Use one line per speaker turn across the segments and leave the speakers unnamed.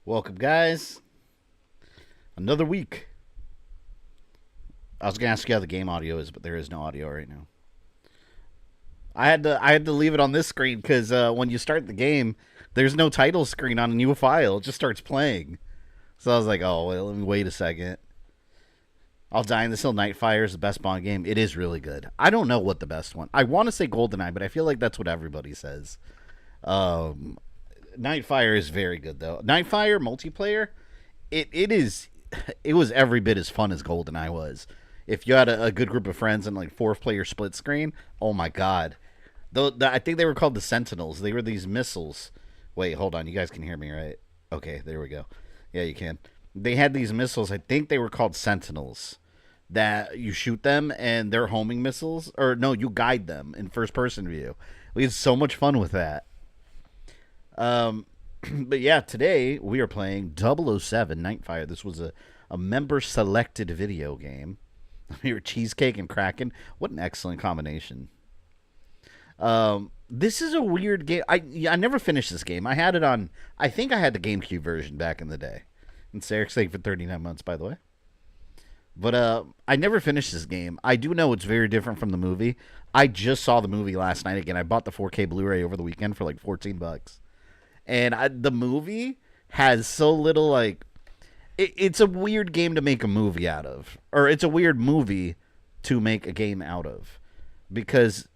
Welcome, guys. Another week. I was gonna ask you how the game audio is, but there is no audio right now. I had to leave it on this screen because when you start the game, there's no title screen on a new file. It just starts playing. So I was like, oh, well, let me wait a second. I'll die in this hill. Nightfire is the best Bond game. It is really good. I don't know what the best one. I want to say GoldenEye, but I feel like that's what everybody says. Um, Nightfire is very good though. Nightfire multiplayer, it is it was every bit as fun as GoldenEye was. If you had a good group of friends and like four-player split screen, oh my god. I think they were called the Sentinels. They were these missiles. Wait, hold on. You guys can hear me, right? Okay, there we go. Yeah, you can. They had these missiles. I think they were called Sentinels. That you shoot them and they're homing missiles, or no, you guide them in first-person view. We had so much fun with that. Um, but yeah, today we are playing 007 Nightfire. This was a member selected video game. We were cheesecake and Kraken. What an excellent combination. This is a weird game. I never finished this game. I had it on. I think I had the GameCube version back in the day. And Sarah's sake for 39 months, by the way. But I never finished this game. I do know it's very different from the movie. I just saw the movie last night again. I bought the 4K Blu-ray over the weekend for like $14. And the movie has so little like it's a weird game to make a movie out of, or it's a weird movie to make a game out of, because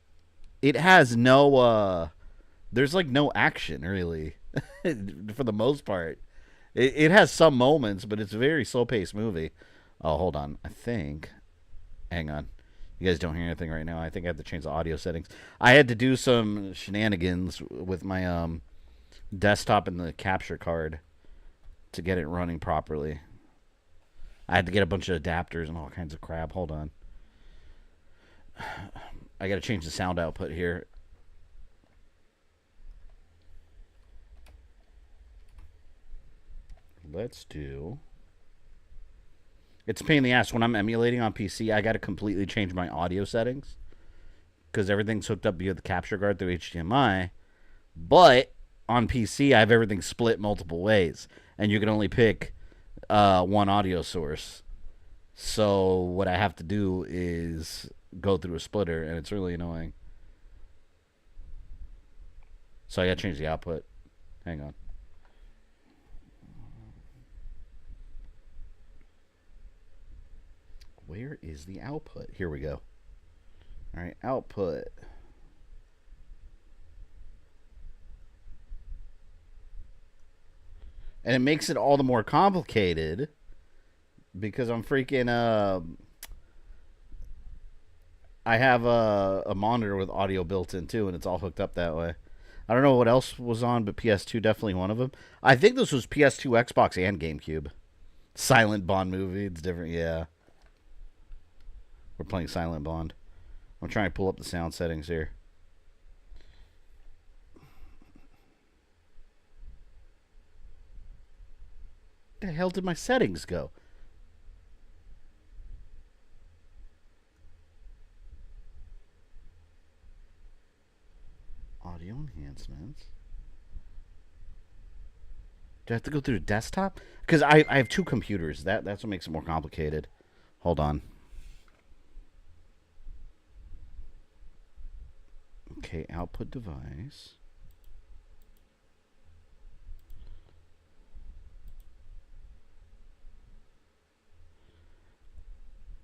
it has no there's like no action really for the most part. It has some moments, but it's a very slow paced movie. Oh, hold on, I think. Hang on. You guys don't hear anything right now. I think I have to change the audio settings. I had to do some shenanigans with my desktop and the capture card to get it running properly. I had to get a bunch of adapters and all kinds of crap. Hold on. I got to change the sound output here. Let's do. It's a pain in the ass when I'm emulating on PC. I got to completely change my audio settings because everything's hooked up via the capture card through HDMI. But on PC, I have everything split multiple ways, and you can only pick one audio source. So what I have to do is go through a splitter, and it's really annoying. So I got to change the output. Hang on. Where is the output? Here we go. All right, output. And it makes it all the more complicated because I'm freaking I have a monitor with audio built in too, and it's all hooked up that way. I don't know what else was on, but PS2 definitely one of them. I think this was PS2, Xbox, and GameCube. Silent Bond movie. It's different, yeah. We're playing Silent Bond. I'm trying to pull up the sound settings here. Where the hell did my settings go? Audio enhancements. Do I have to go through the desktop? Because I have two computers. That's what makes it more complicated. Hold on. Okay, output device.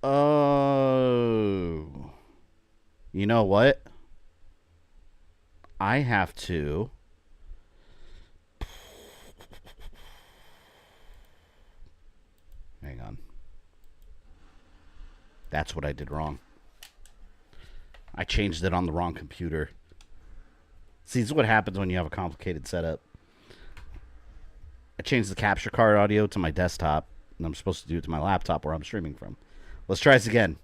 Oh. You know what? I have to. Hang on. That's what I did wrong. I changed it on the wrong computer. See, this is what happens when you have a complicated setup. I changed the capture card audio to my desktop, and I'm supposed to do it to my laptop where I'm streaming from. Let's try this again.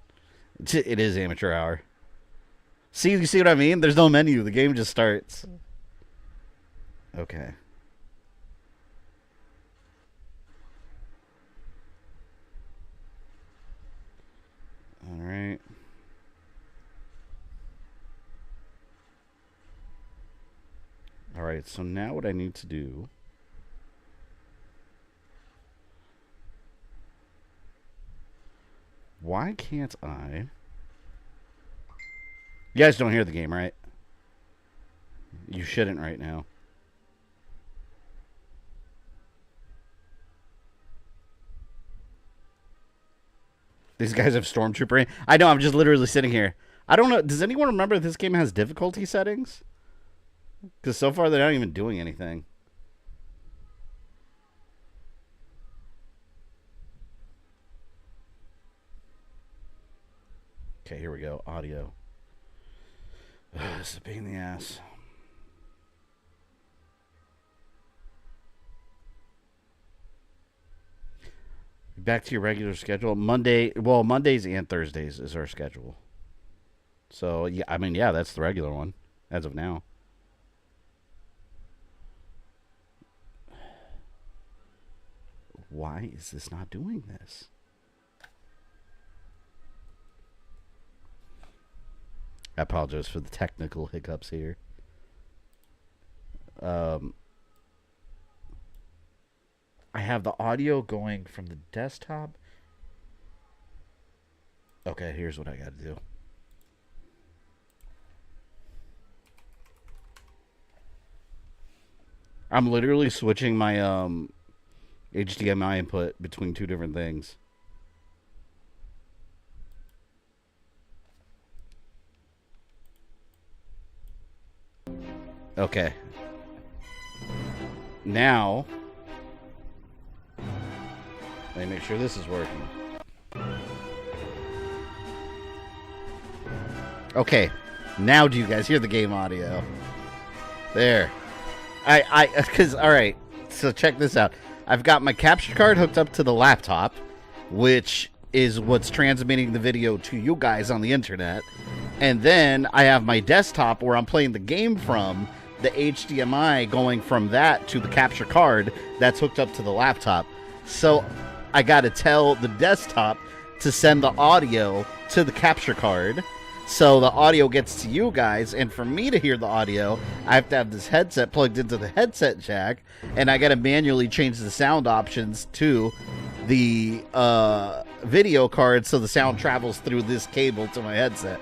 It is amateur hour. See, you see what I mean? There's no menu. The game just starts. Okay. All right. All right. So now what I need to do Why can't I? You guys don't hear the game, right? You shouldn't right now. These guys have Stormtrooper. I know, I'm just literally sitting here. I don't know. Does anyone remember this game has difficulty settings? Because so far they're not even doing anything. Okay, here we go. Audio. This is a pain in the ass. Back to your regular schedule. Mondays and Thursdays is our schedule. So, yeah, I mean, yeah, that's the regular one as of now. Why is this not doing this? I apologize for the technical hiccups here. I have the audio going from the desktop. Okay, here's what I got to do. I'm literally switching my HDMI input between two different things. Okay. Now, let me make sure this is working. Okay. Now do you guys hear the game audio? There. Because, alright. So check this out. I've got my capture card hooked up to the laptop, which is what's transmitting the video to you guys on the internet. And then I have my desktop where I'm playing the game from, the HDMI going from that to the capture card that's hooked up to the laptop. So I got to tell the desktop to send the audio to the capture card. So the audio gets to you guys, and for me to hear the audio, I have to have this headset plugged into the headset jack, and I got to manually change the sound options to the video card so the sound travels through this cable to my headset.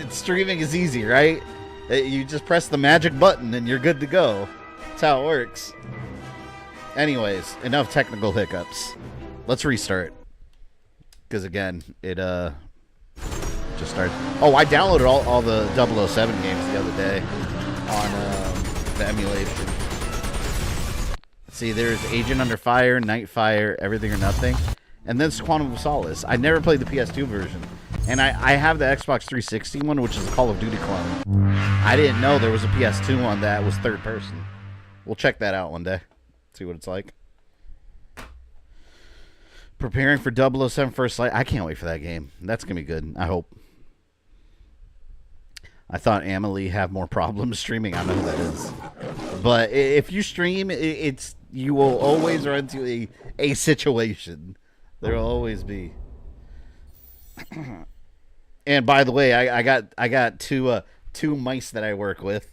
Streaming is easy, right? You just press the magic button and you're good to go. That's how it works. Anyways, enough technical hiccups. Let's restart. Because again, it just started. Oh, I downloaded all the 007 games the other day on the emulation. See, there's Agent Under Fire, Nightfire, Everything or Nothing, and then Quantum of Solace. I never played the PS2 version. And I have the Xbox 360 one, which is a Call of Duty clone. I didn't know there was a PS2 one that was third person. We'll check that out one day. See what it's like. Preparing for 007 First Light. I can't wait for that game. That's going to be good. I hope. I thought Amelie have more problems streaming. I know who that is. But if you stream, you will always run into a situation. There will always be. And by the way, I got two mice that I work with.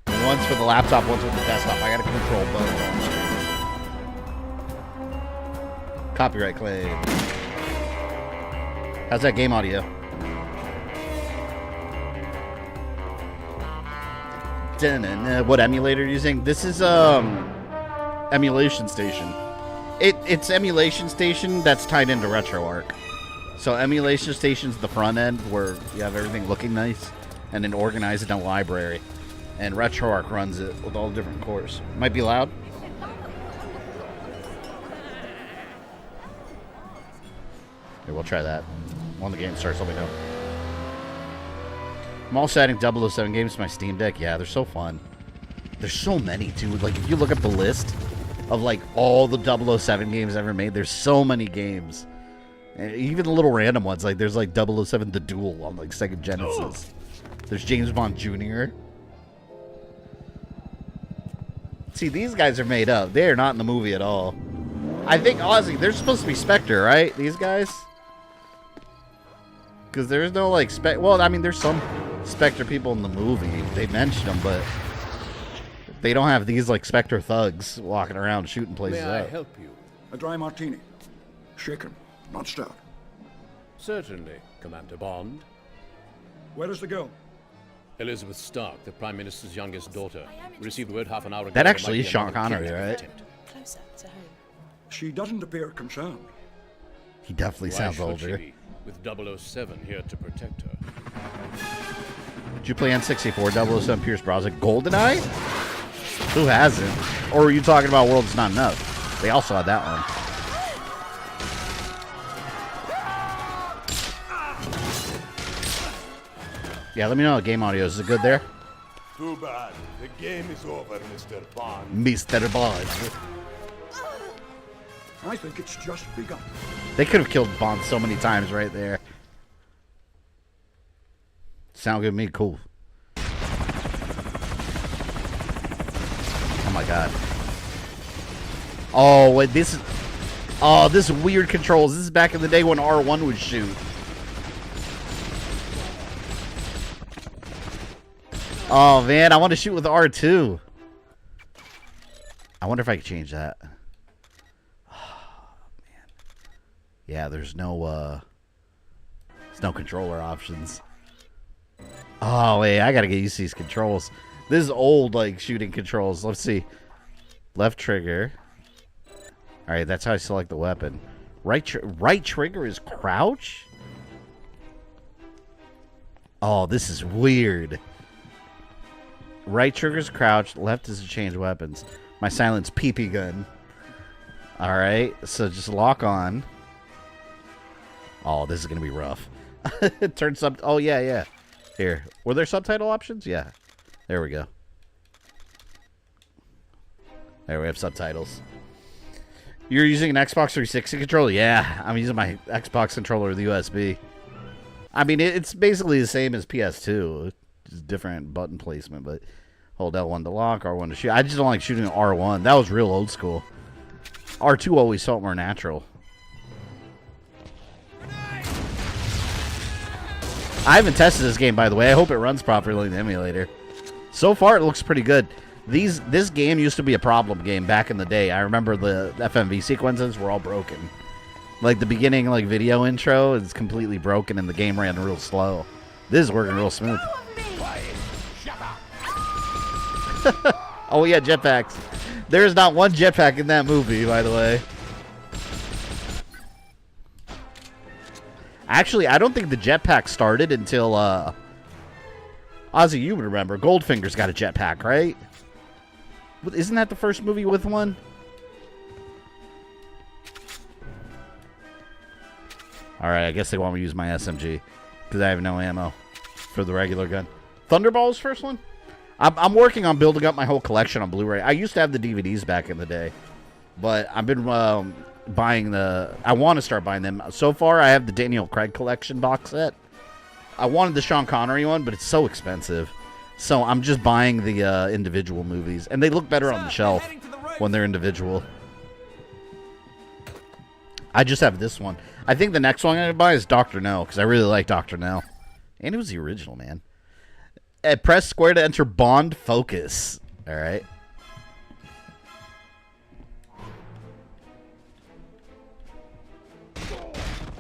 One's for the laptop, one's with the desktop. I got to control both. Copyright claim. How's that game audio? What emulator are you using? This is Emulation Station. It's Emulation Station that's tied into RetroArch. So Emulation Station's the front end where you have everything looking nice and then organize it in a library. And RetroArch runs it with all different cores. Might be loud. Here, we'll try that. When the game starts, let me know. I'm also adding 007 games to my Steam Deck. Yeah, they're so fun. There's so many, dude. Like, if you look at the list of, like, all the 007 games ever made, there's so many games. And even the little random ones, like there's like 007 The Duel on like Sega Genesis. There's James Bond Jr. See, these guys are made up. They are not in the movie at all. I think, honestly, they're supposed to be Spectre, right? These guys? Because there's no like well, I mean, there's some Spectre people in the movie. They mention them, but they don't have these like Spectre thugs walking around shooting places
May I
up.
help you? A dry martini. Shaken. Not stout. Certainly, Commander Bond.
Where is the girl?
Elizabeth Stark, the Prime Minister's youngest daughter, received word half an hour ago.
That actually is Sean Connery, right?
Closer to home.
She doesn't appear concerned.
He definitely sounds older.
With 007 here to protect her.
Did you play N64 007 Pierce Brosnan GoldenEye? Who hasn't? Or were you talking about World's Not Enough? They also had that one. Yeah, let me know how game audio is. Is it good there?
Too bad. The game is over, Mr. Bond.
Mr. Bond.
I think it's just begun.
They could have killed Bond so many times right there. Sound good to me? Cool. Oh my god. Oh, wait, this is... Oh, this is weird controls. This is back in the day when R1 would shoot. Oh, man, I want to shoot with R2. I wonder if I could change that. Oh, man. Yeah, there's no controller options. Oh, wait, I got to get used to these controls. This is old, like, shooting controls. Let's see. Left trigger. All right, that's how I select the weapon. Right trigger is crouch? Oh, this is weird. Right trigger is crouch. Left is to change weapons. My silence PP gun. All right, so just lock on. Oh, this is going to be rough. Turn sub... Oh, yeah, yeah. Here. Were there subtitle options? Yeah. There we go. There we have subtitles. You're using an Xbox 360 controller? Yeah, I'm using my Xbox controller with the USB. I mean, it's basically the same as PS2. Just different button placement, but hold L1 to lock, R1 to shoot. I just don't like shooting R1. That was real old school. R2 always felt more natural. I haven't tested this game, by the way. I hope it runs properly in the emulator. So far, it looks pretty good. This game used to be a problem game back in the day. I remember the FMV sequences were all broken. Like the beginning, like video intro is completely broken, and the game ran real slow. This is working real smooth. Oh yeah, jetpacks. There's not one jetpack in that movie, by the way. Actually, I don't think the jetpack started until Ozzy, you would remember. Goldfinger's got a jetpack, right? Isn't that the first movie with one? Alright, I guess they want me to use my SMG. Because I have no ammo for the regular gun. Thunderball's first one? I'm working on building up my whole collection on Blu-ray. I used to have the DVDs back in the day. But I've been buying the... I want to start buying them. So far, I have the Daniel Craig collection box set. I wanted the Sean Connery one, but it's so expensive. So I'm just buying the individual movies. And they look better on the shelf when they're individual. I just have this one. I think the next one I'm going to buy is Dr. No, because I really like Dr. No. And it was the original, man. Press square to enter Bond Focus. All right.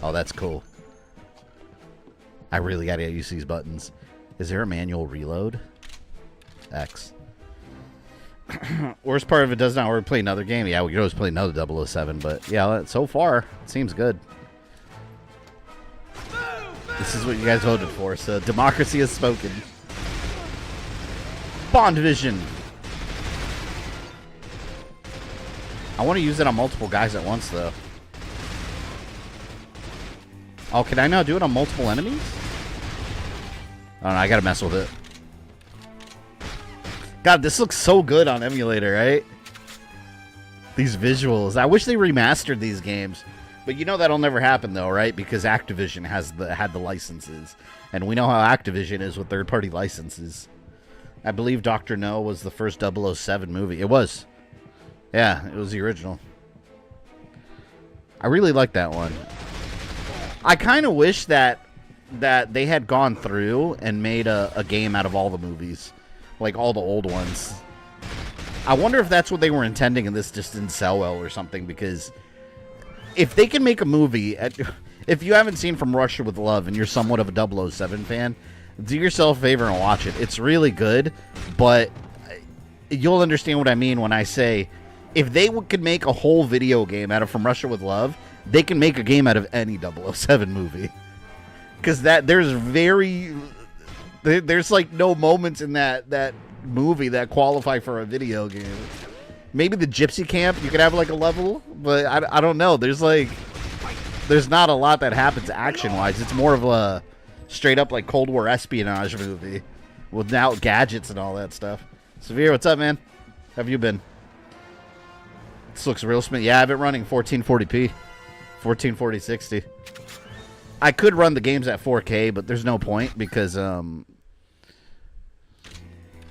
Oh, that's cool. I really got to get used to these buttons. Is there a manual reload? X. Worst part of it does not work. Play another game. Yeah, we could always play another 007, but yeah, so far, it seems good. This is what you guys voted for, so democracy has spoken. Bond Vision. I want to use it on multiple guys at once, though. Oh, can I now do it on multiple enemies? Oh, no, I gotta mess with it. God, this looks so good on emulator, right? These visuals. I wish they remastered these games. But you know that'll never happen, though, right? Because Activision had the licenses. And we know how Activision is with third-party licenses. I believe Dr. No was the first 007 movie. It was. Yeah, it was the original. I really like that one. I kind of wish that they had gone through and made a game out of all the movies. Like all the old ones. I wonder if that's what they were intending and this just didn't sell well or something, because if they can make a movie, If you haven't seen From Russia with Love and you're somewhat of a 007 fan, do yourself a favor and watch it. It's really good, but you'll understand what I mean when I say if they could make a whole video game out of From Russia with Love, they can make a game out of any 007 movie. Because there's like no moments in that movie that qualify for a video game. Maybe the Gypsy Camp, you could have like a level, but I don't know. There's not a lot that happens action-wise. It's more of a straight-up like Cold War espionage movie without gadgets and all that stuff. Severe, what's up, man? How have you been? This looks real smooth. Yeah, I have it running 1440p, 1440-60. I could run the games at 4K, but there's no point because I'm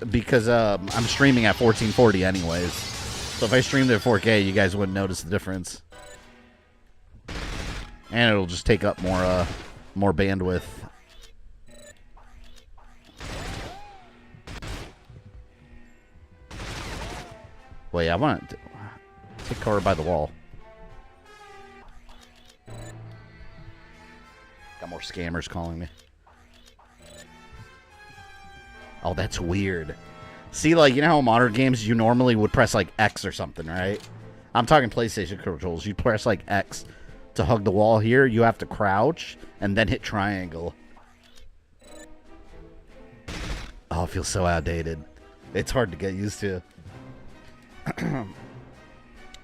streaming at 1440 anyways. So if I streamed at 4K, you guys wouldn't notice the difference. And it'll just take up more bandwidth. Wait, I want to take cover by the wall. Got more scammers calling me. Oh, that's weird. See, like, you know how in modern games you normally would press, like, X or something, right? I'm talking PlayStation controls. You press, like, X to hug the wall here. You have to crouch and then hit triangle. Oh, it feels so outdated. It's hard to get used to.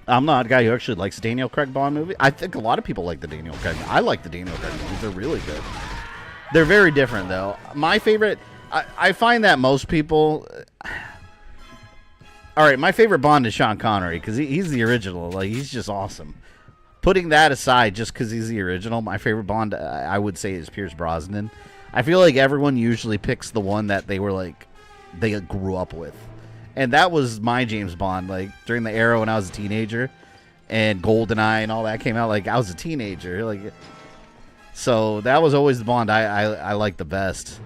I'm not a guy who actually likes the Daniel Craig Bond movie. I think a lot of people like the Daniel Craig. I like the Daniel Craig movies. They're really good. They're very different, though. My favorite... I find that most people... All right, my favorite Bond is Sean Connery because he's the original. Like, he's just awesome. Putting that aside, just because he's the original, my favorite Bond, I would say, is Pierce Brosnan. I feel like everyone usually picks the one that they were like, they grew up with. And that was my James Bond, like, during the era when I was a teenager. And GoldenEye and all that came out, like, I was a teenager. Like, so that was always the Bond I liked the best.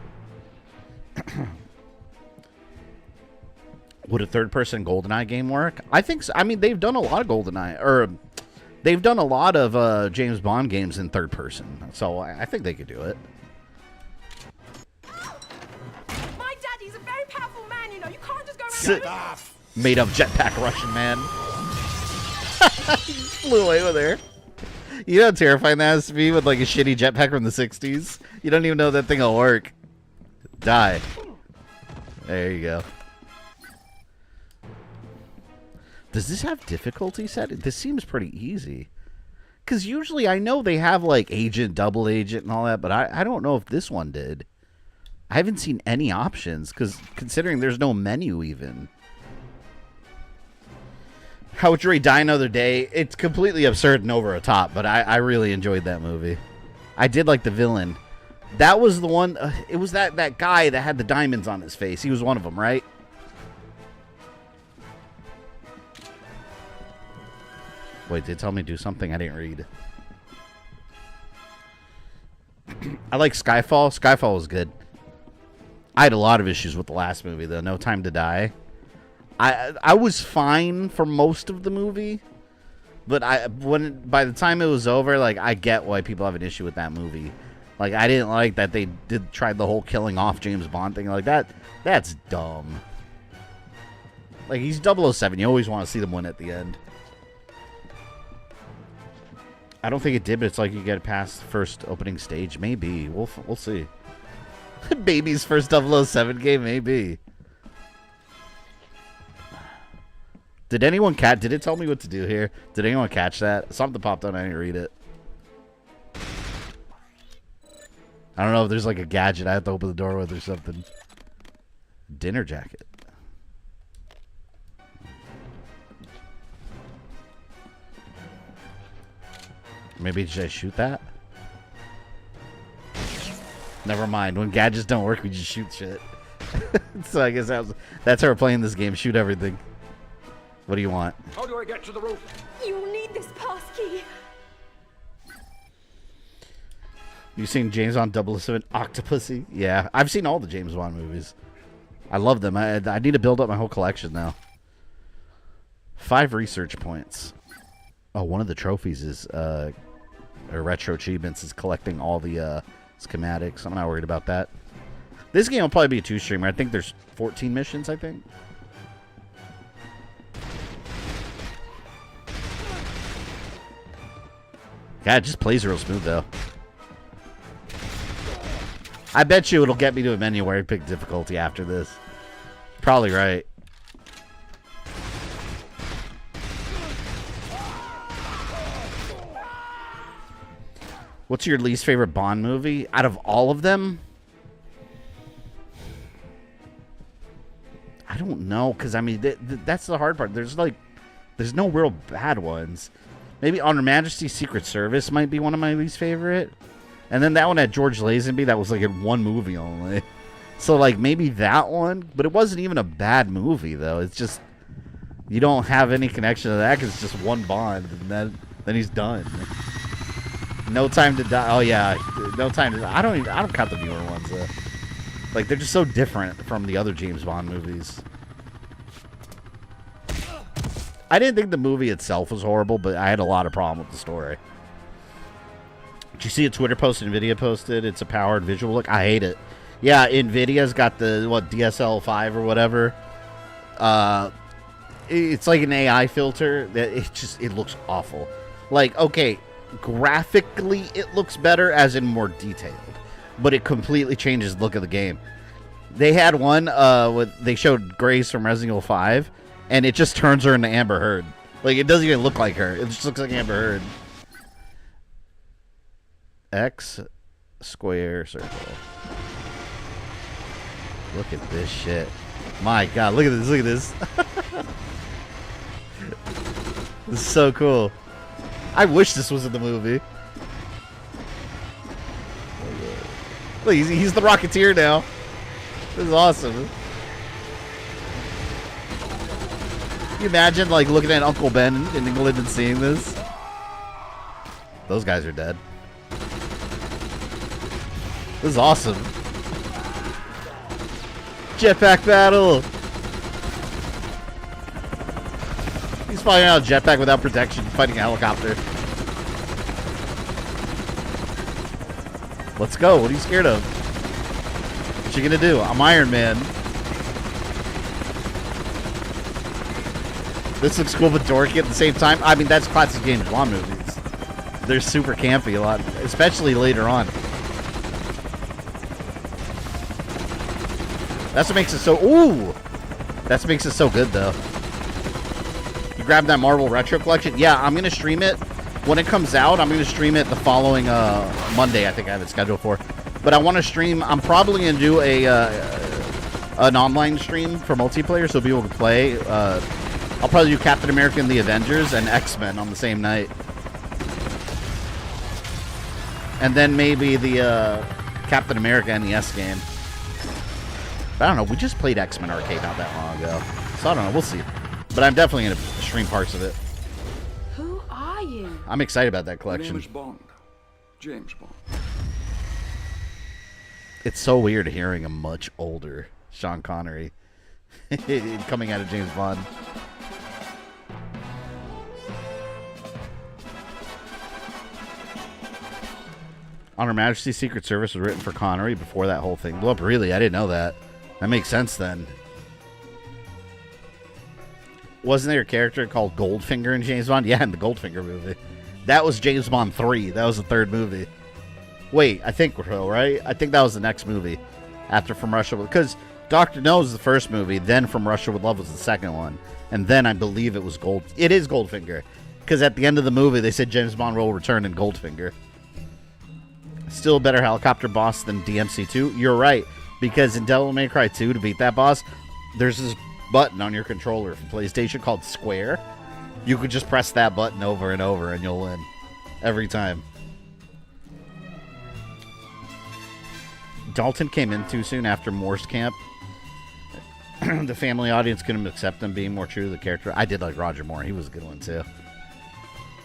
Would a third-person GoldenEye game work? I think so. I mean, they've done a lot of GoldenEye, or they've done a lot of James Bond games in third person. So I think they could do it.
My daddy's a very powerful man, you know. You can't just go around...
Made up jetpack Russian man. He flew away with her. You know how terrifying that has to be with like a shitty jetpack from the 60s? You don't even know that thing will work. Die. There you go. Does this have difficulty set? This seems pretty easy. Because usually I know they have like agent, double agent, and all that, but I don't know if this one did. I haven't seen any options, because considering there's no menu even. How Would You Rate Die Another Day? It's completely absurd and over the top, but I really enjoyed that movie. I did like the villain. That was the one, it was that guy that had the diamonds on his face. He was one of them, right? Wait, did it tell me to do something? I didn't read. I like Skyfall. Skyfall was good. I had a lot of issues with the last movie, though. No Time to Die. I was fine for most of the movie, but by the time it was over, like, I get why people have an issue with that movie. Like, I didn't like that they tried the whole killing off James Bond thing. Like, that's dumb. Like, he's 007. You always want to see them win at the end. I don't think it did, but it's like you get past the first opening stage. Maybe. We'll see. Baby's first 007 game? Maybe. Did anyone catch... Did it tell me what to do here? Did anyone catch that? Something popped on. I didn't read it. I don't know if there's like a gadget I have to open the door with or something. Dinner jacket. Maybe should I shoot that? Never mind. When gadgets don't work, we just shoot shit. So I guess that's how we're playing this game. Shoot everything. What do you want?
How do I get to the roof?
You'll need this pass key.
You seen James Bond 007 Octopussy? Yeah, I've seen all the James Bond movies. I love them. I need to build up my whole collection now. 5 research points. Oh, one of the trophies is or retro achievements is collecting all the schematics. I'm not worried about that. This game will probably be a 2-streamer. I think there's 14 missions, I think. God, it just plays real smooth, though. I bet you it'll get me to a menu where I pick difficulty after this. Probably right. What's your least favorite Bond movie? Out of all of them? I don't know, because, I mean, that's the hard part. There's no real bad ones. Maybe On Her Majesty's Secret Service might be one of my least favorite. And then that one had George Lazenby, that was like in one movie only. So, like, maybe that one. But it wasn't even a bad movie, though. It's just, you don't have any connection to that because it's just one Bond. And then he's done. No Time to Die. Oh, yeah. No Time to Die. I don't count the newer ones, though. Like, they're just so different from the other James Bond movies. I didn't think the movie itself was horrible, but I had a lot of problem with the story. Did you see a Twitter post NVIDIA posted? It's a powered visual look. I hate it. Yeah, NVIDIA's got the, DSL5 or whatever. It's like an AI filter. It looks awful. Like, okay, graphically it looks better, as in more detailed. But it completely changes the look of the game. They had one, they showed Grace from Resident Evil 5, and it just turns her into Amber Heard. Like, it doesn't even look like her. It just looks like Amber Heard. X square circle. Look at this shit. My God, look at this, look at this. This is so cool. I wish this was in the movie. Look, he's the Rocketeer now. This is awesome. Can you imagine, like, looking at Uncle Ben in England and seeing this? Those guys are dead. This is awesome. Jetpack battle. He's flying out a jetpack without protection, fighting a helicopter. Let's go. What are you scared of? What you gonna do? I'm Iron Man. This looks cool but dorky at the same time. I mean, that's classic James Bond movies. They're super campy a lot, especially later on. That's what makes it so... Ooh! That's what makes it so good, though. You grab that Marvel Retro Collection? Yeah, I'm going to stream it. When it comes out, I'm going to stream it the following Monday, I think I have it scheduled for. But I want to stream... I'm probably going to do an online stream for multiplayer so people can play. I'll probably do Captain America and the Avengers and X-Men on the same night. And then maybe the Captain America NES game. I don't know. We just played X-Men Arcade not that long ago. So I don't know. We'll see. But I'm definitely going to stream parts of it.
Who are you?
I'm excited about that
My name
collection.
is Bond. James Bond.
It's so weird hearing a much older Sean Connery coming out of James Bond. On Her Majesty's Secret Service was written for Connery before that whole thing blew up. Really? I didn't know that. That makes sense then. Wasn't there a character called Goldfinger in James Bond? Yeah, in the Goldfinger movie. That was James Bond 3. That was the third movie. Wait, I think so, right? I think that was the next movie after From Russia with... Because Dr. No was the first movie, then From Russia with Love was the second one. And then I believe it was It is Goldfinger. Because at the end of the movie, they said James Bond will return in Goldfinger. Still a better helicopter boss than DMC2. You're right. Because in Devil May Cry 2, to beat that boss, there's this button on your controller from PlayStation called Square. You could just press that button over and over and you'll win. Every time. Dalton came in too soon after Morse Camp. The family audience couldn't accept him being more true to the character. I did like Roger Moore. He was a good one, too.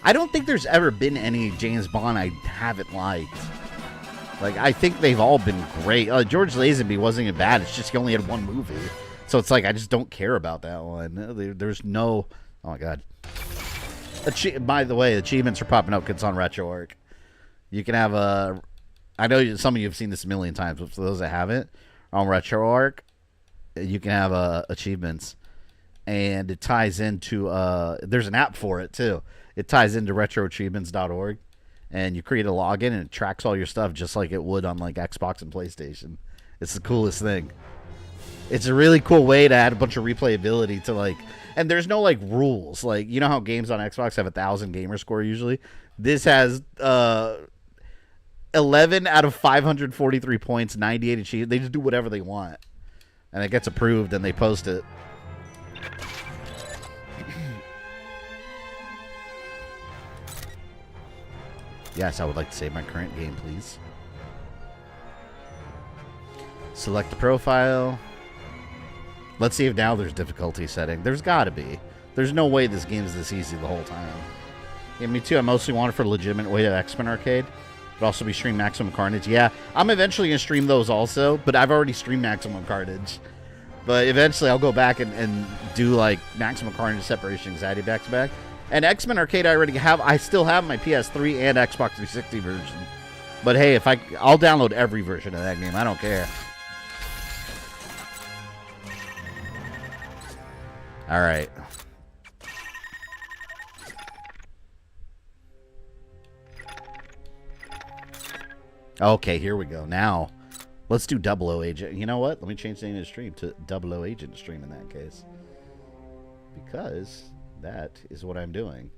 I don't think there's ever been any James Bond I haven't liked. Like, I think they've all been great. George Lazenby wasn't even bad. It's just he only had one movie. So it's like, I just don't care about that one. There's no... Oh, my God. By the way, achievements are popping up because it's on RetroArch. You can have a. I know some of you have seen this a million times, but for those that haven't, on RetroArch, you can have achievements, and it ties into. There's an app for it too. It ties into retroachievements.org, and you create a login and it tracks all your stuff just like it would on like Xbox and PlayStation. It's the coolest thing. It's a really cool way to add a bunch of replayability to like, and there's no like rules. Like, you know how games on Xbox have 1,000 gamer score usually? This has 11 out of 543 points, 98 achievements. They just do whatever they want. And it gets approved and they post it. Yes, I would like to save my current game, please. Select the profile. Let's see if now there's difficulty setting. There's got to be. There's no way this game's this easy the whole time. Yeah, me too. I mostly want it for a legitimate way to X-Men Arcade. But also be stream Maximum Carnage. Yeah, I'm eventually going to stream those also. But I've already streamed Maximum Carnage. But eventually I'll go back and do like Maximum Carnage Separation Anxiety back to back. And X-Men Arcade I already have. I still have my PS3 and Xbox 360 version. But hey, I'll download every version of that game. I don't care. All right. Okay, here we go. Now, let's do 00 Agent. You know what? Let me change the name of the stream to 00 Agent stream in that case. Because that is what I'm doing.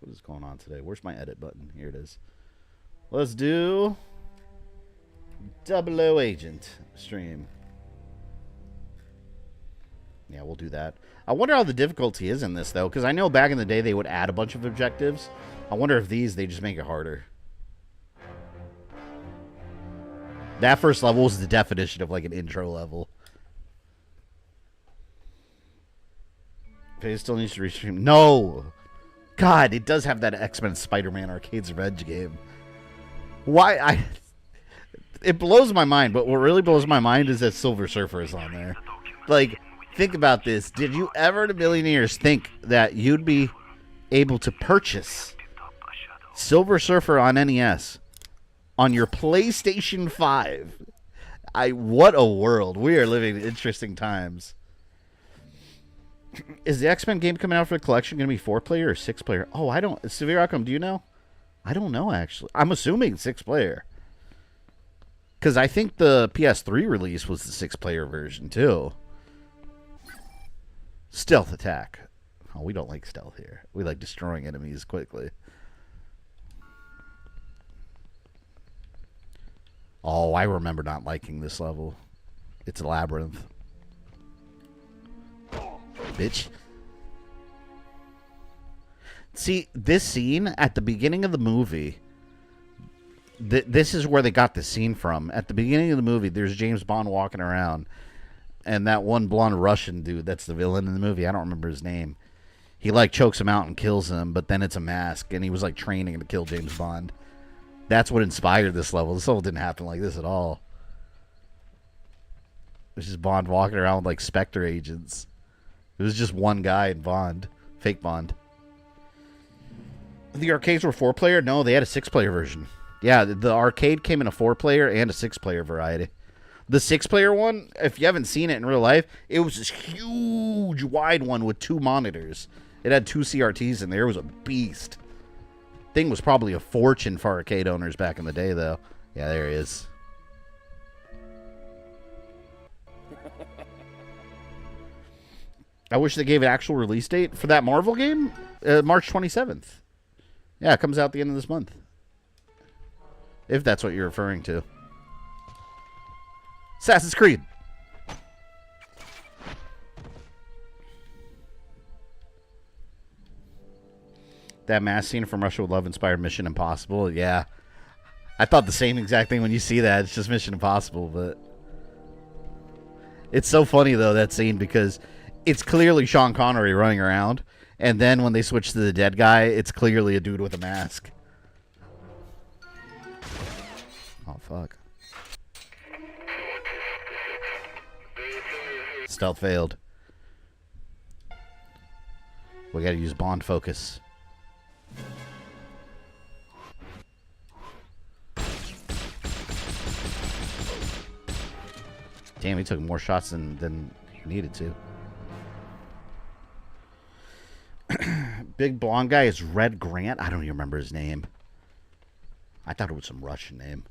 What is going on today? Where's my edit button? Here it is. Let's do 00 Agent stream. Yeah, we'll do that. I wonder how the difficulty is in this, though, because I know back in the day they would add a bunch of objectives. I wonder if they just make it harder. That first level was the definition of, like, an intro level. Okay, it still needs to restream. No! God, it does have that X-Men Spider-Man Arcade's Revenge game. Why? It blows my mind, but what really blows my mind is that Silver Surfer is on there. Like, think about this. Did you ever in a million years think that you'd be able to purchase Silver Surfer on NES on your PlayStation 5? What a world. We are living in interesting times. Is the X-Men game coming out for the collection going to be 4-player or 6-player? Oh, I don't. Severe Outcome, do you know? I don't know, actually. I'm assuming 6-player. Because I think the PS3 release was the 6-player version, too. Stealth attack. Oh, we don't like stealth here. We like destroying enemies quickly. Oh, I remember not liking this level. It's a labyrinth. Bitch. See, this scene at the beginning of the movie, this is where they got the scene from. At the beginning of the movie, there's James Bond walking around, and that one blonde Russian dude, that's the villain in the movie, I don't remember his name. He, like, chokes him out and kills him, but then it's a mask, and he was, like, training to kill James Bond. That's what inspired this level. This level didn't happen like this at all. It was just Bond walking around with, like, Spectre agents. It was just one guy in Bond. Fake Bond. The arcades were 4-player? No, they had a 6-player version. Yeah, the arcade came in a 4-player and a 6-player variety. The 6-player one, if you haven't seen it in real life, it was this huge, wide one with 2 monitors. It had 2 CRTs in there. It was a beast. Thing was probably a fortune for arcade owners back in the day, though. Yeah, there he is. I wish they gave an actual release date for that Marvel game. March 27th. Yeah, it comes out at the end of this month. If that's what you're referring to. Assassin's Creed. That mass scene from Russia with Love inspired Mission Impossible. Yeah. I thought the same exact thing when you see that. It's just Mission Impossible, but... It's so funny, though, that scene, because it's clearly Sean Connery running around, and then when they switch to the dead guy, it's clearly a dude with a mask. Oh, fuck. Stealth failed. We gotta use Bond focus. Damn, he took more shots than he needed to. Big blonde guy is Red Grant. I don't even remember his name. I thought it was some Russian name.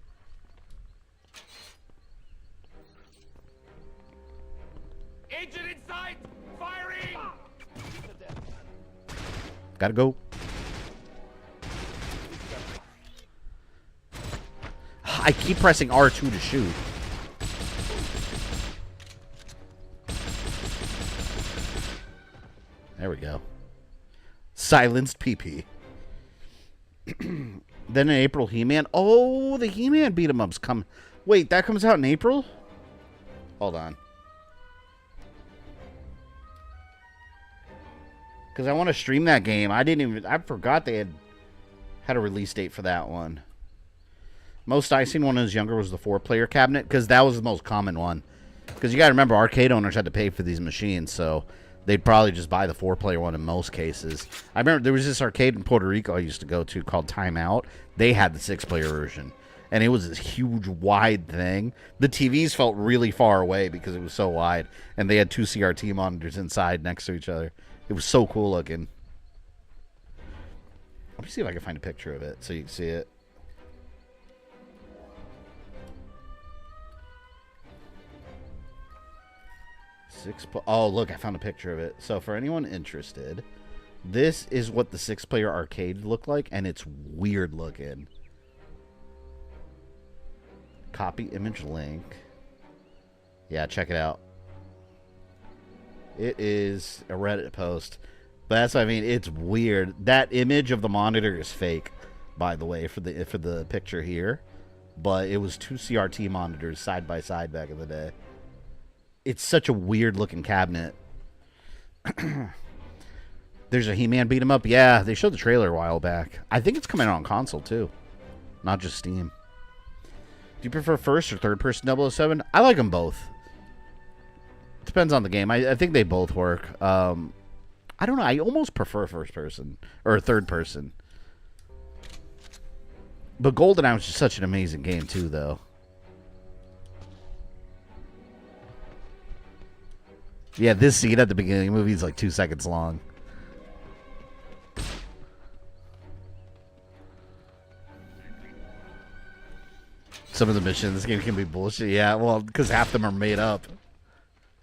Agent in sight! Firing!
Gotta go. I keep pressing R2 to shoot. There we go. Silenced PP. Then in April, He-Man. Oh, the He-Man beat-em-ups come. Wait, that comes out in April? Hold on. Because I want to stream that game. I forgot they had a release date for that one. Most I seen when I was younger was the 4-player cabinet, because that was the most common one. Because you got to remember, arcade owners had to pay for these machines, so they'd probably just buy the 4-player one in most cases. I remember there was this arcade in Puerto Rico I used to go to called Time Out. They had the 6-player version, and it was this huge, wide thing. The TVs felt really far away because it was so wide, and they had 2 CRT monitors inside next to each other. It was so cool looking. Let me see if I can find a picture of it so you can see it. Oh, look, I found a picture of it. So for anyone interested, this is what the 6-player arcade looked like, and it's weird looking. Copy image link. Yeah, check it out. It is a Reddit post. But that's what I mean. It's weird. That image of the monitor is fake, by the way, for the picture here. But it was 2 CRT monitors side by side back in the day. It's such a weird looking cabinet. There's a He-Man beat 'em up. Yeah, they showed the trailer a while back. I think it's coming out on console too, not just Steam. Do you prefer first or third person 007? I like them both. Depends on the game. I think they both work. I don't know. I almost prefer first person or third person. But GoldenEye was just such an amazing game too, though. Yeah, this scene at the beginning of the movie is like 2 seconds long. Some of the missions in this game can be bullshit. Yeah, well, because half them are made up.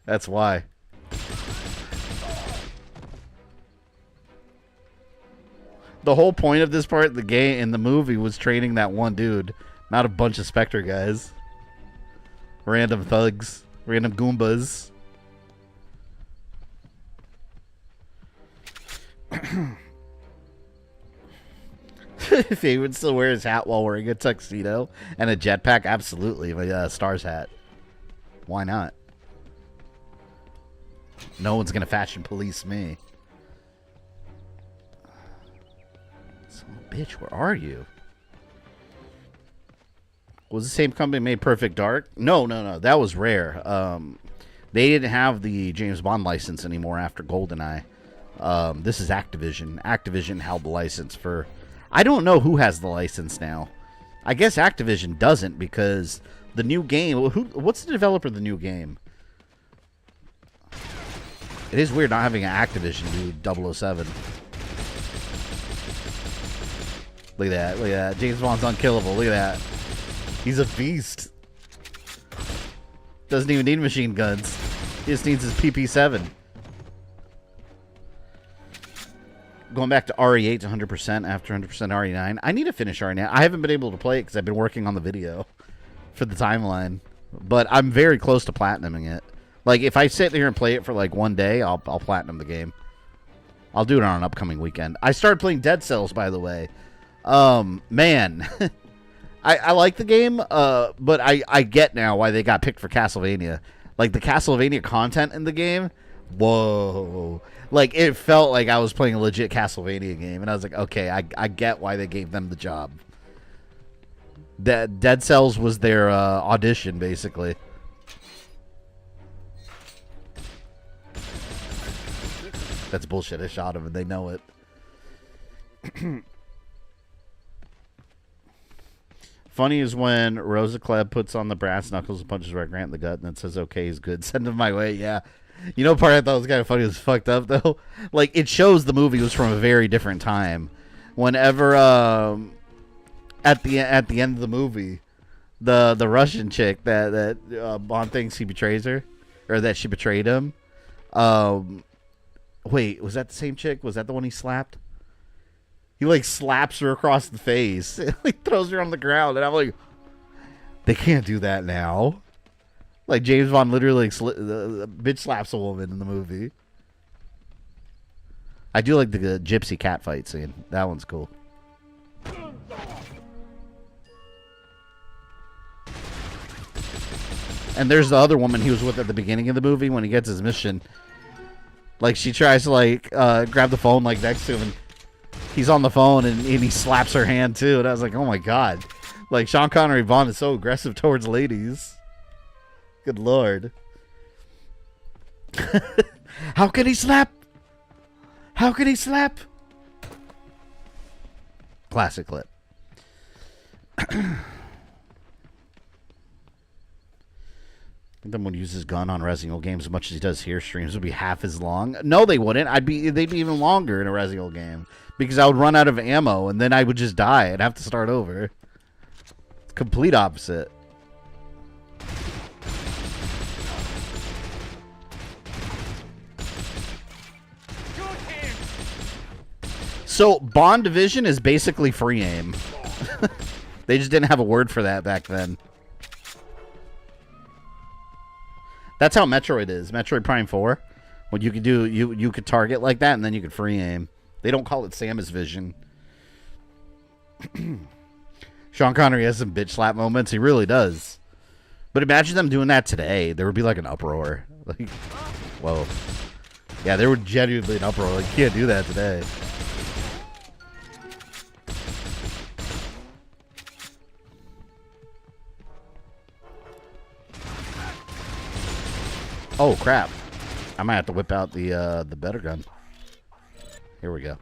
That's why. The whole point of this part of the game in the movie was training that one dude, not a bunch of Spectre guys. Random thugs. Random Goombas. If he would still wear his hat while wearing a tuxedo and a jetpack, absolutely. My Stars hat. Why not? No one's gonna fashion police me. Son of a bitch, where are you? Was the same company made Perfect Dark? No. That was Rare. They didn't have the James Bond license anymore after GoldenEye. This is Activision. Activision held the license for... I don't know who has the license now. I guess Activision doesn't because the new game... What's the developer of the new game? It is weird not having an Activision do 007. Look at that. Look at that. James Bond's unkillable. Look at that. He's a beast. Doesn't even need machine guns. He just needs his PP7. Going back to RE8 to 100% after 100% RE9. I need to finish RE9. I haven't been able to play it because I've been working on the video for the timeline. But I'm very close to platinuming it. Like, if I sit here and play it for, like, one day, I'll platinum the game. I'll do it on an upcoming weekend. I started playing Dead Cells, by the way. Man. I like the game, but I get now why they got picked for Castlevania. Like, the Castlevania content in the game, whoa. Like, it felt like I was playing a legit Castlevania game, and I was like, okay, I get why they gave them the job. Dead Cells was their audition, basically. That's bullshit. I shot him, and they know it. Funny is when Rosa Klebb puts on the brass knuckles and punches Red Grant in the gut and then says, okay, he's good. Send him my way. Yeah. You know, part I thought was kind of funny was fucked up, though. Like, it shows the movie was from a very different time. Whenever, at the end of the movie, the Russian chick that Bond thinks he betrays her, or that she betrayed him. Wait, was that the same chick? Was that the one he slapped? He, like, slaps her across the face. Like, throws her on the ground. And I'm like, they can't do that now. Like, James Bond literally bitch slaps a woman in the movie. I do like the gypsy cat fight scene. That one's cool. And there's the other woman he was with at the beginning of the movie when he gets his mission. Like, she tries to, like, grab the phone, like, next to him. And he's on the phone, and he slaps her hand, too. And I was like, oh, my God. Like, Sean Connery Bond is so aggressive towards ladies. Good Lord. How can he slap? How can he slap? Classic clip. Then would use his gun on Resident Evil games as much as he does here. Streams would be half as long. No, they wouldn't. They'd be even longer in a Resident Evil game because I would run out of ammo and then I would just die. I'd have to start over. It's complete opposite. So Bond Division is basically free aim. They just didn't have a word for that back then. That's how Metroid is. Metroid Prime 4. What you could do, you could target like that, and then you could free aim. They don't call it Samus Vision. Sean Connery has some bitch slap moments. He really does. But imagine them doing that today. There would be like an uproar. Like, whoa. Yeah, there would genuinely be an uproar. Like, you can't do that today. Oh, crap. I might have to whip out the better gun. Here we go.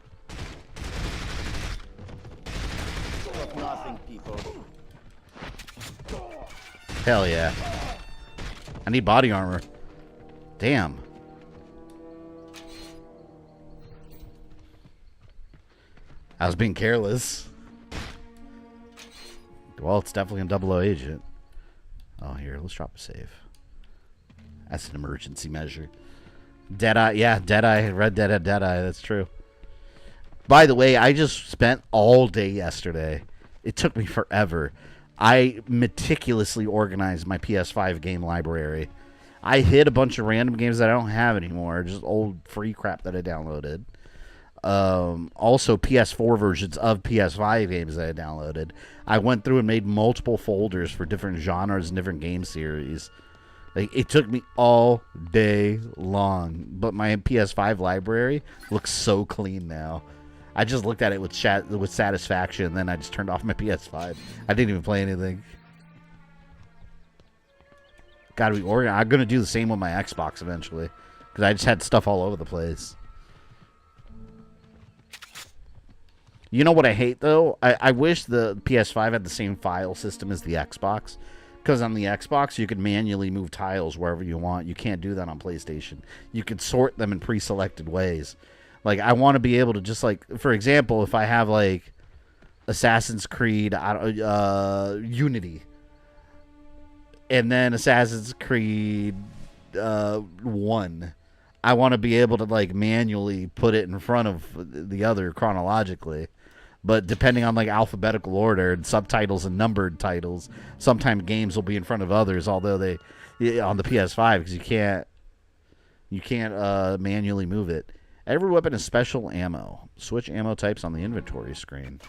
Nothing, people.
Hell yeah. I need body armor. Damn. I was being careless. Well, it's definitely a 00 agent. Oh, here, let's drop a save. That's an emergency measure. Deadeye, yeah, Deadeye, Red Dead had Deadeye, that's true. By the way, I just spent all day yesterday. It took me forever. I meticulously organized my PS5 game library. I hid a bunch of random games that I don't have anymore, just old free crap that I downloaded. Also, PS4 versions of PS5 games that I downloaded. I went through and made multiple folders for different genres and different game series. Like, it took me all day long, but my PS5 library looks so clean now. I just looked at it with satisfaction, and then I just turned off my PS5. I didn't even play anything. Gotta be organized. I'm gonna do the same with my Xbox eventually, because I just had stuff all over the place. You know what I hate, though? I wish the PS5 had the same file system as the Xbox. Because on the Xbox, you can manually move tiles wherever you want. You can't do that on PlayStation. You can sort them in pre-selected ways. Like, I want to be able to just, like, for example, if I have, like, Assassin's Creed Unity, and then Assassin's Creed 1, I want to be able to, like, manually put it in front of the other chronologically. But depending on, like, alphabetical order and subtitles and numbered titles, sometimes games will be in front of others, although they on the PS5, because you can't manually move it. Every weapon has special ammo. Switch ammo types on the inventory screen.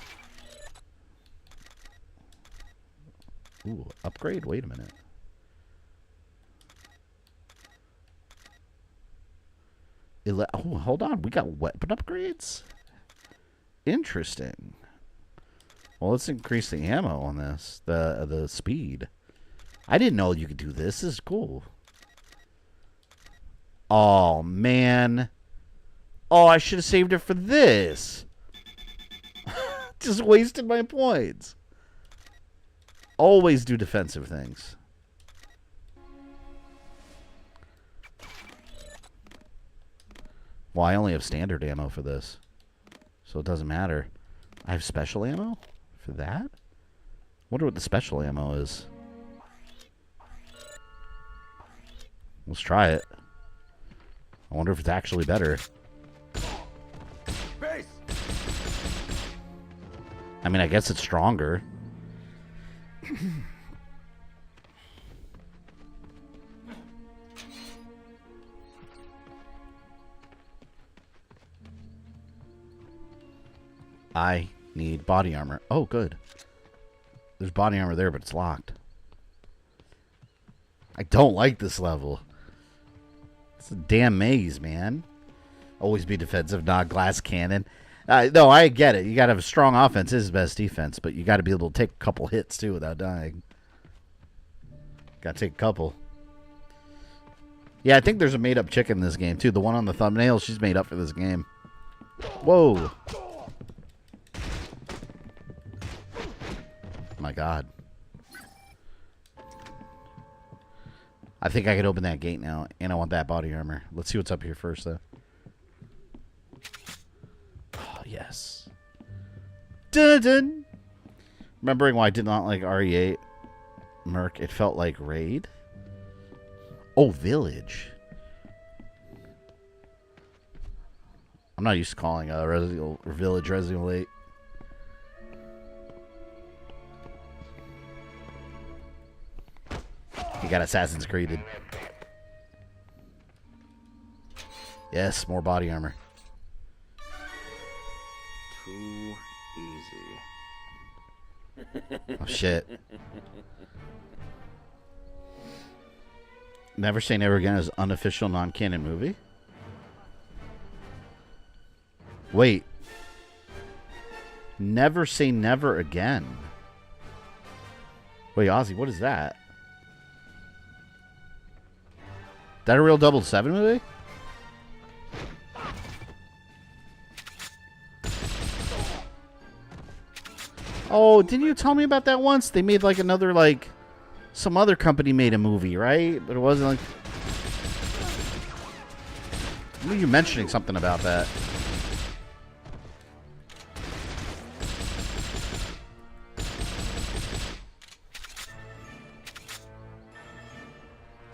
Ooh, upgrade? Wait a minute. Oh, hold on. We got weapon upgrades? Interesting. Well, let's increase the ammo on this. The speed. I didn't know you could do this. This is cool. Oh, man. Oh, I should have saved it for this. Just wasted my points. Always do defensive things. Well, I only have standard ammo for this, so it doesn't matter. I have special ammo for that? Wonder what the special ammo is. Let's try it. I wonder if it's actually better.
Base.
I mean, I guess it's stronger. I need body armor. Oh, good. There's body armor there, but it's locked. I don't like this level. It's a damn maze, man. Always be defensive, not glass cannon. No, I get it. You got to have a strong offense. This is best defense, but you got to be able to take a couple hits, too, without dying. Got to take a couple. Yeah, I think there's a made-up chick in this game, too. The one on the thumbnail, she's made up for this game. Whoa. My God. I think I could open that gate now, and I want that body armor. Let's see what's up here first, though. Oh, yes. Dun-dun. Remembering why I did not like RE8 Merc, it felt like Raid. Oh, Village. I'm not used to calling Village Resident 8. You got Assassin's Creed. Yes, more body armor.
Too easy.
Oh, shit. Never Say Never Again is unofficial non-canon movie? Wait. Never Say Never Again. Wait, Ozzy, what is that? That a real 007 movie? Oh, didn't you tell me about that once? They made like another, like, some other company made a movie, right? But it wasn't like... I remember you mentioning something about that.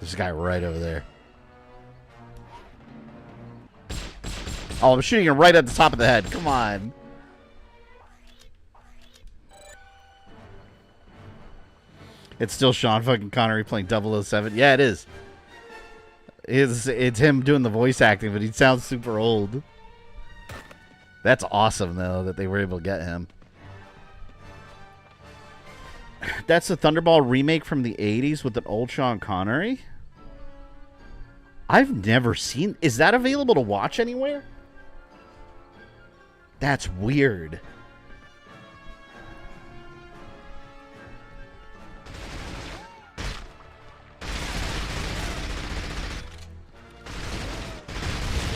There's a guy right over there. Oh, I'm shooting him right at the top of the head. Come on. It's still Sean fucking Connery playing 007. Yeah, it is. It's him doing the voice acting, but he sounds super old. That's awesome, though, that they were able to get him. That's the Thunderball remake from the 80s with an old Sean Connery? I've never seen... Is that available to watch anywhere? That's weird.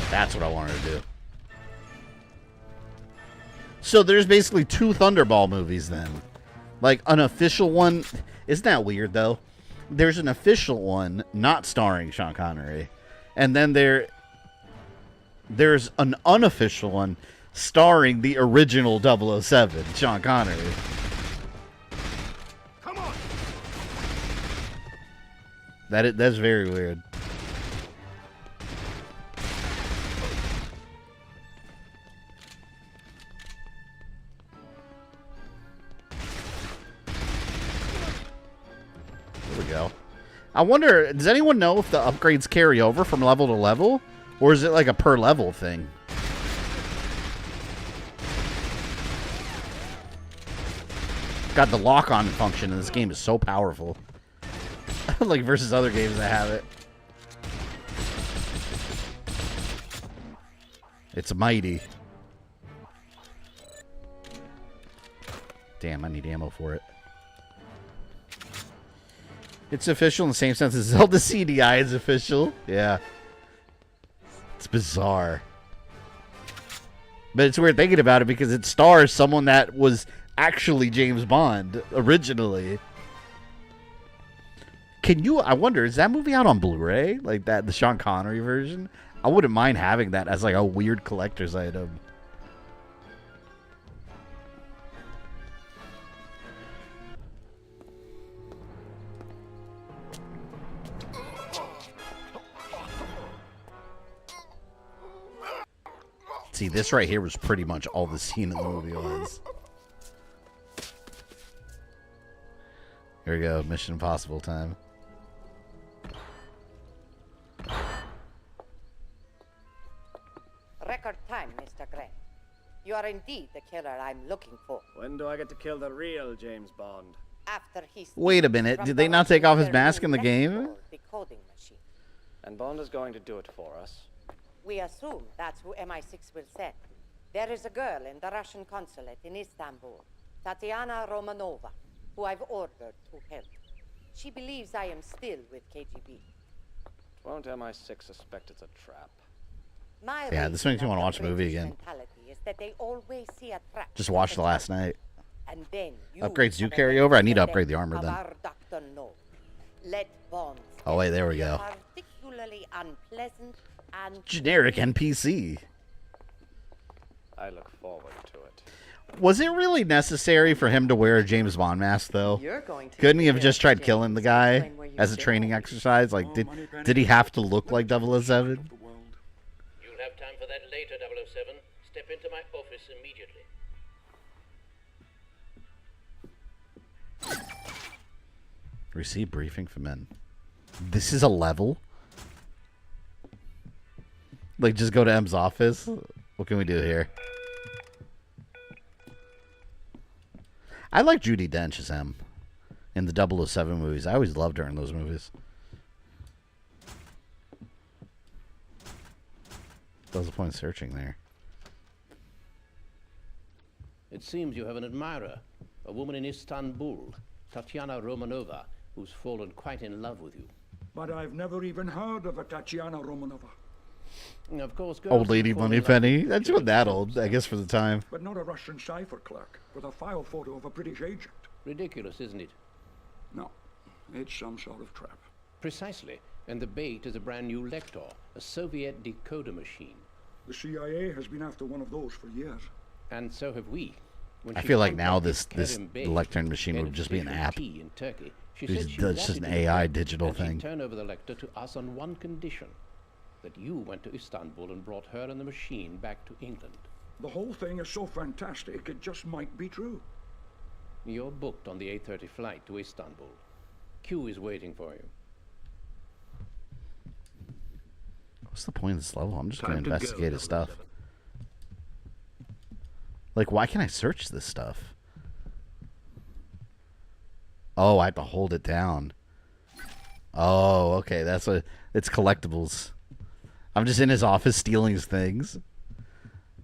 That's what I wanted to do. So there's basically 2 Thunderball movies then. Like an official one. Isn't that weird though? There's an official one not starring Sean Connery. And then there's an unofficial one starring the original 007, Sean Connery.
Come on.
That's very weird. There we go. I wonder, does anyone know if the upgrades carry over from level to level? Or is it like a per level thing? God, the lock-on function in this game is so powerful. Like versus other games that have it. It's mighty. Damn, I need ammo for it. It's official in the same sense as Zelda CDI is official. Yeah. It's bizarre. But it's weird thinking about it because it stars someone that was actually James Bond originally. Can you? I wonder, is that movie out on Blu-ray? Like that, the Sean Connery version? I wouldn't mind having that as like a weird collector's item. See, this right here was pretty much all the scene in the movie was. Here we go, Mission Impossible time.
Record time, Mr. Gray. You are indeed the killer I'm looking for.
When do I get to kill the real James Bond?
After he
Wait a minute, did they not take off his mask in the game?
Decoding machine.
And Bond is going to do it for us.
We assume that's who MI6 will send. There is a girl in the Russian consulate in Istanbul, Tatiana Romanova, who I've ordered to help. She believes I am still with KGB.
Won't MI6 suspect it's a trap?
My
Yeah, this makes me want to watch the movie
British
again.
mentality is that they always see a trap
Just watched it last night.
and then you
Upgrades do
have a
carry over? I need to
representative
upgrade the armor
of
then.
our Dr. No. Let Bond
Oh, wait, there we
be
go.
particularly unpleasant and
Generic NPC.
I look forward to it.
Was it really necessary for him to wear a James Bond mask, though?
You're going to
Couldn't he
take
have
care
just
of
tried
James.
killing the guy
Explain where you
as a
sit.
training exercise? Like, did he have to look like 007?
You'll have time for that later, 007. Step into my office immediately.
Receive briefing from men. This is a level? Like, just go to M's office? What can we do here? I like Judi Dench as M in the 007 movies. I always loved her in those movies. What was the point of searching there?
It seems you have an admirer, a woman in Istanbul, Tatiana Romanova, who's fallen quite in love with you.
But I've never even heard of a Tatiana Romanova.
Of course, girls
Old Lady
fall in love
Moneypenny.
with
That's
you
not
at
that
first
old, I
sight.
guess, for the time.
But not a Russian cipher clerk with a file photo of a British agent.
Ridiculous, isn't it?
No, it's some sort of trap.
Precisely. And the bait is a brand new Lector, a Soviet decoder machine.
The CIA has been after one of those for years.
And so have we. When
I
she
feel like now
contacted
this
Kerim Bey,
lectern machine
head
would
of
just be an
Station
app.
T in Turkey, she
It's
said she
just
wanted
an
to
AI
help,
digital
and she'd
thing.
turn over the Lector to us on one condition: that you went to Istanbul and brought her and the machine back to England.
The whole thing is so fantastic, it just might be true.
You're booked on the 8:30 flight to Istanbul. Q is waiting for you.
What's the point of this level? I'm just going
Time
to
to go,
investigate his
007.
stuff. Like, why can I search this stuff? Oh, I have to hold it down. Oh, okay. That's what it's collectibles. I'm just in his office stealing his things.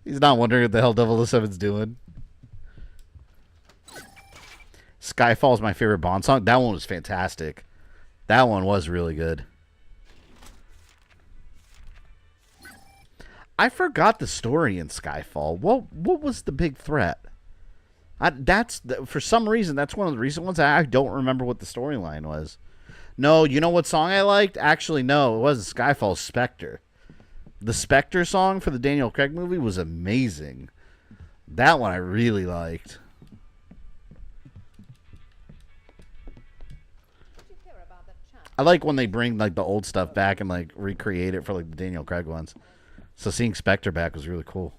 He's not wondering what the hell 007's doing. Skyfall is my favorite Bond song. That one was fantastic. That one was really good. I forgot the story in Skyfall. What was the big threat? For some reason, that's one of the recent ones. I don't remember what the storyline was. No, you know what song I liked? Actually, no, it wasn't Skyfall. Spectre. The Spectre song for the Daniel Craig movie was amazing. That one I really liked. I like when they bring like the old stuff back and like recreate it for like the Daniel Craig ones. So seeing Spectre back was really cool.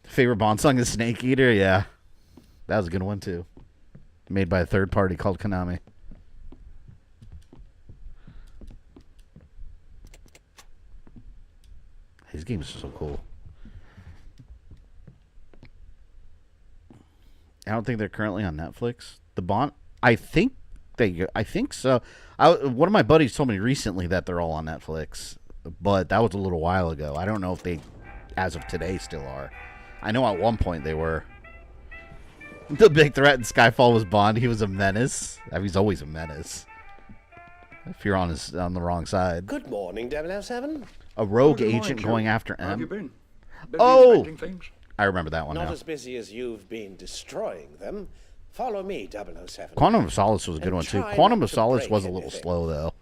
Favorite Bond song is Snake Eater? Yeah. That was a good one too. Made by a third party called Konami. These games are so cool. I don't think they're currently on Netflix. The Bond, I think so. One of my buddies told me recently that they're all on Netflix, but that was a little while ago. I don't know if they, as of today, still are. I know at one point they were. The big threat in Skyfall was Bond. He was a menace. I mean, he's always a menace. If you're on the wrong side.
Good morning, 007.
A rogue
Good morning,
agent
Joe.
going after
How have you
M.
been? Busy
Oh!
inventing things?
I remember that one
Not
now.
as busy as you've been destroying them.
Follow me, 007.
Quantum of Solace was a good
And
one too.
try
Quantum
not
of
to
Solace
break
was a little
anything.
slow though,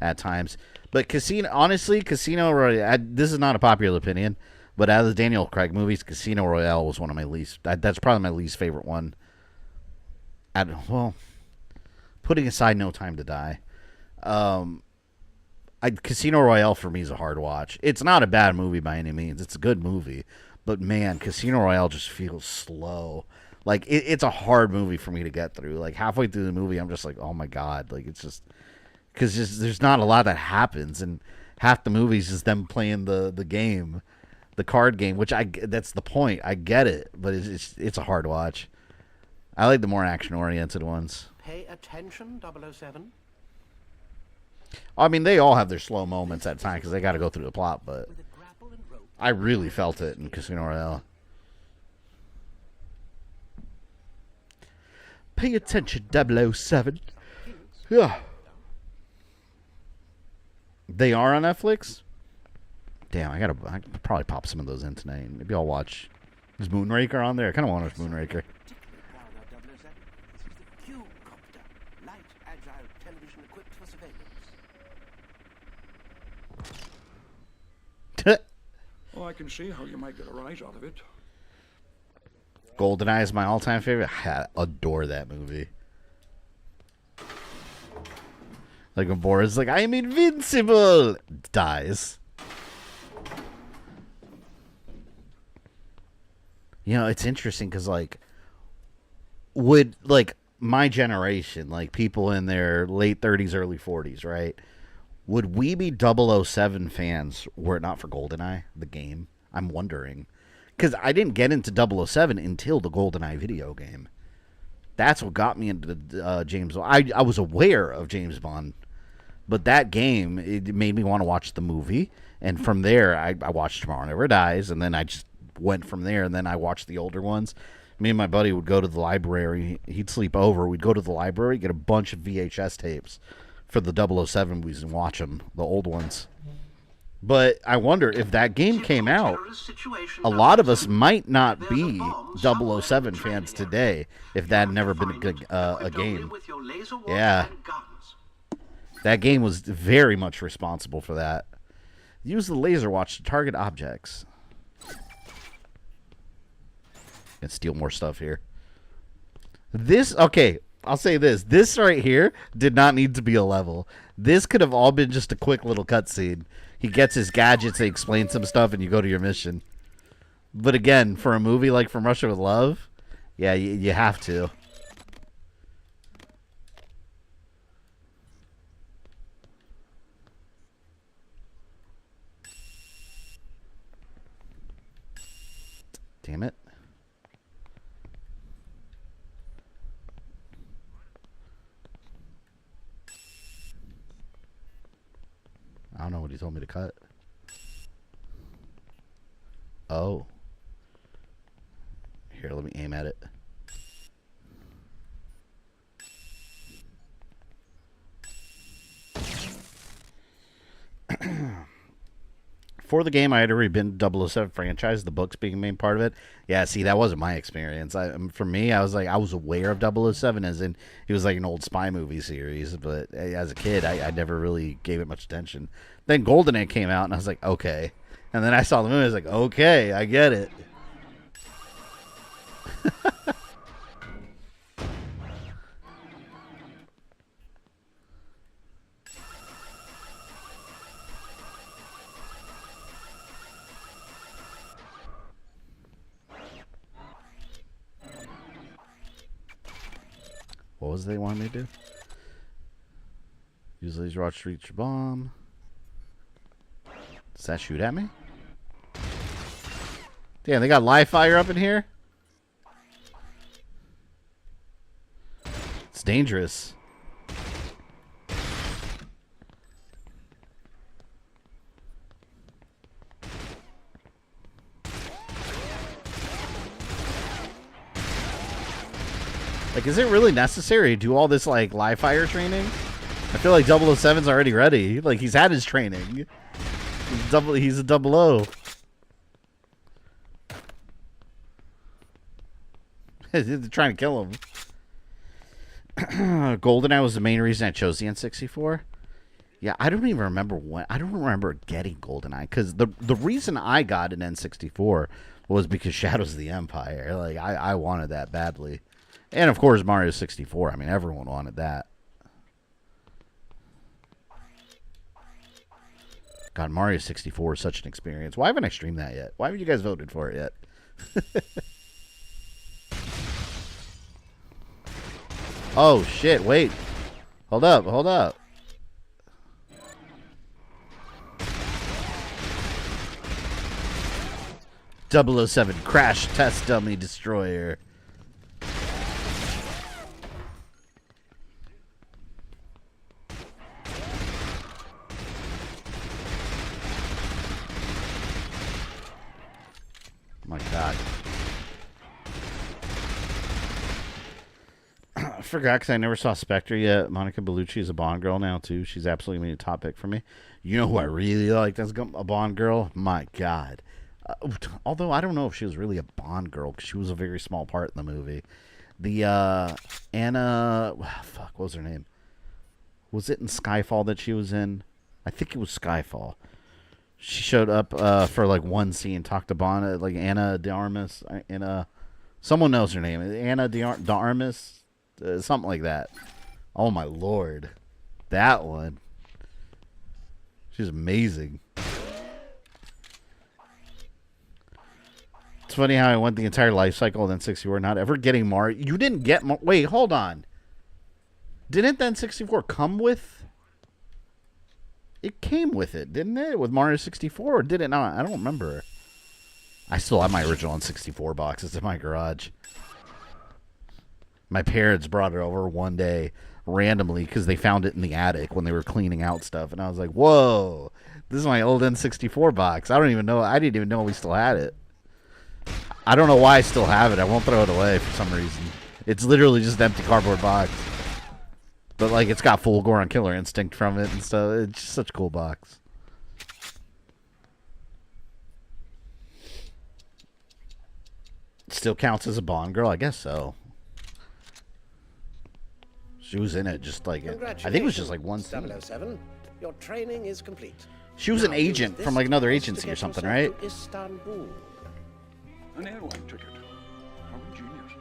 at times. But Casino Royale. This is not a popular opinion, but out of the Daniel Craig movies, Casino Royale was one of my least. That's probably my least favorite one. Well, putting aside No Time to Die, Casino Royale for me is a hard watch. It's not a bad movie by any means. It's a good movie, but man, Casino Royale just feels slow. Like it's a hard movie for me to get through. Like halfway through the movie, I'm just like, oh my god! Like it's just because there's not a lot that happens, and half the movies is them playing the game, the card game, which that's the point. I get it, but it's a hard watch. I like the more action oriented ones.
Pay attention, 007.
I mean, they all have their slow moments at times because they got to go through the plot, but I really felt it in Casino Royale. Pay attention, 007. Yeah. They are on Netflix? Damn, I could probably pop some of those in tonight. Maybe I'll watch. Is Moonraker on there? I kind of want to watch Moonraker.
Light, agile television equipped for surveillance.
Oh, I can see how you might get a rise out of it.
GoldenEye is my all-time favorite. I adore that movie. Like when Boris like, I am invincible, dies. You know, it's interesting because like, would like my generation, like people in their late 30s, early 40s, right? Would we be 007 fans were it not for GoldenEye, the game? I'm wondering. Because I didn't get into 007 until the GoldenEye video game. That's what got me into James Bond. I was aware of James Bond, but that game, it made me want to watch the movie. And from there, I watched Tomorrow Never Dies, and then I just went from there, and then I watched the older ones. Me and my buddy would go to the library. He'd sleep over. We'd go to the library, get a bunch of VHS tapes for the 007 movies and watch them, the old ones. But I wonder if that game came out, a lot of us might not be 007 fans today if that had never been a good a game. Yeah. That game was very much responsible for that. Use the laser watch to target objects. And steal more stuff here. Okay, I'll say this. This right here did not need to be a level. This could have all been just a quick little cutscene. He gets his gadgets, they explain some stuff, and you go to your mission. But again, for a movie like From Russia with Love, yeah, you have to. Damn it. I don't know what he told me to cut. Oh. Here, let me aim at it. For the game, I had already been 007 franchise, the books being a main part of it. Yeah, see, that wasn't my experience. For me, I was aware of 007 as in it was like an old spy movie series, but as a kid, I never really gave it much attention. Then GoldenEye came out, and I was like, okay. And then I saw the movie, I was like, okay, I get it. What was it they wanted me to do? Use laser watch to reach your bomb. Does that shoot at me? Damn, they got live fire up in here? It's dangerous. Like, is it really necessary to do all this, like, live fire training? I feel like 007's already ready. Like, he's had his training. He's a 00. They're trying to kill him. GoldenEye was the main reason I chose the N64. Yeah, I don't even remember when. I don't remember getting GoldenEye because the reason I got an N64 was because Shadows of the Empire. Like I wanted that badly, and of course Mario 64. I mean, everyone wanted that. God, Mario 64 is such an experience. Why haven't I streamed that yet? Why haven't you guys voted for it yet? Oh shit! Wait, hold up, hold up. 007 Crash Test Dummy Destroyer. My God. I forgot because I never saw Spectre yet. Monica Bellucci is a Bond girl now, too. She's absolutely a top pick for me. You know who I really like that's a Bond girl? My God. Although I don't know if she was really a Bond girl because she was a very small part in the movie. The Anna, fuck, what was her name? Was it in Skyfall that she was in? I think it was Skyfall. She showed up for like one scene, talked to Bond, like Anna de Armas. Someone knows her name. Anna de Armas, something like that. Oh my Lord, that one. She's amazing. It's funny how I went the entire life cycle of the N64 not ever getting Mario. You didn't get wait, hold on. Didn't the N64 come with? It came with it, didn't it? With Mario 64, or did it not? I don't remember. I still have my original N64 boxes in my garage. My parents brought it over one day randomly because they found it in the attic when they were cleaning out stuff, and I was like, "Whoa, this is my old N64 box." I don't even know. I didn't even know we still had it. I don't know why I still have it. I won't throw it away for some reason. It's literally just an empty cardboard box. But, like, it's got full Goron Killer Instinct from it and stuff. It's just such a cool box. Still counts as a Bond girl? I guess so. She was in it just like... I think it was just like one scene.
007. Your training is complete.
She was an agent from, like, another agency or something, right?
Istanbul.
An airline ticket. How ingenious.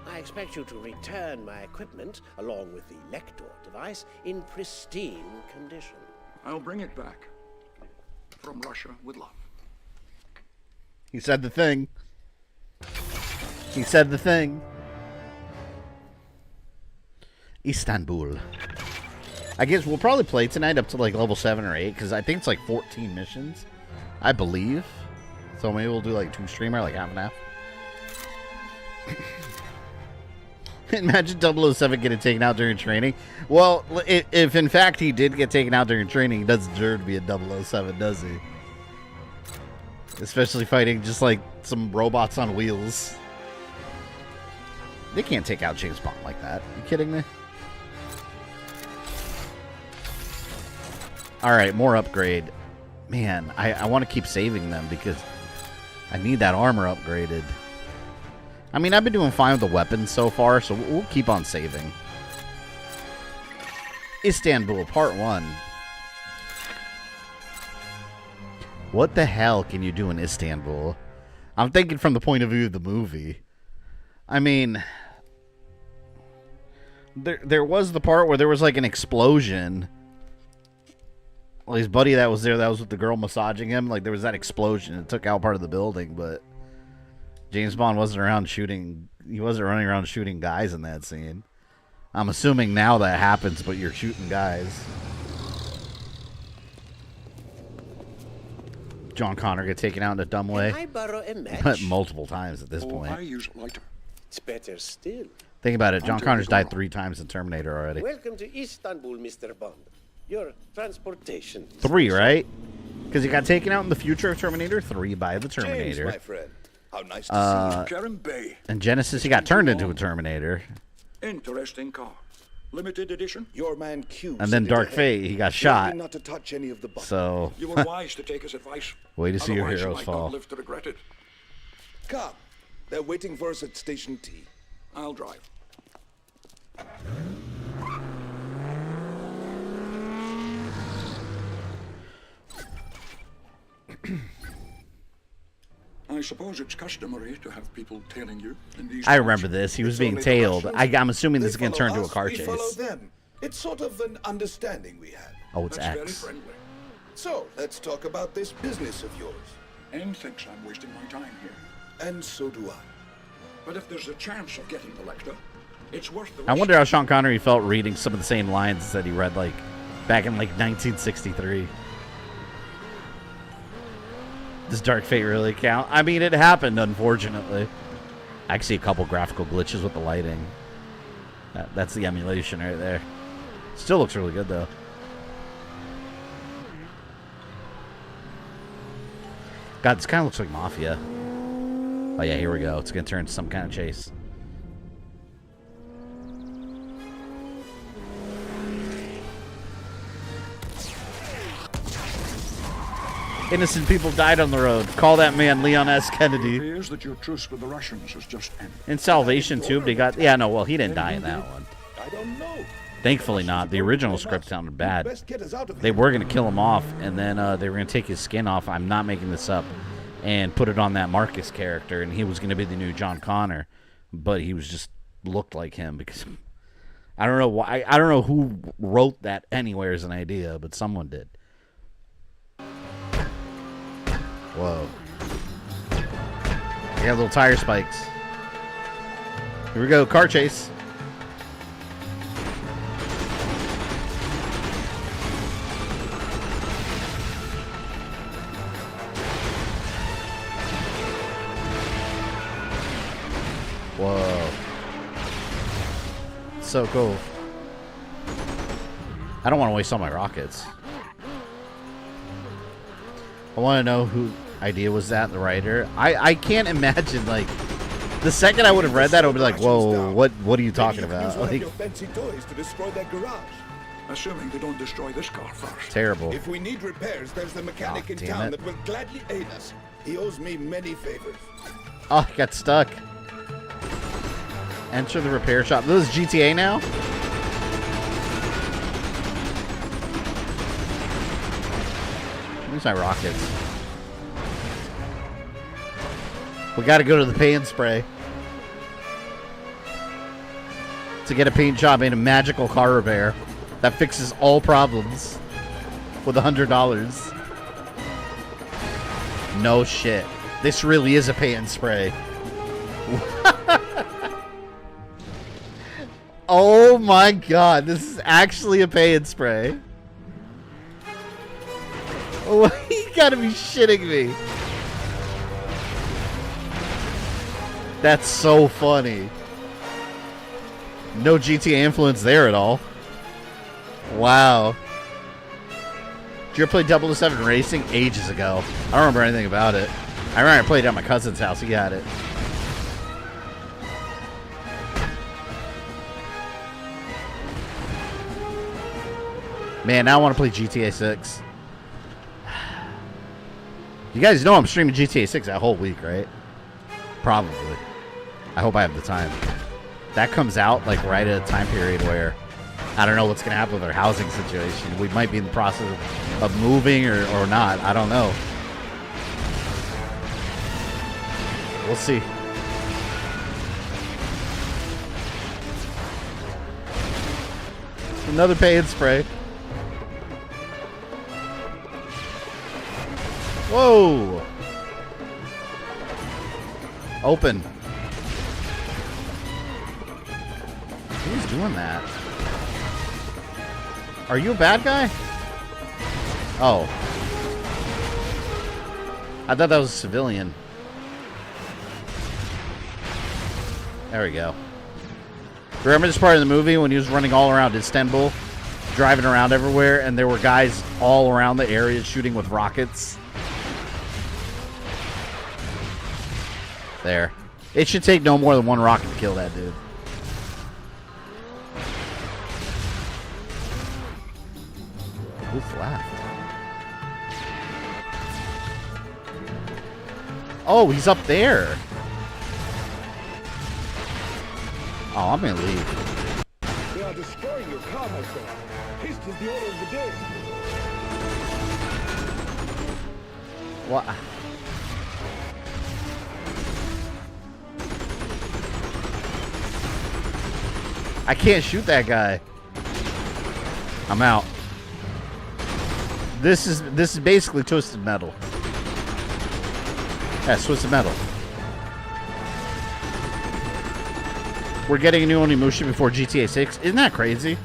I expect you to return my equipment, along with the Lector device, in pristine condition.
I'll bring it back. From Russia with love.
He said the thing. He said the thing. Istanbul. I guess we'll probably play tonight up to like level 7 or 8, because I think it's like 14 missions, I believe. So maybe we'll do like 2 streamer, like half and half. Imagine 007 getting taken out during training. Well, if in fact he did get taken out during training, he doesn't deserve to be a 007, does he? Especially fighting just like some robots on wheels. They can't take out James Bond like that. Are you kidding me? Alright, more upgrade. Man, I want to keep saving them because I need that armor upgraded. I mean, I've been doing fine with the weapons so far, so we'll keep on saving. Istanbul, Part 1. What the hell can you do in Istanbul? I'm thinking from the point of view of the movie. I mean, there was the part where there was like an explosion. Well, his buddy that was there, that was with the girl massaging him. Like, there was that explosion. It took out part of the building, but James Bond wasn't around shooting. He wasn't running around shooting guys in that scene. I'm assuming now that happens, but you're shooting guys. John Connor get taken out in a dumb way.
Can I borrow a match?
Multiple times at this
Oh,
point.
I use lighter.
It's better still.
Think about it. John
Until
Connor's
you go
died
wrong.
3 times in Terminator already.
Welcome to Istanbul, Mr. Bond. Your transportation.
3, right? Because he got taken out in the future of Terminator 3 by the Terminator.
James, my friend. How nice to see you.
Karen Bay.
In Genesis, he got turned into a Terminator.
Interesting car. Limited edition.
Your man Q.
And then
said it
Dark
ahead.
Fate, he got
Told me
shot.
not to touch any of the buttons.
So,
You were wise to take his advice.
way to see your
Otherwise, you
heroes
might
fall.
not live to regret it.
Come. They're waiting for us at Station T.
I'll drive. I suppose it's customary to have people tailing you in these
I
parts.
remember this. He was
It's
being
only the
tailed.
Russians.
I'm assuming this is
They
going to turn
follow
into a car
us, we follow
chase.
them. It's sort of an understanding we have.
Oh, it's
That's very
X.
friendly.
So, let's talk about this business of yours.
N thinks I'm wasting my time here.
And so do I.
But if there's a chance of getting the lecture, it's worth the
I
risk.
wonder how Sean Connery felt reading some of the same lines that he read like back in like 1963. Does Dark Fate really count? I mean, it happened, unfortunately. I can see a couple graphical glitches with the lighting. That's the emulation right there. Still looks really good, though. God, this kind of looks like Mafia. Oh, yeah, here we go. It's going to turn into some kind of chase. Innocent people died on the road. Call that man Leon S.
It
Kennedy.
appears that your truce with the Russians has just ended.
In Salvation Tube, they got... Yeah, no, well, he didn't die in that one.
I don't know.
Thankfully not. The original script sounded bad.
Best get us out of
They
here.
were going to kill him off, and then they were going to take his skin off. I'm not making this up. And put it on that Marcus character, and he was going to be the new John Connor. But he was just looked like him because... I don't know why. I don't know who wrote that anywhere as an idea, but someone did. Whoa. Yeah, little tire spikes. Here we go, car chase. Whoa. So cool. I don't want to waste all my rockets. I want to know who idea was that, the writer. I can't imagine, like, the second I would have read that, I would be like, whoa, what are you talking
Maybe you can
about?
use one of
Like,
your fancy toys to destroy their garage.
Assuming they don't destroy this car first.
terrible.
If we need repairs, there's a mechanic
Oh,
in
damn
town
it.
that will gladly aid us. He owes me many favors.
Oh, I got stuck. Enter the repair shop. This is GTA now? Where's my rockets? We got to go to the paint spray to get a paint job and a magical car repair that fixes all problems with $100. No shit. This really is a paint spray. Oh my god, this is actually a paint spray. Oh, you gotta be shitting me. That's so funny. No GTA influence there at all. Wow. Did you ever play 007 Racing? Ages ago. I don't remember anything about it. I remember I played it at my cousin's house. He had it. Man, now I want to play GTA 6. You guys know I'm streaming GTA 6 that whole week, right? Probably. I hope I have the time. That comes out like right at a time period where I don't know what's going to happen with our housing situation. We might be in the process of moving or not. I don't know. We'll see. Another paint spray. Whoa! Open. Who's doing that? Are you a bad guy? Oh. I thought that was a civilian. There we go. Remember this part of the movie when he was running all around Istanbul? Driving around everywhere, and there were guys all around the area shooting with rockets? There. It should take no more than one rocket to kill that dude. Who's left? Oh, he's up there. Oh, I'm gonna leave.
destroying your car, my friend. Haste is the order of the day.
What? I can't shoot that guy. I'm out. This is basically Twisted Metal. Yeah, Twisted Metal. We're getting a new Onimusha before GTA 6. Isn't that crazy?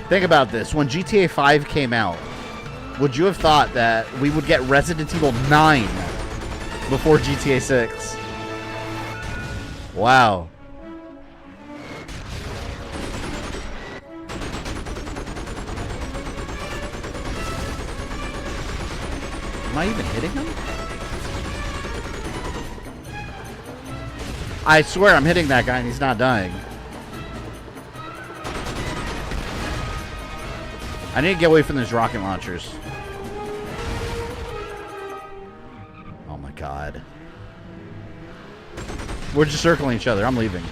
Think about this. When GTA 5 came out, would you have thought that we would get Resident Evil 9 before GTA 6? Wow. Am I even hitting him? I swear I'm hitting that guy and he's not dying. I need to get away from those rocket launchers. Oh my god. We're just circling each other. I'm leaving.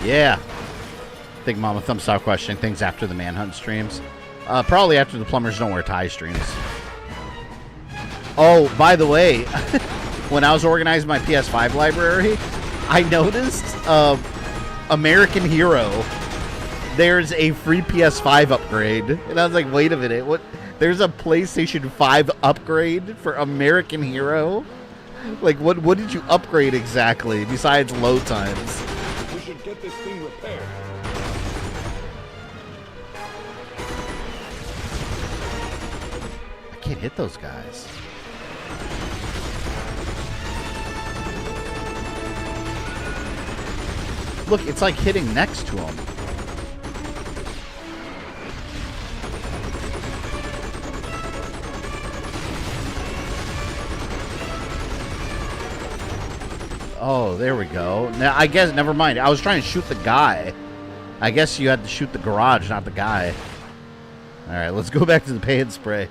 Yeah. I think Mama Thumb stop questioning things after the Manhunt streams. Probably after the Plumbers Don't Wear Ties streams. Oh, by the way, when I was organizing my PS5 library, I noticed American Hero. There's a free PS5 upgrade. And I was like, wait a minute. What? There's a PlayStation 5 upgrade for American Hero? Like, what did you upgrade exactly besides load times?
We should get this thing repaired.
I can't hit those guys. Look, it's like hitting next to them. Oh, there we go. Now, I guess, never mind. I was trying to shoot the guy. I guess you had to shoot the garage, not the guy. Alright, let's go back to the paint spray.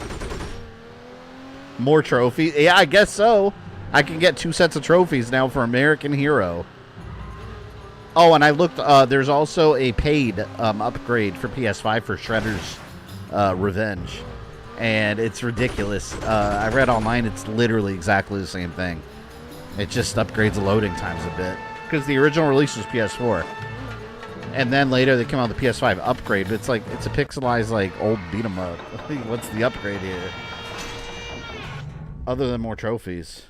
More trophies? Yeah, I guess so. I can get 2 sets of trophies now for American Hero. Oh, and I looked, there's also a paid upgrade for PS5 for Shredder's Revenge. And it's ridiculous. I read online, it's literally exactly the same thing. It just upgrades the loading times a bit. Because the original release was PS4. And then later they came out with the PS5 upgrade. But it's like, it's a pixelized, like, old beat 'em up. What's the upgrade here? Other than more trophies.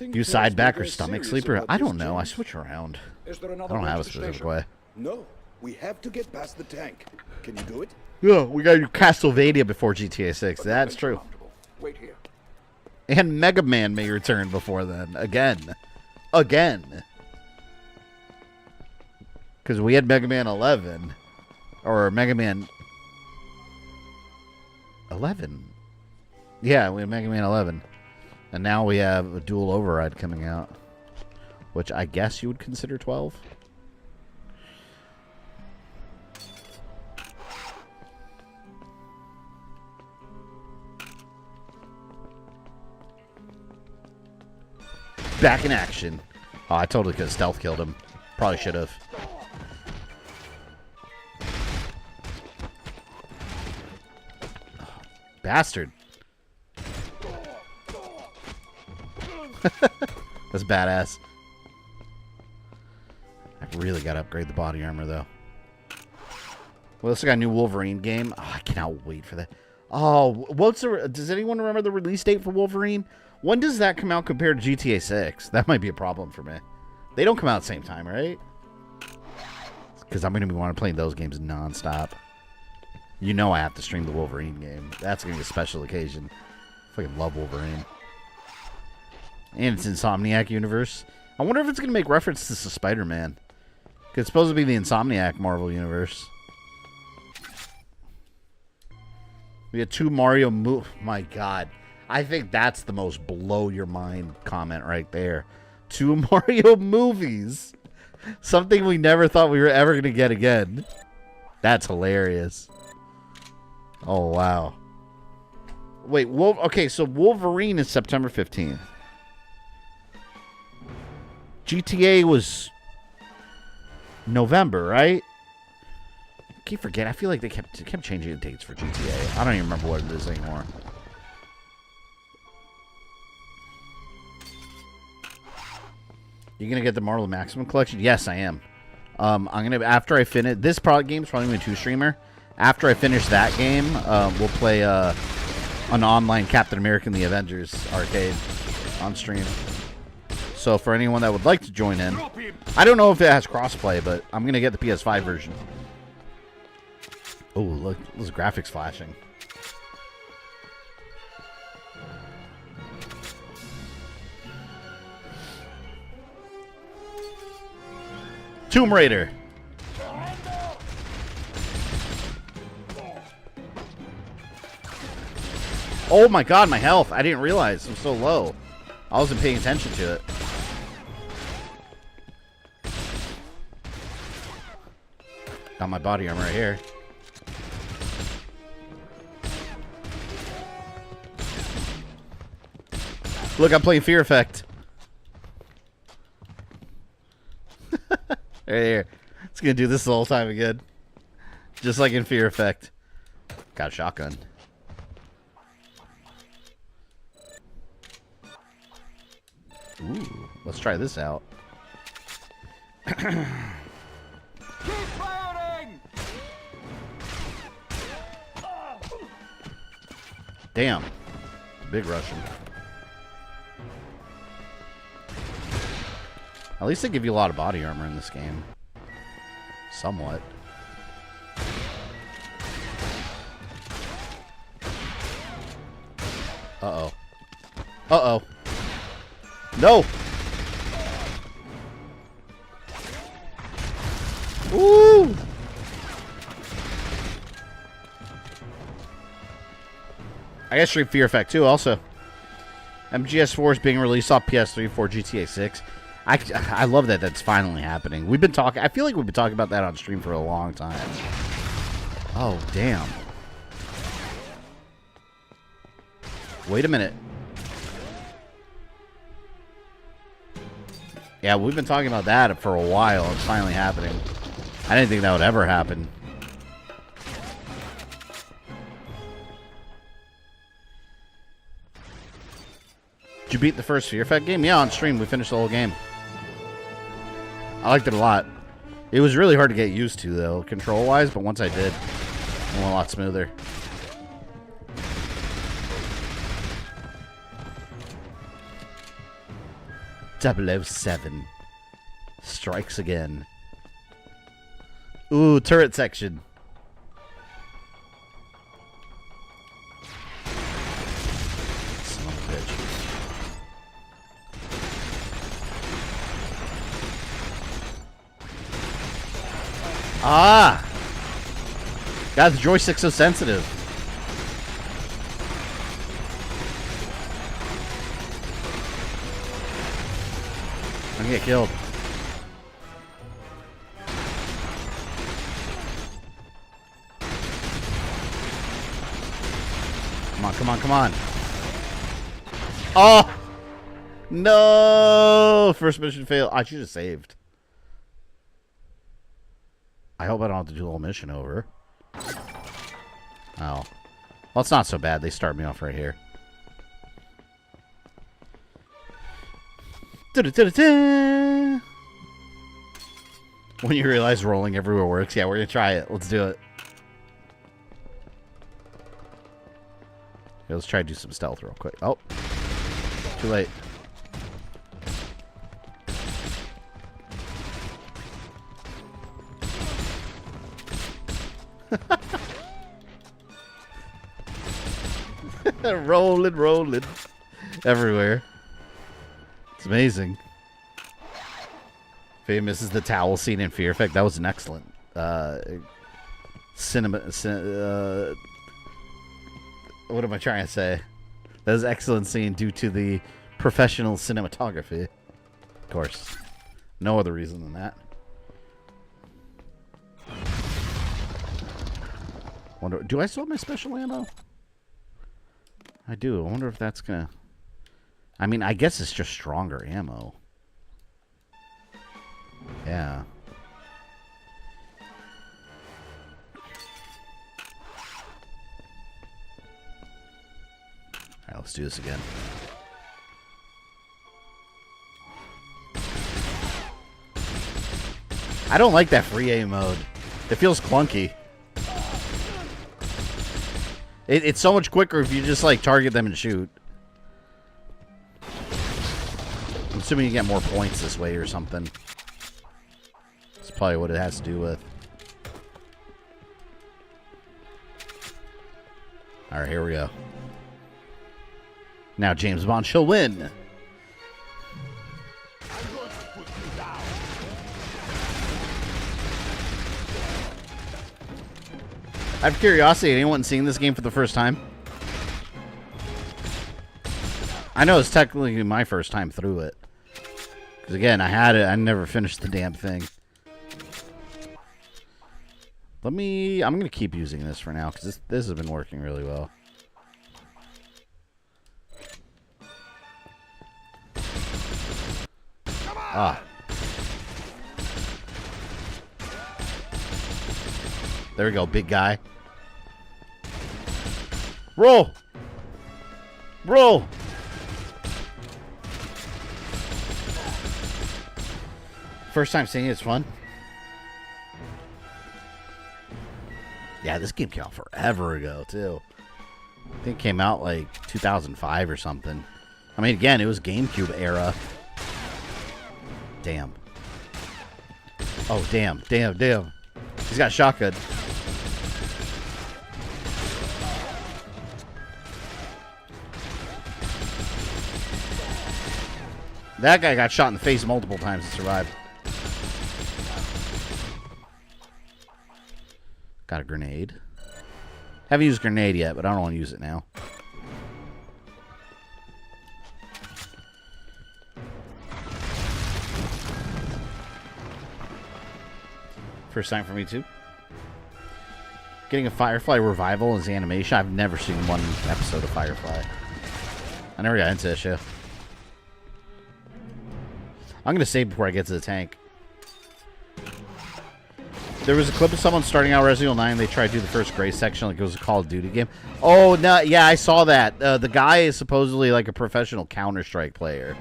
You side back or stomach sleeper? I don't know. I switch around. I don't have a specific way.
No, we have to get past the tank. Can you do it?
Yeah, we got your Castlevania before GTA 6. That's true.
Wait here.
And Mega Man may return before then. Again. Because we had Mega Man 11. Or Mega Man 11. Yeah, we had Mega Man 11. And now we have a dual override coming out. Which I guess you would consider 12. Back in action. Oh, I totally could have stealth killed him. Probably should have. Oh, bastard. That's badass. I really got to upgrade the body armor, though. We also got a new Wolverine game. Oh, I cannot wait for that. Oh, does anyone remember the release date for Wolverine? When does that come out compared to GTA 6? That might be a problem for me. They don't come out at the same time, right? Because I'm going to be wanting to play those games nonstop. You know I have to stream the Wolverine game. That's going to be a special occasion. I fucking love Wolverine. And it's Insomniac universe. I wonder if it's going to make reference to Spider-Man. Because it's supposed to be the Insomniac Marvel universe. We had 2 Mario My God. I think that's the most blow your mind comment right there. 2 Mario movies. Something we never thought we were ever going to get again. That's hilarious. Oh, wow. Wait, okay, so Wolverine is September 15th. GTA was November, right? I keep forgetting. I feel like they kept changing the dates for GTA. I don't even remember what it is anymore. You gonna get the Marvel Maximum Collection? Yes, I am. I'm gonna, after I finish this game's probably gonna be a 2-streamer. After I finish that game, we'll play an online Captain America and the Avengers arcade on stream. So for anyone that would like to join in, I don't know if it has crossplay, but I'm gonna get the PS5 version. Oh, look, those graphics flashing. Tomb Raider. Oh my god, my health. I didn't realize I'm so low. I wasn't paying attention to it. Got my body armor right here. Look, I'm playing Fear Effect. Right here. It's gonna do this the whole time again. Just like in Fear Effect. Got a shotgun. Ooh, let's try this out.
Keep firing!
Damn. Big Russian. At least they give you a lot of body armor in this game. Somewhat. Uh-oh. Uh-oh. No! Ooh! I guess stream Fear Effect too, also. MGS4 is being released off PS3 for GTA 6. I love that that's finally happening. We've been talking... I feel like we've been talking about that on stream for a long time. Oh, damn. Wait a minute. Yeah, we've been talking about that for a while. It's finally happening. I didn't think that would ever happen. Did you beat the first Fear Effect game? Yeah, on stream. We finished the whole game. I liked it a lot. It was really hard to get used to, though, control-wise, but once I did, it went a lot smoother. .007 strikes again. Ooh, turret section. Son of a bitch. Ah! God, the joystick's so sensitive. I'm gonna get killed. Come on, come on, come on. Oh! No! First mission failed. I should have saved. I hope I don't have to do the whole mission over. Oh. Well, it's not so bad. They start me off right here. Da-da-da-da-da. When you realize rolling everywhere works, yeah, we're gonna try it. Let's do it. Okay, let's try to do some stealth real quick. Oh, too late. Rolling, rolling everywhere. It's amazing. Famous is the towel scene in Fear Effect. That was an excellent what am I trying to say? That was an excellent scene due to the professional cinematography. Of course. No other reason than that. Wonder, do I still have my special ammo? I do. I wonder if that's gonna... I mean, I guess it's just stronger ammo. Yeah. Alright, let's do this again. I don't like that free aim mode. It feels clunky. It's so much quicker if you just, like, target them and shoot. I'm assuming you get more points this way or something. That's probably what it has to do with. Alright, here we go. Now James Bond shall win. I have curiosity. Anyone seeing this game for the first time? I know it's technically my first time through it. Because again, I had it. I never finished the damn thing. I'm going to keep using this for now. Because this has been working really well. Ah. There we go, big guy. Roll! Roll! First time seeing it, it's fun. Yeah, this game came out forever ago, too. I think it came out like 2005 or something. I mean, again, it was GameCube era. Damn. Oh, damn, damn, damn. He's got a shotgun. That guy got shot in the face multiple times and survived. Got a grenade. Haven't used a grenade yet, but I don't want to use it now. First time for me, too. Getting a Firefly revival as animation. I've never seen one episode of Firefly. I never got into this show. I'm going to save before I get to the tank. There was a clip of someone starting out Resident Evil 9. They tried to do the first gray section like it was a Call of Duty game. Oh, no. Yeah, I saw that. The guy is supposedly like a professional Counter-Strike player.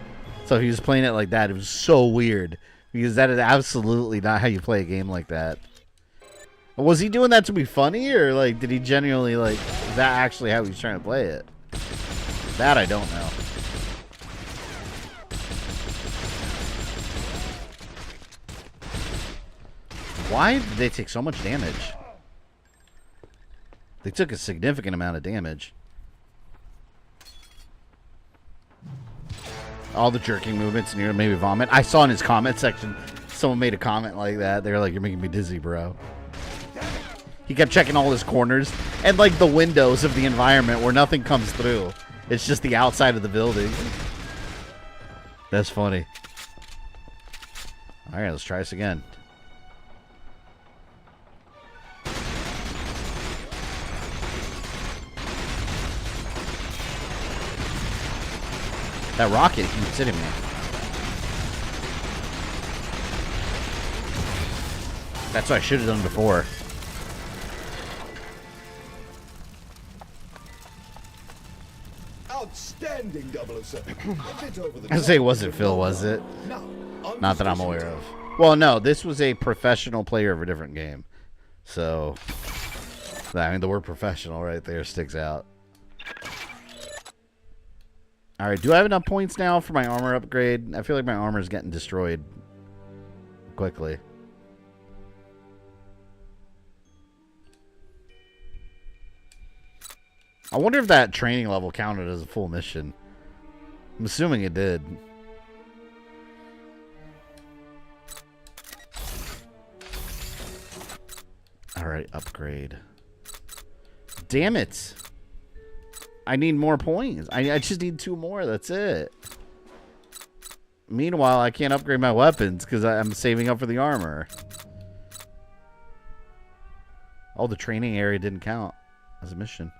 So he was playing it like that. It was so weird. Because that is absolutely not how you play a game like that. Was he doing that to be funny? Or like did he genuinely like... Is that actually how he's trying to play it? That I don't know. Why did they take so much damage? They took a significant amount of damage. All the jerking movements near maybe vomit. I saw in his comment section, someone made a comment like that. They were like, "You're making me dizzy, bro." He kept checking all his corners and like the windows of the environment where nothing comes through. It's just the outside of the building. That's funny. All right, let's try this again. That rocket keeps hitting me. That's what I should have done before.
Outstanding 007.
I was say, wasn't Phil, was it? Not that I'm aware of. Well, no, this was a professional player of a different game. So, I mean, the word professional right there sticks out. Alright, do I have enough points now for my armor upgrade? I feel like my armor is getting destroyed quickly. I wonder if that training level counted as a full mission. I'm assuming it did. Alright, upgrade. Damn it! I need more points. I just need 2 more. That's it. Meanwhile, I can't upgrade my weapons because I'm saving up for the armor. Oh, the training area didn't count as a mission.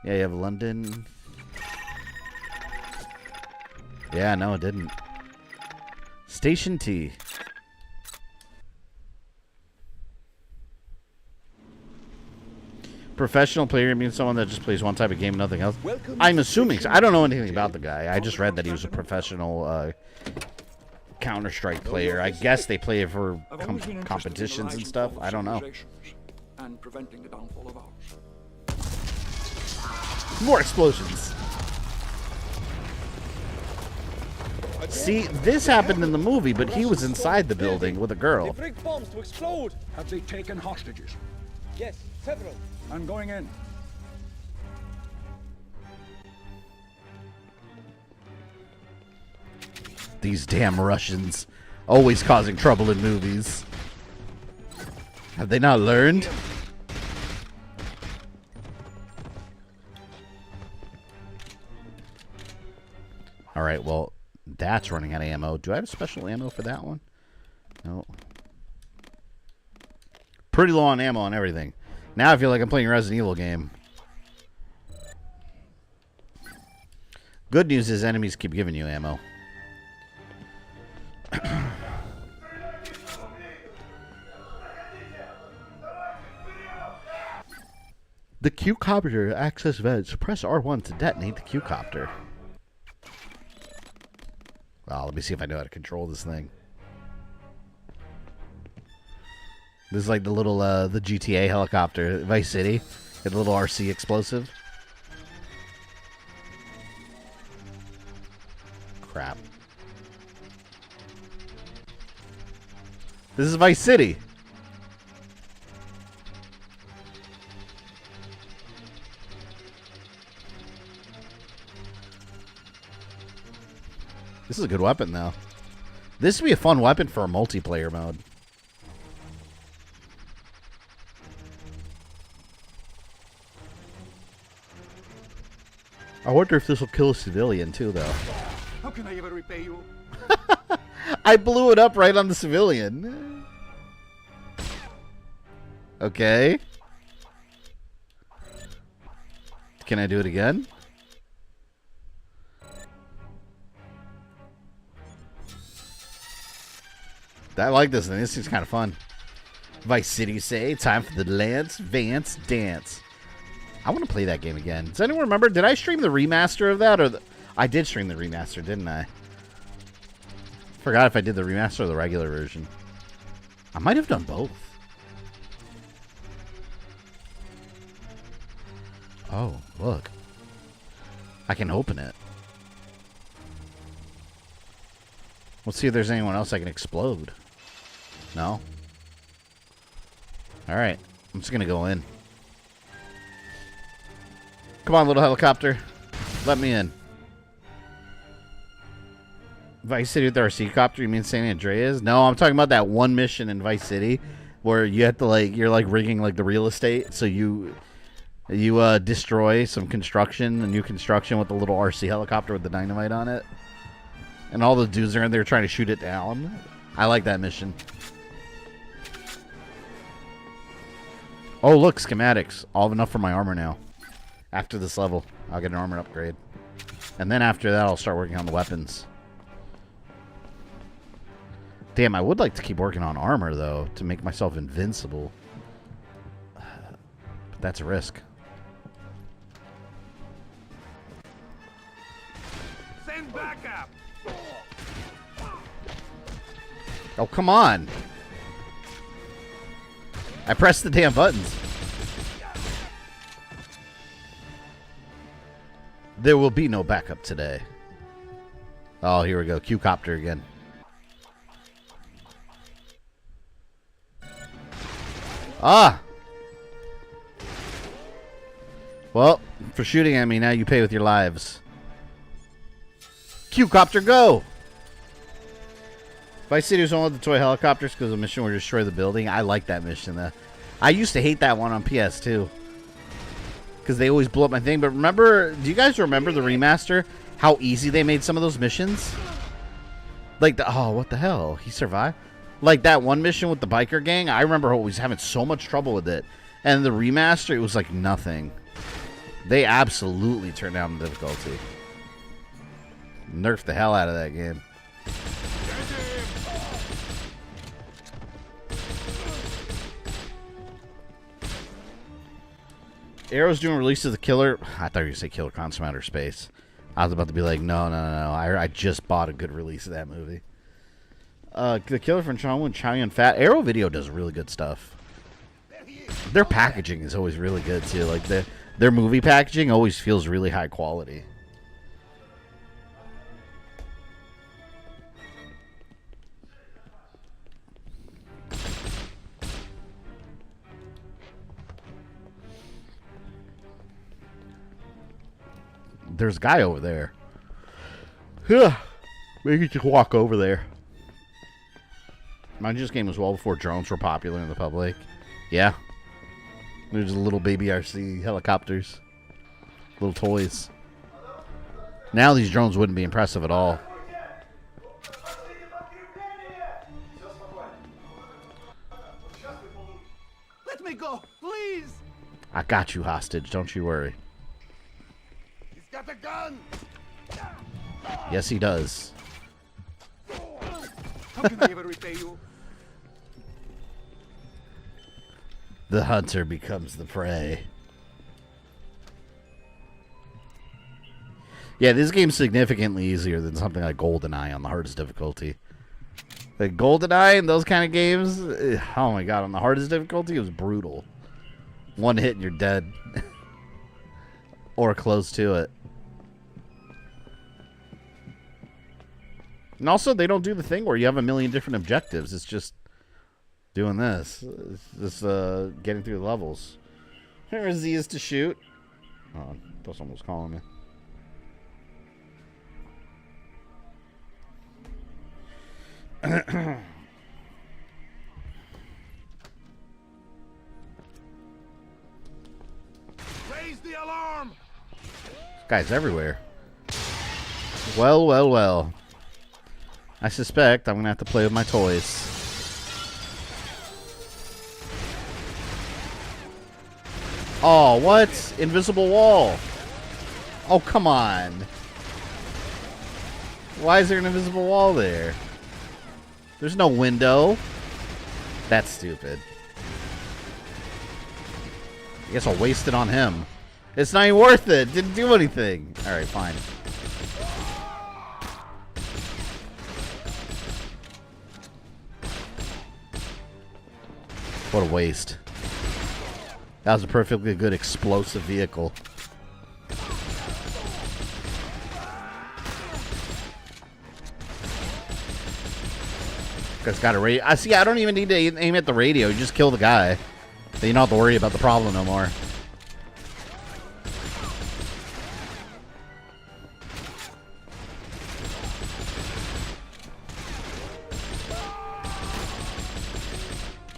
Yeah, you have London. Yeah, no, it didn't. Station T. Professional player means someone that just plays one type of game and nothing else. I'm assuming. So I don't know anything about the guy. I just read that he was a professional Counter-Strike player. I guess they play it for competitions and stuff. I don't know.
And preventing the downfall of ours.
More explosions. See, this happened in the movie, but he was inside the building with a girl.
They bring bombs to explode.
Have they taken hostages?
Yes, several.
I'm going in.
These damn Russians. Always causing trouble in movies. Have they not learned? Alright, well, that's running out of ammo. Do I have special ammo for that one? No. Pretty low on ammo on everything. Now I feel like I'm playing a Resident Evil game. Good news is enemies keep giving you ammo. The Q-copter access vents. Press R1 to detonate the Q-copter. Well, let me see if I know how to control this thing. This is like the little, the GTA helicopter, Vice City. Get a little RC explosive. Crap. This is Vice City. This is a good weapon, though. This would be a fun weapon for a multiplayer mode. I wonder if this will kill a civilian, too, though.
How can I ever repay you?
I blew it up right on the civilian. Okay. Can I do it again? I like this thing. This thing's kind of fun. Vice City say, time for the Lance Vance dance. I want to play that game again. Does anyone remember? Did I stream the remaster of that? I did stream the remaster, didn't I? Forgot if I did the remaster or the regular version. I might have done both. Oh, look. I can open it. Let's see if there's anyone else I can explode. No? Alright. I'm just gonna go in. Come on, little helicopter. Let me in. Vice City with the RC copter? You mean San Andreas? No, I'm talking about that one mission in Vice City where you have to, like, you're, like, rigging, like, the real estate. So you destroy some construction, a new construction with the little RC helicopter with the dynamite on it. And all the dudes are in there trying to shoot it down. I like that mission. Oh, look, schematics. All enough for my armor now. After this level, I'll get an armor upgrade. And then after that, I'll start working on the weapons. Damn, I would like to keep working on armor, though, to make myself invincible. But that's a risk.
Send backup!
Oh, come on. I pressed the damn buttons. There will be no backup today. Oh, here we go. Q-copter again. Ah! Well, for shooting at me, now you pay with your lives. Q-copter, go! Vice City was one of the toy helicopters because the mission would destroy the building. I like that mission, though. I used to hate that one on PS2 because they always blew up my thing. But remember, do you guys remember the remaster? How easy they made some of those missions? Like the what the hell? He survived. Like that one mission with the biker gang. I remember always having so much trouble with it. And the remaster, it was like nothing. They absolutely turned down the difficulty. Nerfed the hell out of that game. Arrow's doing releases of Killer. I thought you were going to say Killer Clowns from Outer Space. I was about to be like, no. I just bought a good release of that movie. The Killer from Chong Chow Fat. Arrow Video does really good stuff. Their packaging is always really good too. Like their movie packaging always feels really high quality. There's a guy over there. Maybe you just walk over there. Mind you, this game was well before drones were popular in the public. Yeah. There's little baby RC helicopters. Little toys. Now these drones wouldn't be impressive at all.
Let me go, please.
I got you hostage. Don't you worry.
He's got a gun.
Yes, he does.
How can I ever repay you?
The hunter becomes the prey. Yeah, this game's significantly easier than something like GoldenEye on the hardest difficulty. Like GoldenEye and those kind of games, oh my god, on the hardest difficulty, it was brutal. One hit and you're dead. Or close to it. And also, they don't do the thing where you have a million different objectives. It's just doing this. It's just getting through the levels. Here Z is to shoot. Oh, I thought someone was calling me.
Raise the alarm.
Guys everywhere. Well. I suspect I'm going to have to play with my toys. Oh, what? Invisible wall. Oh, come on. Why is there an invisible wall there? There's no window. That's stupid. I guess I'll waste it on him. It's not even worth it. Didn't do anything. Alright, fine. What a waste. That was a perfectly good explosive vehicle. Guys got a radio. I see. I don't even need to aim at the radio. You just kill the guy. Then you don't have to worry about the problem no more.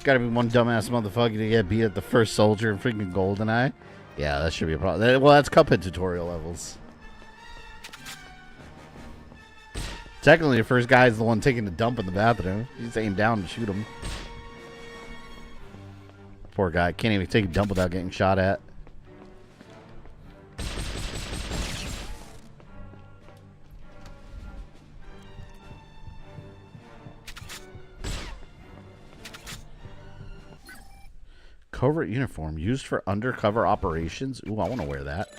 Gotta be one dumbass motherfucker to get beat at the first soldier in freaking GoldenEye. Yeah, that should be a problem. Well, that's Cuphead tutorial levels. Technically, the first guy is the one taking the dump in the bathroom. You just aim down and shoot him. Poor guy. Can't even take a dump without getting shot at. Covert uniform used for undercover operations. Ooh, I want to wear that.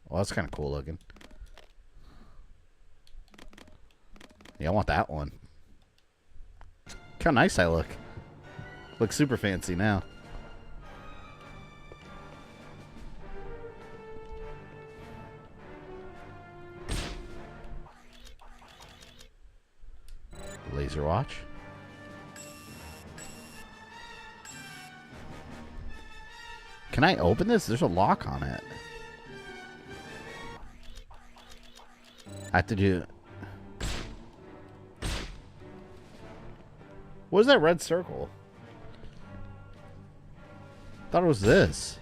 Well, that's kind of cool looking. Yeah, I want that one. Look how nice I look. Look super fancy now. Laser watch. Can I open this? There's a lock on it. I have to do... What is that red circle? I thought it was this.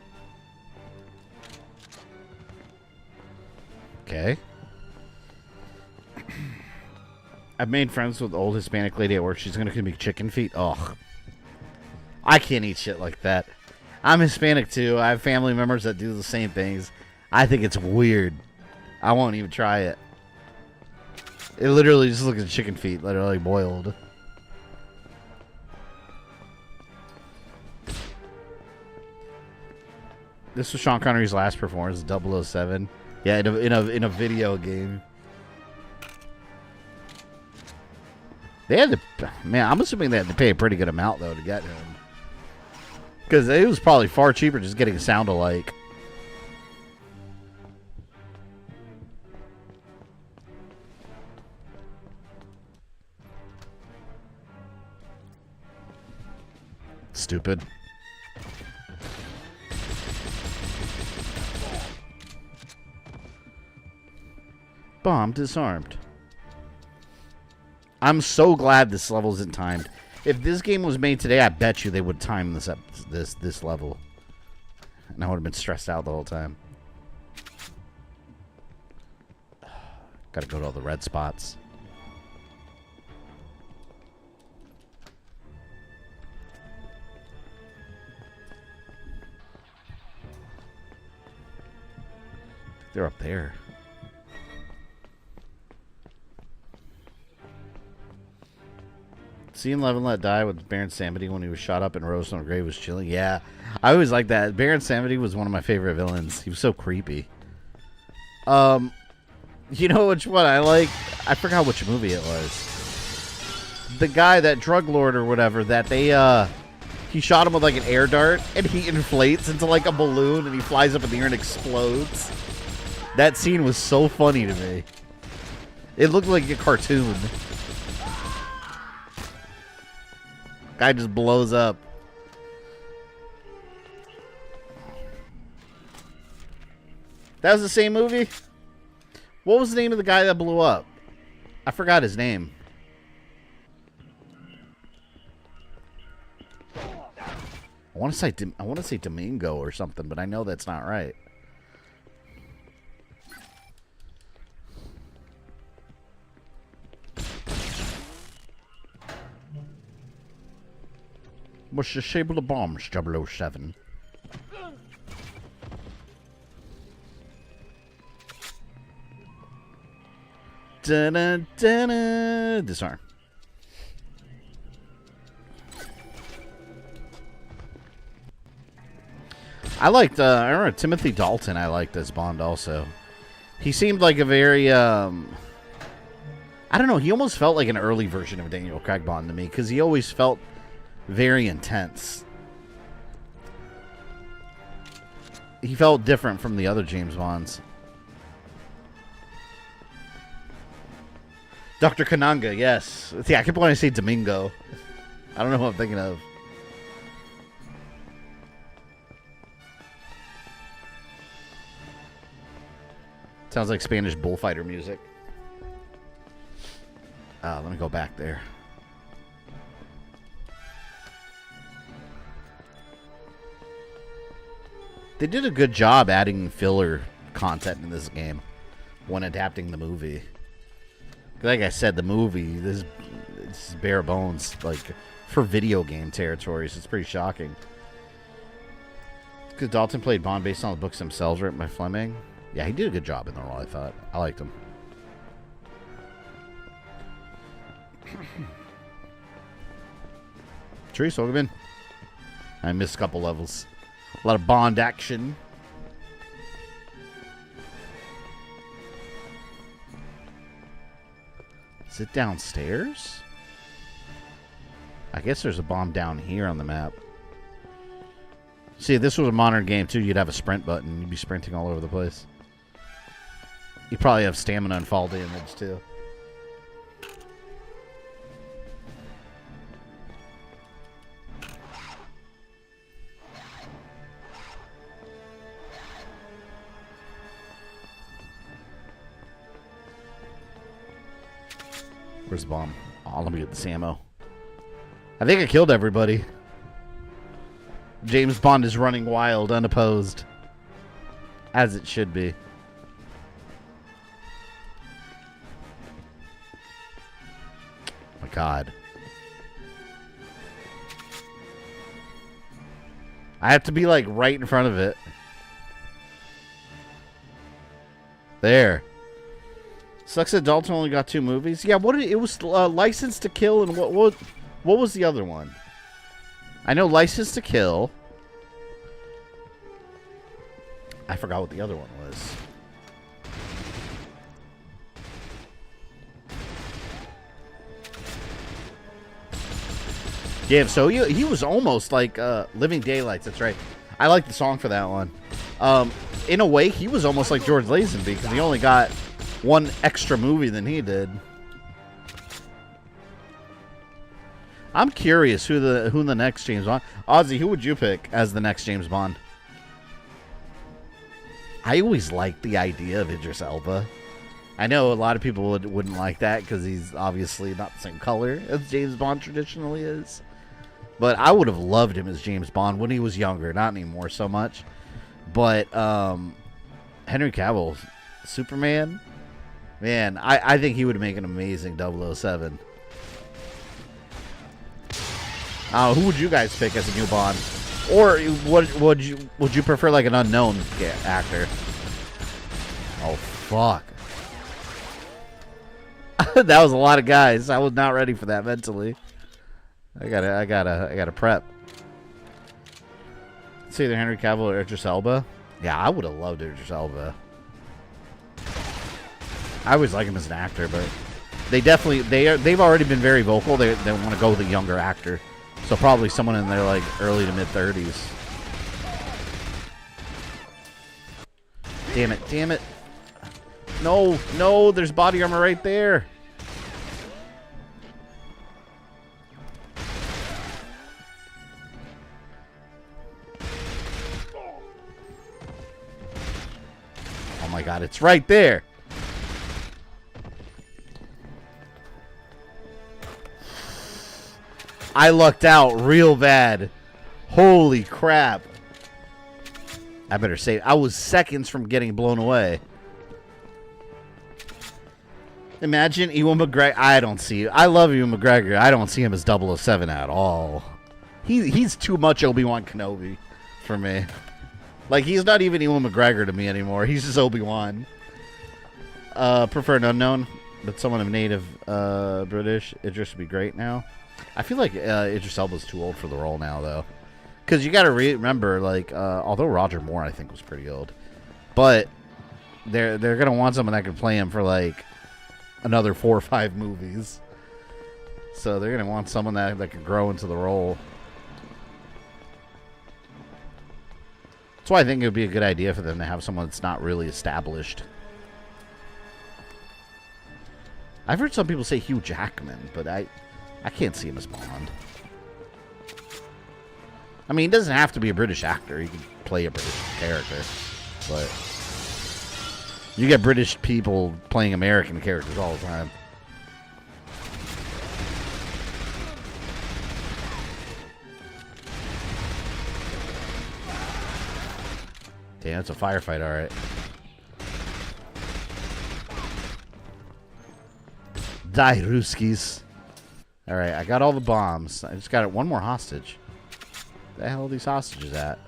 Okay. I've made friends with the old Hispanic lady at work. She's going to make chicken feet. Ugh. I can't eat shit like that. I'm Hispanic too. I have family members that do the same things. I think it's weird. I won't even try it. It literally just looks like chicken feet, literally boiled. This was Sean Connery's last performance, 007. Yeah, in a video game. They had to, man, I'm assuming they had to pay a pretty good amount though to get him. Because it was probably far cheaper just getting a sound alike. Stupid. Bomb disarmed. I'm so glad this level isn't timed. If this game was made today, I bet you they would time this level. And I would have been stressed out the whole time. Gotta go to all the red spots. They're up there. Seeing Levin let die with Baron Samedi when he was shot up and rose on a grave was chilling. Yeah, I always liked that. Baron Samedi was one of my favorite villains. He was so creepy. You know which one I like? I forgot which movie it was. The guy, that drug lord or whatever, that they he shot him with like an air dart and he inflates into like a balloon and he flies up in the air and explodes. That scene was so funny to me. It looked like a cartoon. Guy just blows up. That was the same movie? What was the name of the guy that blew up? I forgot his name. I want to say Domingo or something, but I know that's not right. What's the shape of the bombs, 007? Da-da-da-da. Disarm. I liked, I remember Timothy Dalton I liked as Bond also. He seemed like a very, I don't know, he almost felt like an early version of Daniel Craig Bond to me, because he always felt very intense. He felt different from the other James Bonds. Dr. Kananga, yes. See, I keep wanting to say Domingo. I don't know what I'm thinking of. Sounds like Spanish bullfighter music. Let me go back there. They did a good job adding filler content in this game when adapting the movie. Like I said, the movie, this is bare bones, like, for video game territories. It's pretty shocking. Because Dalton played Bond based on the books themselves written by Fleming. Yeah, he did a good job in the role, I thought. I liked him. Trees, welcome in. I missed a couple levels. A lot of Bond action. Is it downstairs? I guess there's a bomb down here on the map. See, if this was a modern game, too, you'd have a sprint button. You'd be sprinting all over the place. You'd probably have stamina and fall damage, too. Where's the bomb? Oh, let me get this ammo. I think I killed everybody. James Bond is running wild, unopposed. As it should be. Oh my God. I have to be like right in front of it. There. Sucks that Dalton only got 2 movies. Yeah, it was License to Kill, and what was the other one? I know License to Kill. I forgot what the other one was. Yeah, so he was almost like Living Daylights. That's right. I like the song for that one. In a way, he was almost like George Lazenby because he only got 1 extra movie than he did. I'm curious who the next James Bond. Ozzy, who would you pick as the next James Bond? I always liked the idea of Idris Elba. I know a lot of people wouldn't like that because he's obviously not the same color as James Bond traditionally is. But I would have loved him as James Bond when he was younger, not anymore so much. But Henry Cavill, Superman, man, I think he would make an amazing 007. Who would you guys pick as a new Bond? Or would you prefer like an unknown actor? Oh fuck. That was a lot of guys. I was not ready for that mentally. I gotta prep. It's either Henry Cavill or Idris Elba. Yeah, I would have loved Idris Elba. I always like him as an actor, but they've already been very vocal. They want to go with a younger actor. So probably someone in their like early to mid 30s. Damn it. No, there's body armor right there. Oh my god, it's right there. I lucked out real bad. Holy crap. I better say, I was seconds from getting blown away. Imagine Ewan McGregor. I love Ewan McGregor. I don't see him as 007 at all. He's too much Obi-Wan Kenobi for me. Like, he's not even Ewan McGregor to me anymore. He's just Obi-Wan. Prefer an unknown, but someone of native British. Idris would be great now. I feel like Idris Elba's too old for the role now, though. Because you got to remember, like, although Roger Moore, I think, was pretty old. But they're going to want someone that can play him for, like, another 4 or 5 movies. So they're going to want someone that can grow into the role. That's why I think it would be a good idea for them to have someone that's not really established. I've heard some people say Hugh Jackman, but I can't see him as Bond. I mean, he doesn't have to be a British actor. He can play a British character. But you get British people playing American characters all the time. Damn, it's a firefight, alright. Die, Ruskies. Alright, I got all the bombs. I just got one more hostage. Where the hell are these hostages at?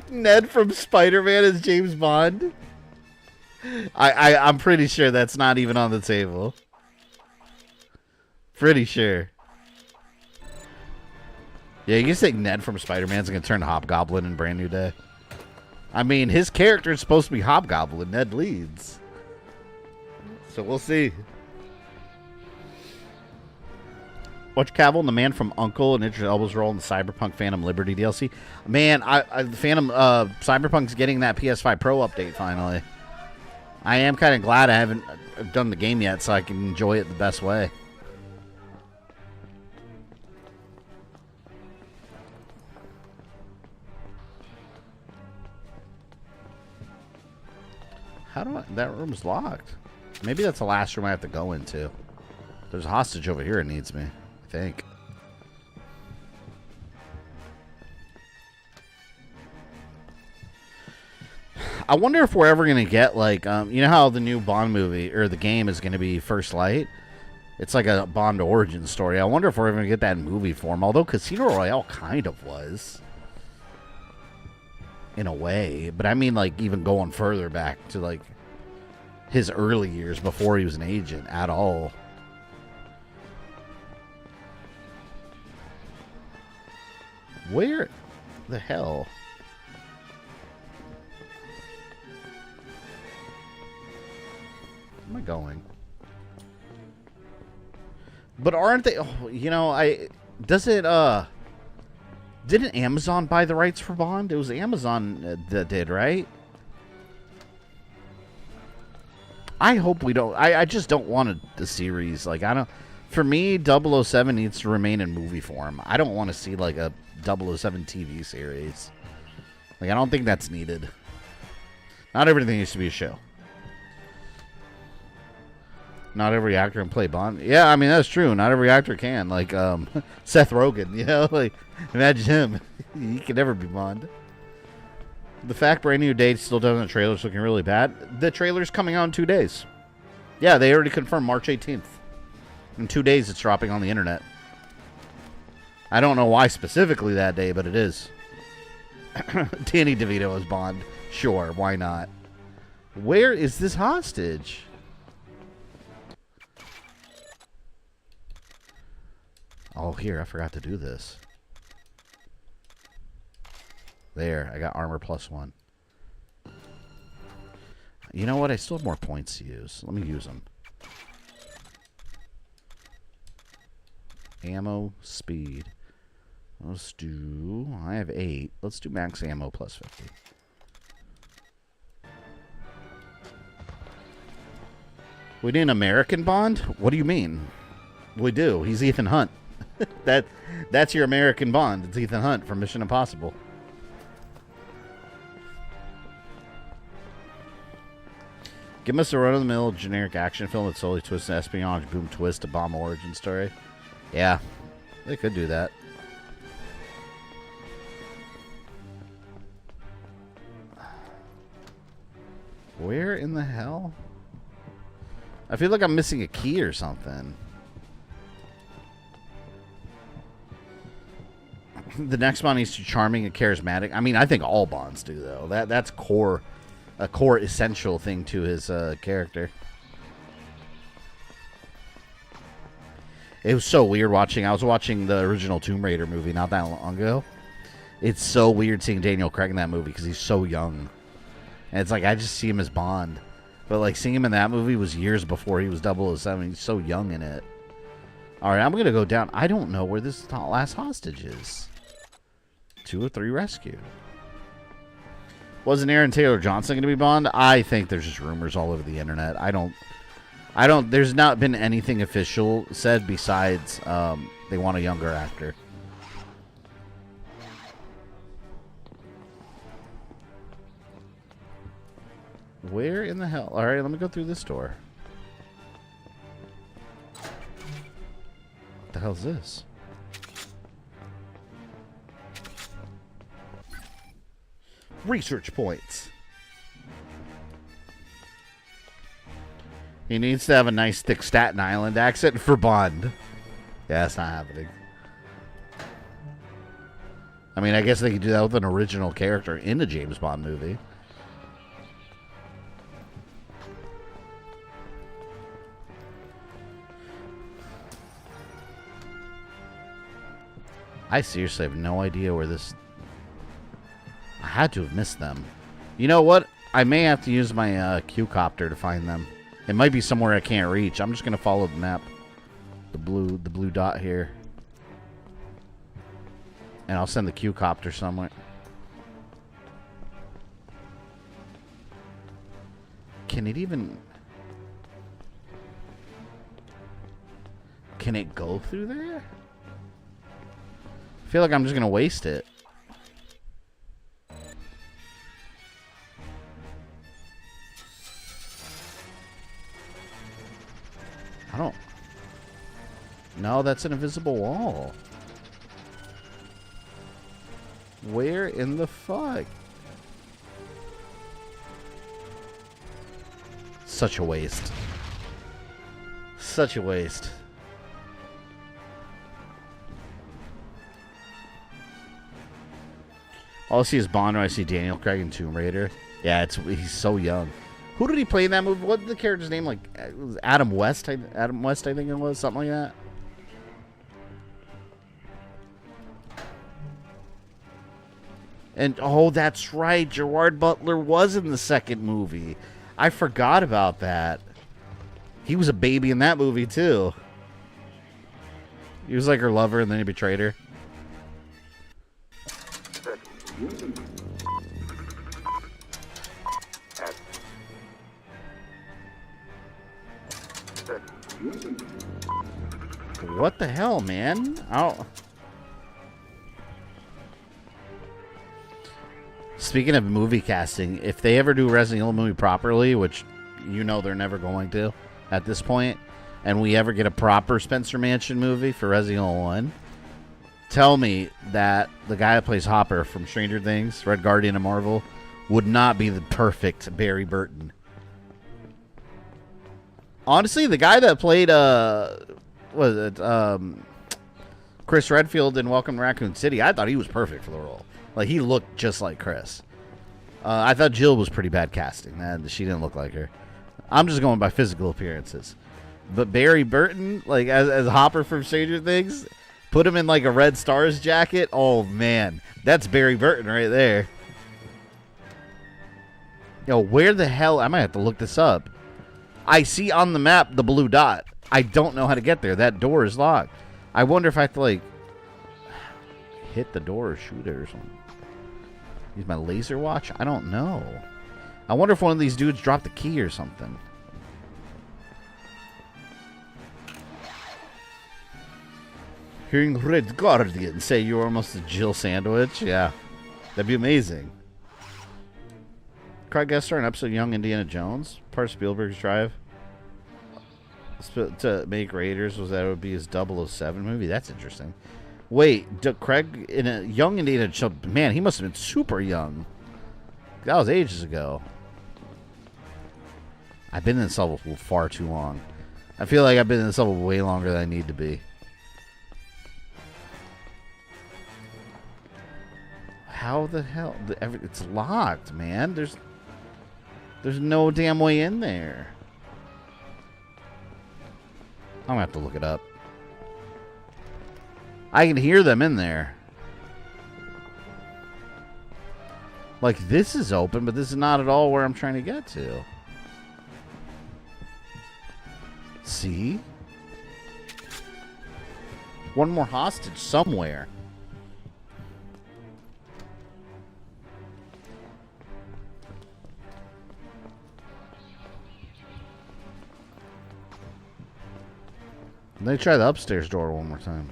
Ned from Spider-Man as James Bond? I'm pretty sure that's not even on the table. Pretty sure. Yeah, you can think Ned from Spider-Man's going to turn Hobgoblin in Brand New Day. I mean, his character is supposed to be Hobgoblin. Ned leads. So we'll see. Watch Cavill and the Man from U.N.C.L.E. and Idris Elba's role in the Cyberpunk Phantom Liberty DLC. Man, Cyberpunk's getting that PS5 Pro update finally. I am kind of glad I haven't done the game yet so I can enjoy it the best way. That room's locked. Maybe that's the last room I have to go into. There's a hostage over here that needs me, I think. I wonder if we're ever going to get, like, you know how the new Bond movie, or the game, is going to be First Light? It's like a Bond origin story. I wonder if we're going to get that in movie form. Although Casino Royale kind of was. In a way. But I mean, like, even going further back to, like, his early years before he was an agent at all. Where the hell? Where am I going? But aren't they? Oh, you know, didn't Amazon buy the rights for Bond? It was Amazon that did, right? I hope we don't. I just don't want the series. Like, I don't. For me, 007 needs to remain in movie form. I don't want to see like a 007 TV series. Like, I don't think that's needed. Not everything needs to be a show. Not every actor can play Bond. Yeah, I mean, that's true. Not every actor can. Like, Seth Rogen, you know? Like, imagine him. He could never be Bond. The fact Brand New Day still doesn't have the trailer's looking really bad. The trailer's coming out in 2 days. Yeah, they already confirmed March 18th. In 2 days, it's dropping on the internet. I don't know why specifically that day, but it is. Danny DeVito as Bond. Sure, why not? Where is this hostage? Oh, here, I forgot to do this. There, I got armor +1. You know what? I still have more points to use. Let me use them. Ammo, speed. Let's do... I have 8. Let's do max ammo +50. We need an American Bond? What do you mean? We do. He's Ethan Hunt. That's your American Bond. It's Ethan Hunt from Mission Impossible. Give us a run-of-the-mill generic action film that solely twists an espionage boom twist a bomb origin story. Yeah, they could do that. Where in the hell? I feel like I'm missing a key or something. The next Bond needs to be charming and charismatic. I mean, I think all Bonds do, though. That's a core essential thing to his character. It was so weird watching. I was watching the original Tomb Raider movie not that long ago. It's so weird seeing Daniel Craig in that movie because he's so young. And it's like, I just see him as Bond. But, like, seeing him in that movie was years before he was 007. He's so young in it. All right, I'm going to go down. I don't know where this last hostage is. 2 or 3 rescued. Wasn't Aaron Taylor Johnson going to be Bond? I think there's just rumors all over the internet. I don't, there's not been anything official said besides they want a younger actor. Where in the hell? All right, let me go through this door. What the hell is this? Research points. He needs to have a nice thick Staten Island accent for Bond. Yeah, that's not happening. I mean, I guess they could do that with an original character in a James Bond movie. I seriously have no idea where this... I had to have missed them. You know what? I may have to use my Q-copter to find them. It might be somewhere I can't reach. I'm just going to follow the map. The blue dot here. And I'll send the Q-copter somewhere. Can it even... Can it go through there? I feel like I'm just going to waste it. I don't... No, that's an invisible wall. Where in the fuck? Such a waste. Such a waste. All I see is Bond when I see Daniel Craig in Tomb Raider. Yeah, he's so young. Who did he play in that movie? What did the character's name? Like, it was Adam West? Adam West, I think it was. Something like that. And, oh, that's right. Gerard Butler was in the second movie. I forgot about that. He was a baby in that movie, too. He was like her lover, and then he betrayed her. What the hell, man? Speaking of movie casting, if they ever do Resident Evil movie properly, which you know they're never going to at this point, and we ever get a proper Spencer Mansion movie for Resident Evil 1, tell me that the guy that plays Hopper from Stranger Things, Red Guardian of Marvel, would not be the perfect Barry Burton. Honestly, the guy that played Chris Redfield in Welcome to Raccoon City, I thought he was perfect for the role. Like, he looked just like Chris. I thought Jill was pretty bad casting. She didn't look like her. I'm just going by physical appearances. But Barry Burton, like, as Hopper from Stranger Things, put him in, like, a Red Stars jacket. Oh, man. That's Barry Burton right there. Yo, where the hell... I might have to look this up. I see on the map the blue dot. I don't know how to get there. That door is locked. I wonder if I have to, like, hit the door or shoot it or something. Use my laser watch? I don't know. I wonder if one of these dudes dropped the key or something. Hearing Red Guardian say you're almost a Jill sandwich? Yeah. That'd be amazing. Craig guest star in episode of Young Indiana Jones? Part of Spielberg's drive to make Raiders was that it would be his 007 movie? That's interesting. Wait, Craig in a Young Indiana Jones, man, he must have been super young. That was ages ago. I've been in this level for far too long. I feel like I've been in this level way longer than I need to be. How the hell? It's locked, man. There's no damn way in there. I'm gonna have to look it up. I can hear them in there. Like, this is open, but this is not at all where I'm trying to get to. See? One more hostage somewhere. Let me try the upstairs door one more time.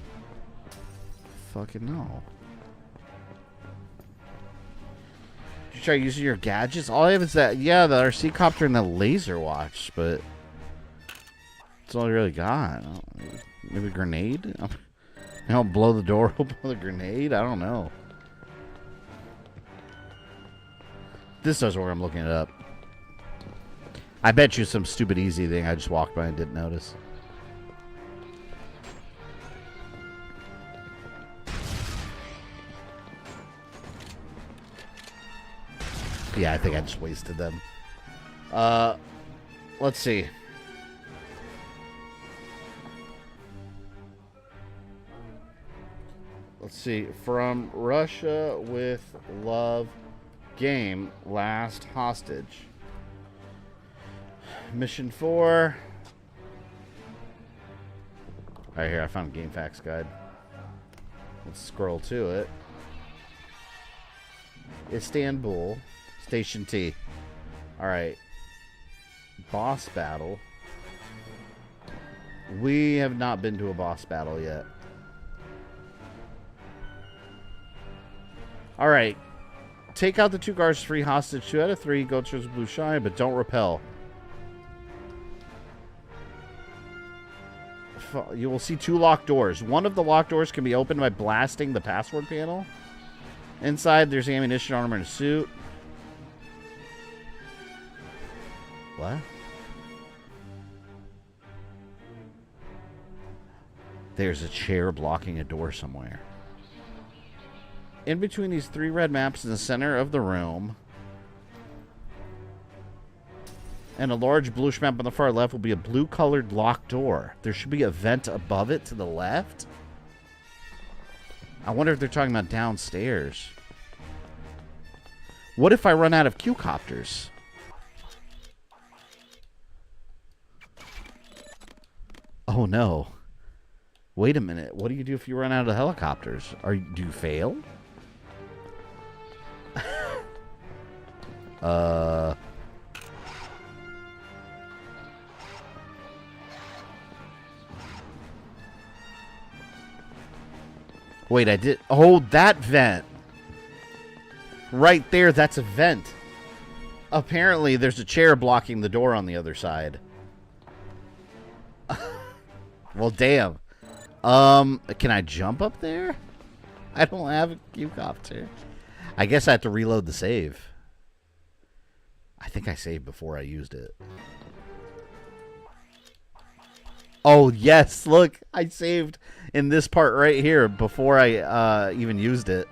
Fucking no. Did you try using your gadgets? All I have is that, yeah, the RC copter and the laser watch, but that's all I really got. Maybe a grenade? I'll blow the door open with a grenade? I don't know. This is where I'm looking it up. I bet you some stupid easy thing I just walked by and didn't notice. Yeah, I think I just wasted them. Let's see. Let's see. From Russia with Love game. Last hostage. Mission 4. Alright, here. I found a game facts guide. Let's scroll to it. Istanbul. Station T. Alright. Boss battle. We have not been to a boss battle yet. Alright. Take out the 2 guards, free hostage. 2 out of 3. Go towards blue shine, but don't repel. You will see 2 locked doors. One of the locked doors can be opened by blasting the password panel. Inside, there's ammunition, armor, and a suit. What? There's a chair blocking a door somewhere. in between these 3 red maps in the center of the room. And a large bluish map on the far left will be a blue-colored locked door. There should be a vent above it to the left. I wonder if they're talking about downstairs. What if I run out of Q-copters? Oh, no. Wait a minute. What do you do if you run out of helicopters? Do you fail? Wait, I did... Oh, that vent. Right there, that's a vent. Apparently, there's a chair blocking the door on the other side. Well, damn. Can I jump up there? I don't have a Q-copter. I guess I have to reload the save. I think I saved before I used it. Oh, yes. Look, I saved in this part right here before I even used it.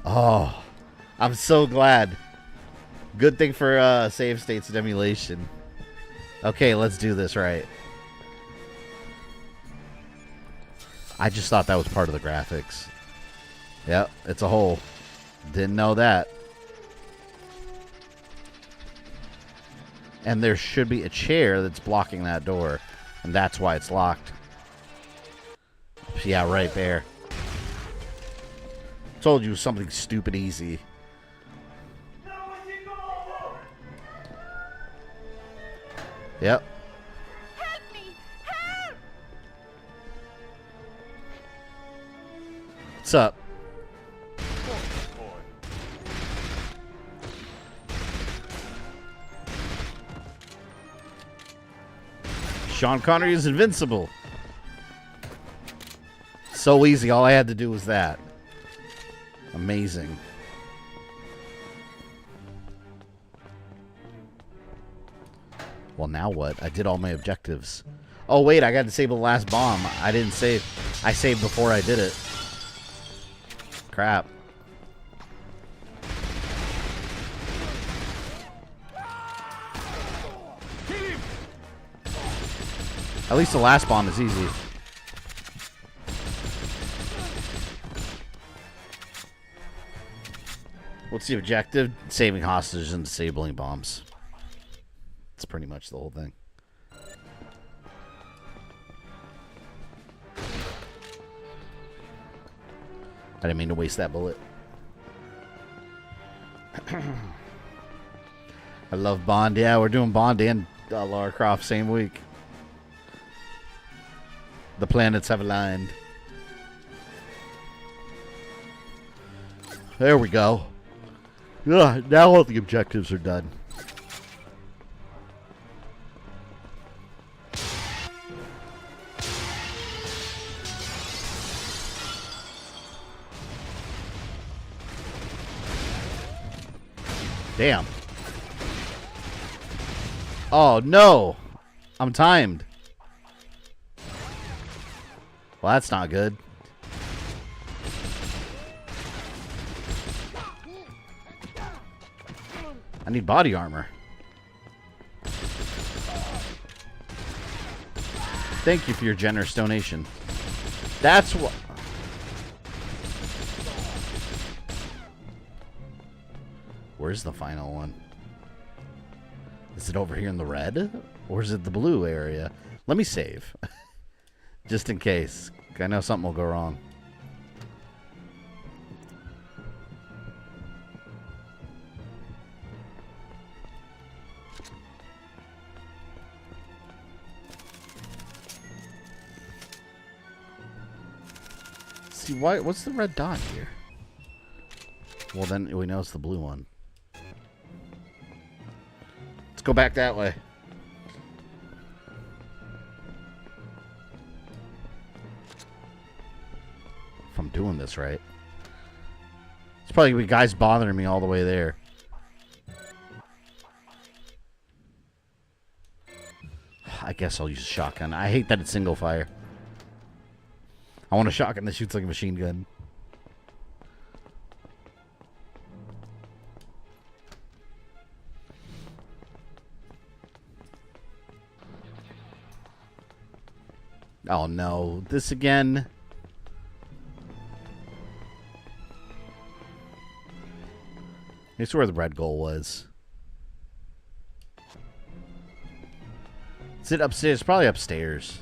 Oh, I'm so glad. Good thing for save states and emulation. Okay, let's do this right. I just thought that was part of the graphics. Yep, it's a hole. Didn't know that. And there should be a chair that's blocking that door. And that's why it's locked. Yeah, right there. Told you something stupid easy. Yep.
Help me! Help!
What's up? Sean Connery is invincible. So easy. All I had to do was that. Amazing. Well, now what? I did all my objectives. Oh, wait. I got to disable the last bomb. I didn't save. I saved before I did it. Crap. At least the last bomb is easy. What's the objective? Saving hostages and disabling bombs. That's pretty much the whole thing. I didn't mean to waste that bullet. I love Bond. Yeah, we're doing Bond and Lara Croft same week. The planets have aligned. There we go. Ugh, now all the objectives are done. Damn. Oh, no. I'm timed. Well, that's not good. I need body armor. Thank you for your generous donation. That's what... Where's the final one? Is it over here in the red? Or is it the blue area? Let me save. Just in case. I know something will go wrong. See, why? What's the red dot here? Well, then we know it's the blue one. Let's go back that way. If I'm doing this right. It's probably gonna be guys bothering me all the way there. I guess I'll use a shotgun. I hate that it's single fire. I want a shotgun that shoots like a machine gun. Oh no, this again. Here's where the red goal was. Is it upstairs? Probably upstairs.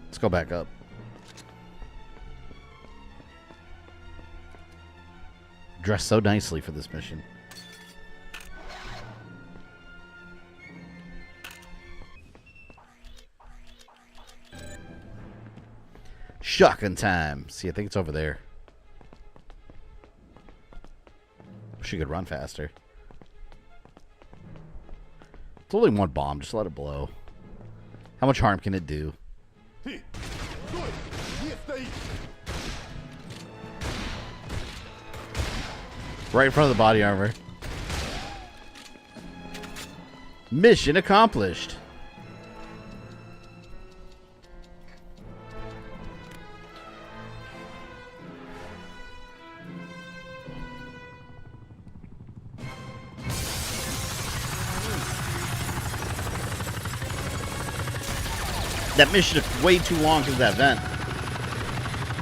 Let's go back up. Dressed so nicely for this mission. Shotgun time. See, I think it's over there. She could run faster. It's only one bomb. Just let it blow. How much harm can it do? Right in front of the body armor. Mission accomplished. That mission took way too long because of that vent.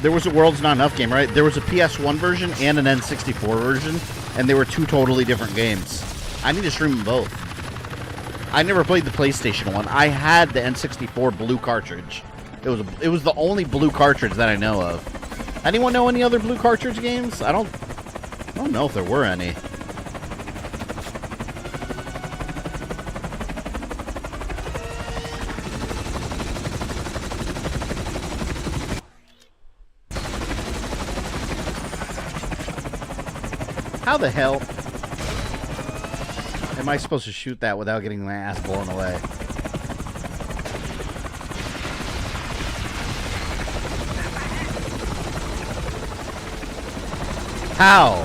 There was a World's Not Enough game, right? There was a PS1 version and an N64 version, and they were two totally different games. I need to stream them both. I never played the PlayStation one. I had the N64 blue cartridge. It was the only blue cartridge that I know of. Anyone know any other blue cartridge games? I don't know if there were any. How the hell am I supposed to shoot that without getting my ass blown away? How?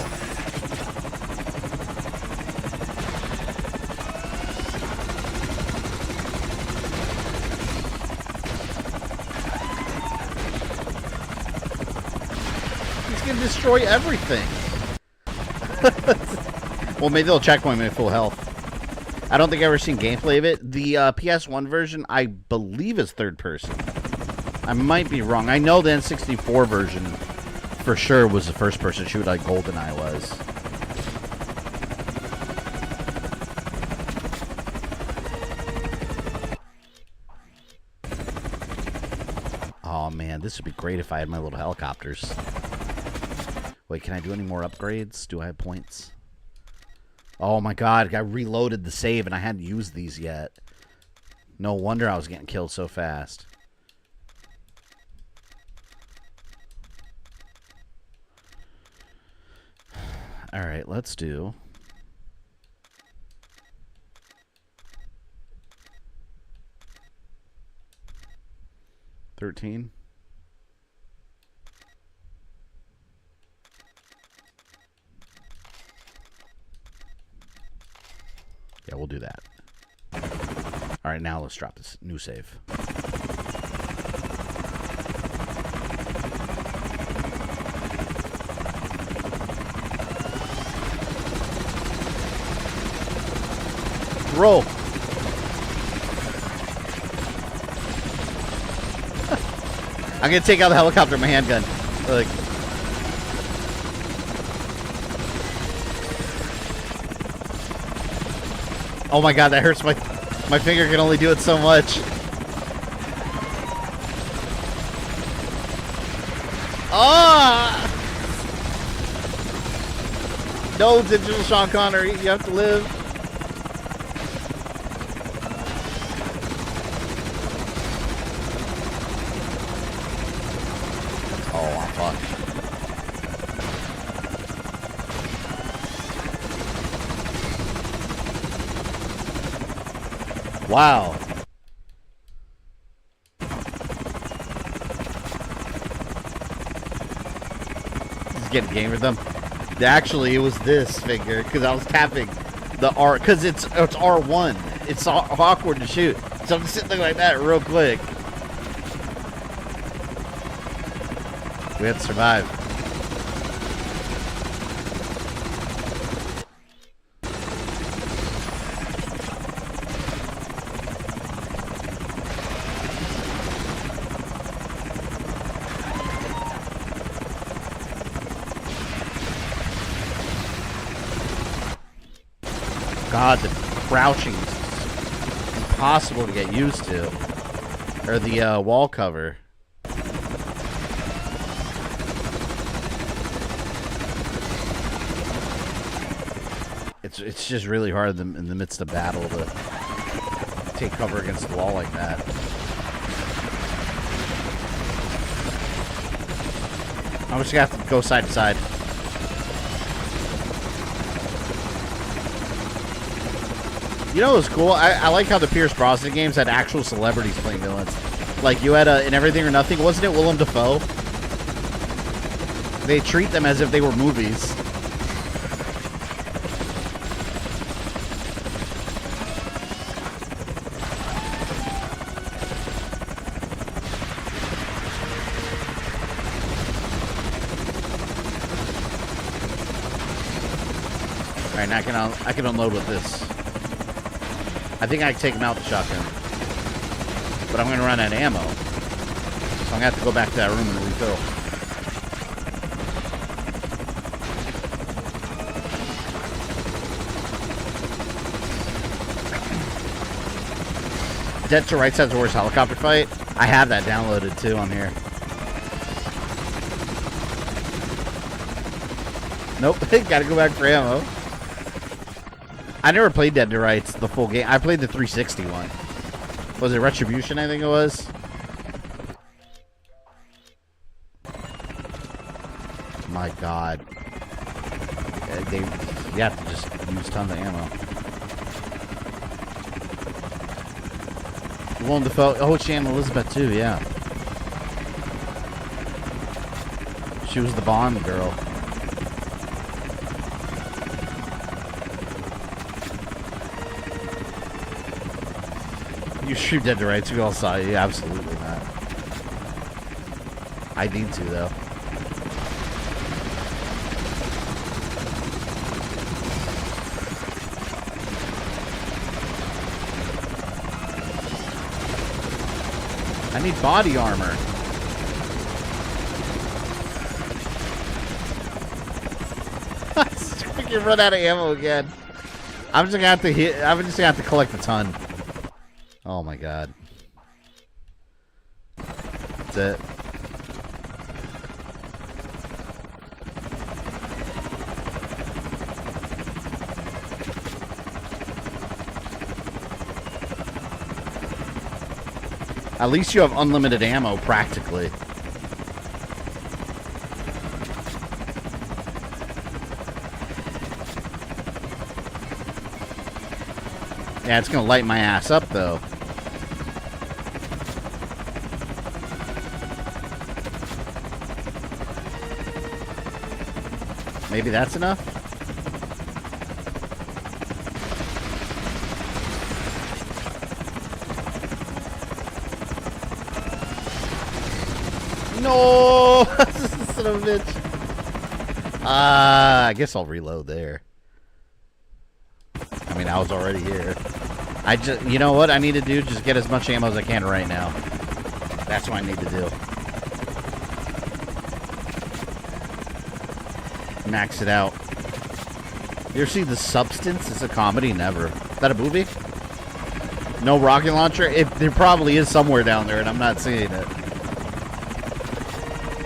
He's gonna destroy everything. Well, maybe they'll checkpoint me at full health. I don't think I've ever seen gameplay of it. The PS1 version, I believe, is third person. I might be wrong. I know the N64 version for sure was the first person shoot like GoldenEye was. Oh man, this would be great if I had my little helicopters. Wait, can I do any more upgrades? Do I have points? Oh my god, I reloaded the save and I hadn't used these yet. No wonder I was getting killed so fast. Alright, let's do... $13. Yeah, we'll do that. All right, now let's drop this new save. Roll. I'm gonna take out the helicopter with my handgun. Like. Oh my god, that hurts my finger can only do it so much. Ah! No, digital Sean Connery, you have to live. Oh, I'm fucked. Wow. Just get a game with them. Actually, it was this figure because I was tapping the R because it's R1. It's awkward to shoot, so I'm just sitting there like that real quick. We have to survive. God, the crouching is impossible to get used to. Or the wall cover. It's just really hard in the midst of battle to take cover against the wall like that. I'm just gonna have to go side to side. You know what was cool? I like how the Pierce Brosnan games had actual celebrities playing villains. Like, you had in Everything or Nothing, wasn't it Willem Dafoe? They treat them as if they were movies. Alright, now I can unload with this. I think I can take him out with the shotgun. But I'm going to run out of ammo. So I'm going to have to go back to that room and refill. Dead to Rights has the worst helicopter fight. I have that downloaded too on here. Nope, gotta go back for ammo. I never played Dead to Rights, the full game. I played the 360 one. Was it Retribution, I think it was? My God. You have to just use tons of ammo. Willem Dafoe. Oh, it's Anne Elizabeth too, yeah. She was the Bond girl. You stream Dead to Rights, we all saw you. Absolutely not. I need to, though. I need body armor. We can run out of ammo again. I'm just gonna have to collect a ton. Oh my God. That's it. At least you have unlimited ammo, practically. Yeah, it's gonna light my ass up, though. Maybe that's enough? No! Son of a bitch. I guess I'll reload there. I mean, I was already here. You know what I need to do? Just get as much ammo as I can right now. That's what I need to do. Max it out. You ever see The Substance? It's a comedy? Never. Is that a movie? No rocket launcher? There probably is somewhere down there, and I'm not seeing it.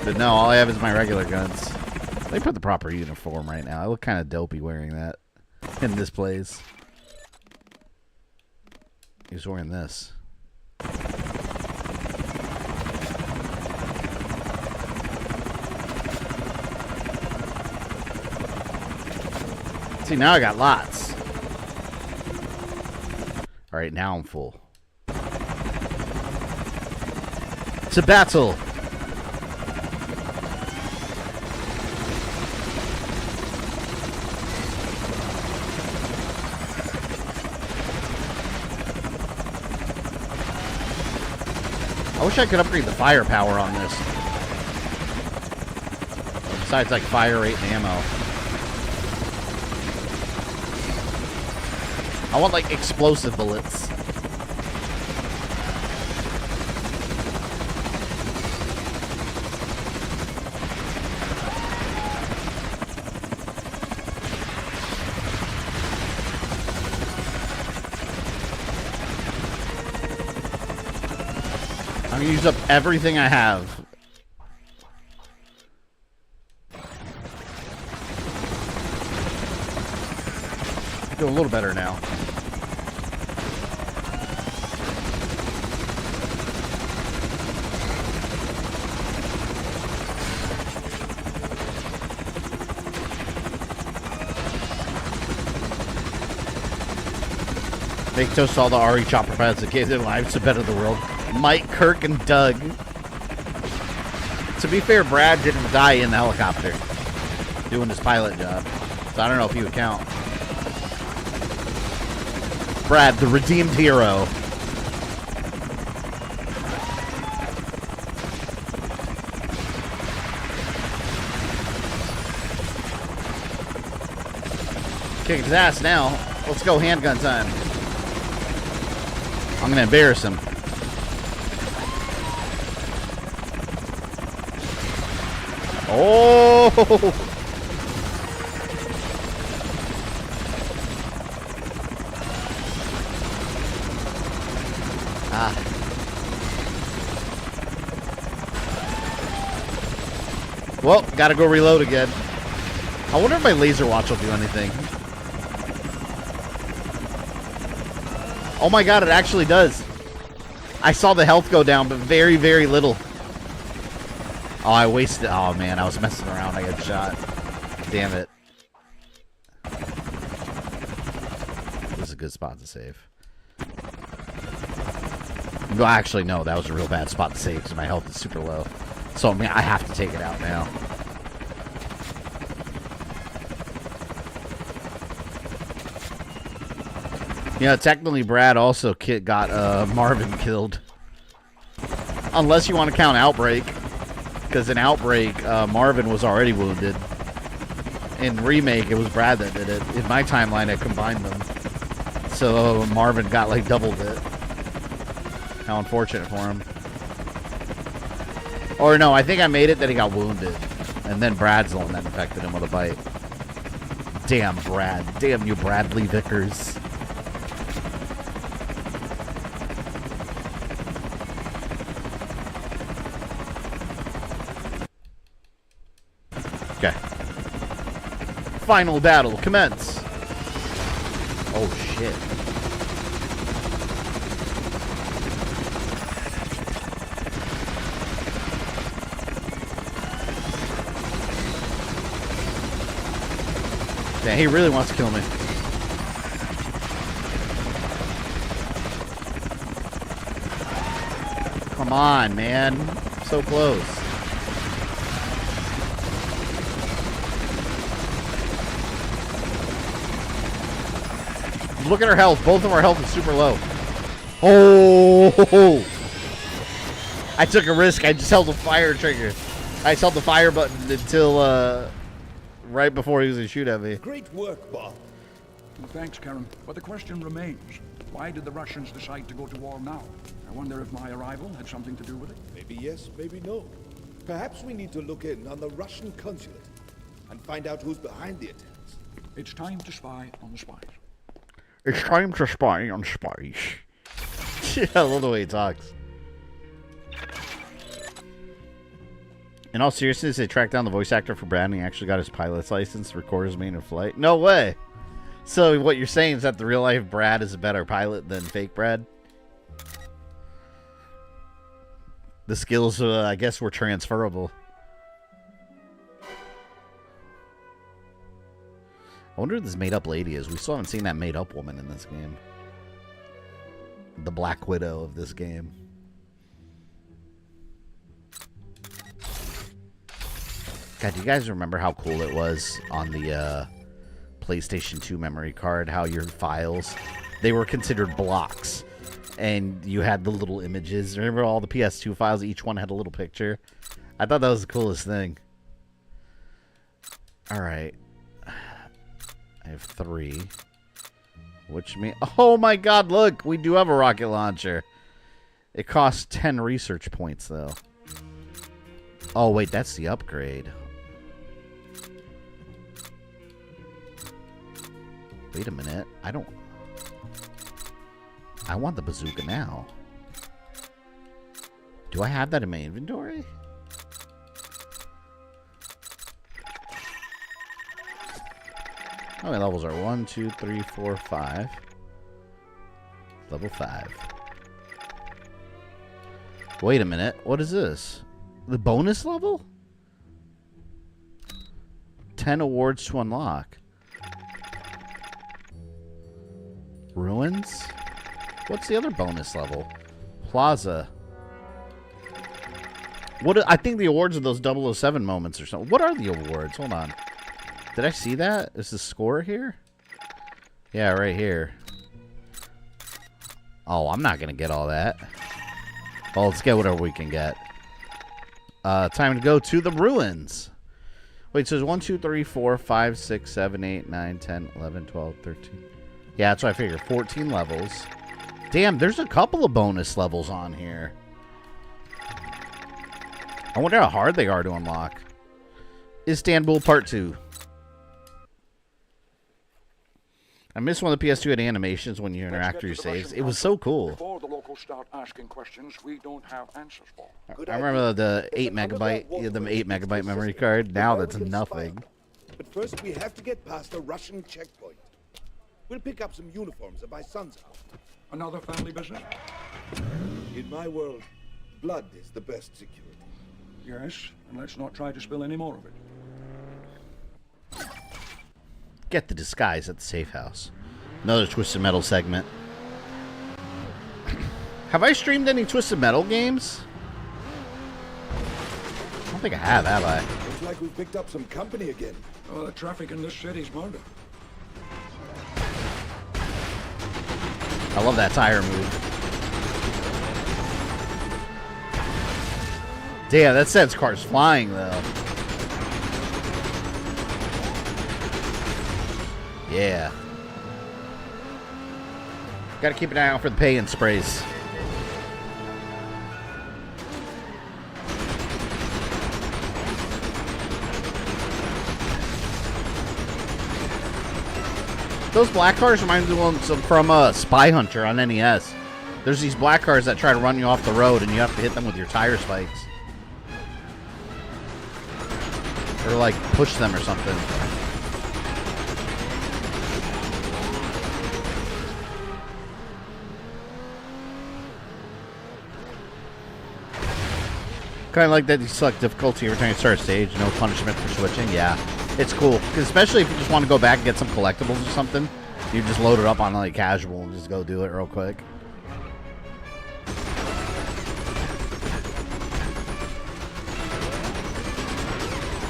But no, all I have is my regular guns. They put the proper uniform right now. I look kind of dopey wearing that in this place. He's wearing this. See, now I got lots. Alright, now I'm full. It's a battle! I wish I could upgrade the firepower on this. Besides, like, fire rate and ammo. I want, like, explosive bullets. I'm gonna use up everything I have. Do a little better now. Make toast all the RE chopper pilots that gave their lives to better the world. Mike, Kirk, and Doug. To be fair, Brad didn't die in the helicopter doing his pilot job, so I don't know if he would count. Brad, the redeemed hero. Kick his ass now. Let's go handgun time. I'm gonna embarrass him. Oh! Ah. Well, gotta go reload again. I wonder if my laser watch will do anything. Oh my god, it actually does. I saw the health go down, but very, very little. Oh, I wasted. Oh man, I was messing around. I got shot. Damn it. This is a good spot to save. No, actually, no. That was a real bad spot to save because my health is super low. So, I mean, I have to take it out now. Yeah, technically, Brad also got Marvin killed. Unless you want to count Outbreak. Because in Outbreak, Marvin was already wounded. In Remake, it was Brad that did it. In my timeline, I combined them. So Marvin got like doubled it. How unfortunate for him. Or no, I think I made it that he got wounded. And then Brad's the one that infected him with a bite. Damn Brad. Damn you, Bradley Vickers. Okay. Final battle, commence. Oh, shit. Yeah, he really wants to kill me. Come on, man. So close. Look at her health. Both of our health is super low. Oh! I took a risk. I just held the fire trigger. I just held the fire button until right before he was going to shoot at me.
Great work, Bob.
Thanks, Karen. But the question remains. Why did the Russians decide to go to war now? I wonder if my arrival had something to do with it.
Maybe yes, maybe no. Perhaps we need to look in on the Russian consulate and find out who's behind the attacks.
It's time to spy on the spies.
It's time to spy on spies. Yeah, I love the way he talks. In all seriousness, they tracked down the voice actor for Brad and he actually got his pilot's license to record his main flight. No way! So what you're saying is that the real life Brad is a better pilot than fake Brad? The skills, I guess, were transferable. I wonder who this made-up lady is. We still haven't seen that made-up woman in this game. The Black Widow of this game. God, do you guys remember how cool it was on the PlayStation 2 memory card? How your files, they were considered blocks. And you had the little images. Remember all the PS2 files? Each one had a little picture. I thought that was the coolest thing. Alright. I have 3. Which means... Oh my god, look! We do have a rocket launcher. It costs 10 research points, though. Oh, wait, that's the upgrade. Wait a minute. I want the bazooka now. Do I have that in my inventory? How many levels are 1, 2, 3, 4, 5? Level 5. Wait a minute. What is this? The bonus level? 10 awards to unlock. Ruins? What's the other bonus level? Plaza. I think the awards are those 007 moments or something. What are the awards? Hold on. Did I see that? Is the score here? Yeah, right here. Oh, I'm not going to get all that. Well, let's get whatever we can get. Time to go to the ruins. Wait, so there's 1, 2, 3, 4, 5, 6, 7, 8, 9, 10, 11, 12, 13. Yeah, that's what I figured. 14 levels. Damn, there's a couple of bonus levels on here. I wonder how hard they are to unlock. Istanbul Part 2. I missed one of the PS2 had animations when you interact with your saves. It was so cool.
Before the locals start asking questions we don't have answers for.
I remember the 8 megabyte memory card. Now that's nothing.
But first we have to get past a Russian checkpoint. We'll pick up some uniforms at my son's house.
Another family business?
In my world, blood is the best security.
Yes, and let's not try to spill any more of it.
Get the disguise at the safe house. Another Twisted Metal segment. Have I streamed any Twisted Metal games? I don't think I have I?
Looks like we've picked up some company again.
Oh, the traffic in this city's murder.
I love that tire move. Damn, that sends cars flying, though. Yeah. Gotta keep an eye out for the pay-in sprays. Those black cars remind me of some from Spy Hunter on NES. There's these black cars that try to run you off the road and you have to hit them with your tire spikes. Or like push them or something. Kind of like that you select difficulty every time you start a stage, no punishment for switching. Yeah, it's cool. 'Cause especially if you just want to go back and get some collectibles or something, you just load it up on like casual and just go do it real quick.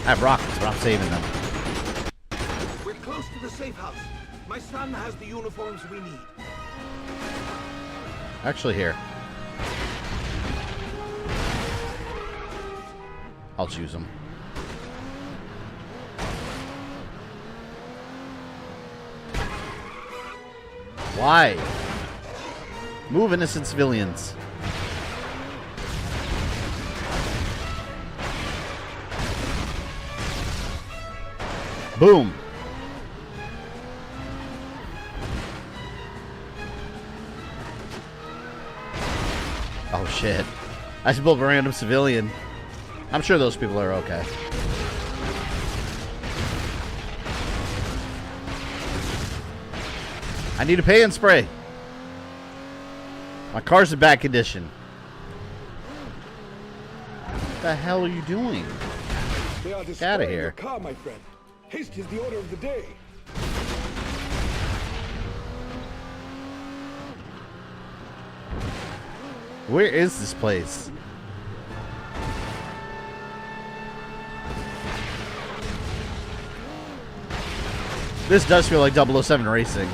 I have rockets, but I'm saving them.
We're close to the safe house. My son has the uniforms we need.
Actually, here. I'll choose them. Why? Move, innocent civilians. Boom. Oh shit. I just built a random civilian. I'm sure those people are okay. I need a pay-in spray. My car's in bad condition. What the hell are you doing?
They are
Get out of here.
your car, my friend. Haste is the order of the day.
Where is this place? This does feel like 007 racing.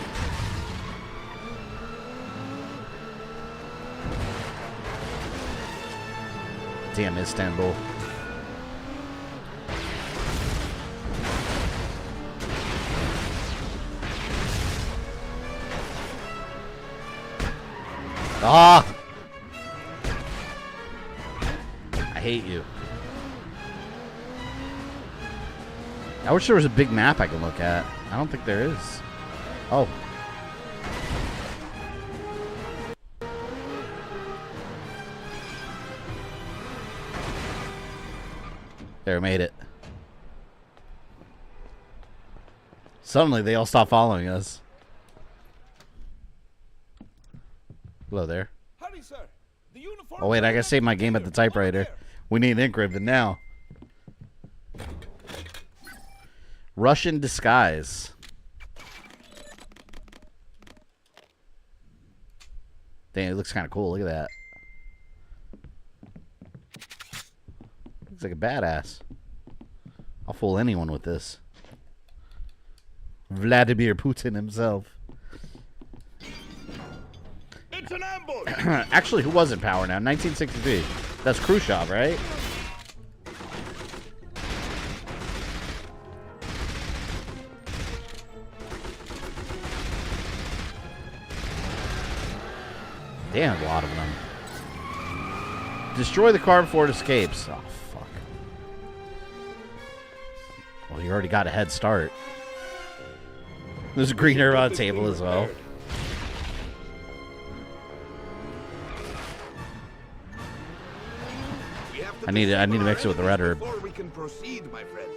Damn Istanbul. Ah! I hate you. I wish there was a big map I could look at. I don't think there is. Oh. There, made it. Suddenly, they all stop following us. Hello there.
Hurry, sir. The uniform.
Oh, wait, I gotta save my game at the typewriter. We need ink ribbon now. Russian disguise. Dang, it looks kind of cool. Look at that. Looks like a badass. I'll fool anyone with this. Vladimir Putin himself.
It's an ambush.
Actually, who was in power now? 1963. That's Khrushchev, right? Damn, a lot of them. Destroy the car before it escapes. Oh, fuck. Well, you already got a head start. There's a green herb on the table as well. I need to mix it with the red herb.
Before we can proceed, my friend.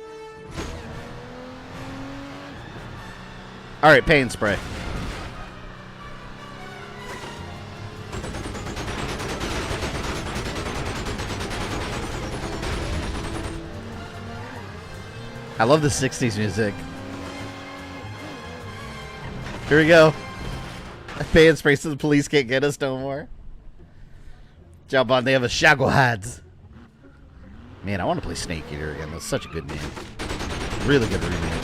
All right, paint spray. I love the 60s music. Here we go. Paint spray so the police can't get us no more. Jump on, they have a Shagwahads. Man, I want to play Snake Eater again. That's such a good name. Really good remake.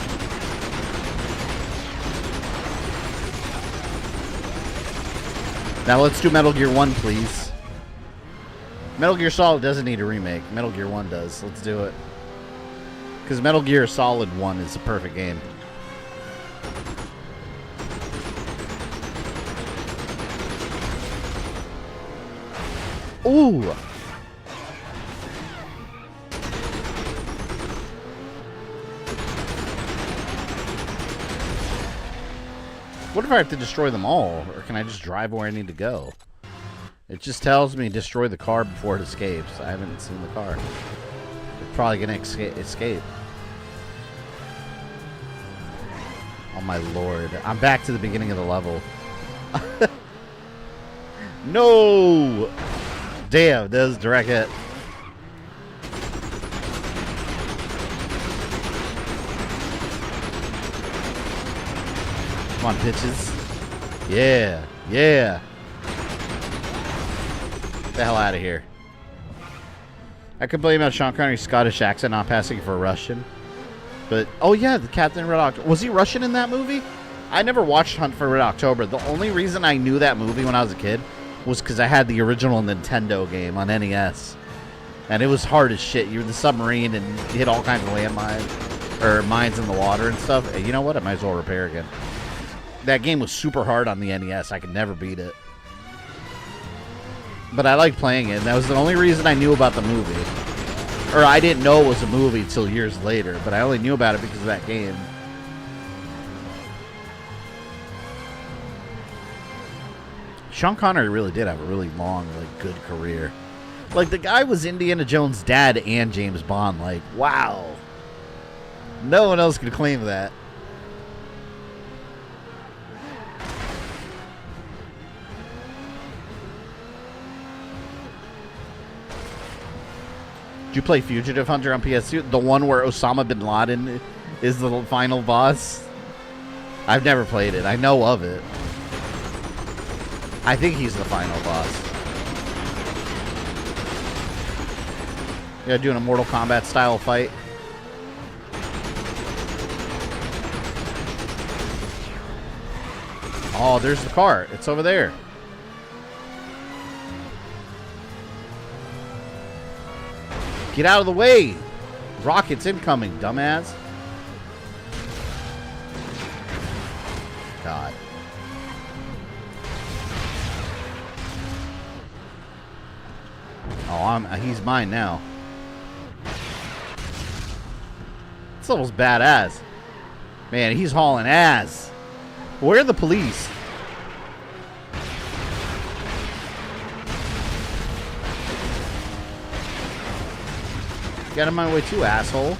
Now let's do Metal Gear 1, please. Metal Gear Solid doesn't need a remake. Metal Gear 1 does. Let's do it. Because Metal Gear Solid 1 is a perfect game. Ooh! What if I have to destroy them all? Or can I just drive where I need to go? It just tells me destroy the car before it escapes. I haven't seen the car. It's probably going to escape. Oh my lord. I'm back to the beginning of the level. No! Damn, that was direct hit. Come on, bitches. Yeah, yeah. Get the hell out of here. I could blame out Sean Connery's Scottish accent not passing for Russian. But, oh yeah, the Captain Red October. Was he Russian in that movie? I never watched Hunt for Red October. The only reason I knew that movie when I was a kid was because I had the original Nintendo game on NES. And it was hard as shit. You were in the submarine and you hit all kinds of landmines, or mines in the water and stuff. And you know what? I might as well repair again. That game was super hard on the NES. I could never beat it. But I liked playing it. And that was the only reason I knew about the movie. Or I didn't know it was a movie until years later. But I only knew about it because of that game. Sean Connery really did have a really long, like, good career. Like, the guy was Indiana Jones' dad and James Bond. Like, wow. No one else could claim that. Did you play Fugitive Hunter on PS2? The one where Osama bin Laden is the final boss? I've never played it. I know of it. I think he's the final boss. Yeah, doing a Mortal Kombat style fight. Oh, there's the car. It's over there. Get out of the way. Rockets incoming, dumbass. God. Oh, he's mine now. This level's badass. Man, he's hauling ass. Where are the police? Get out of my way too, asshole.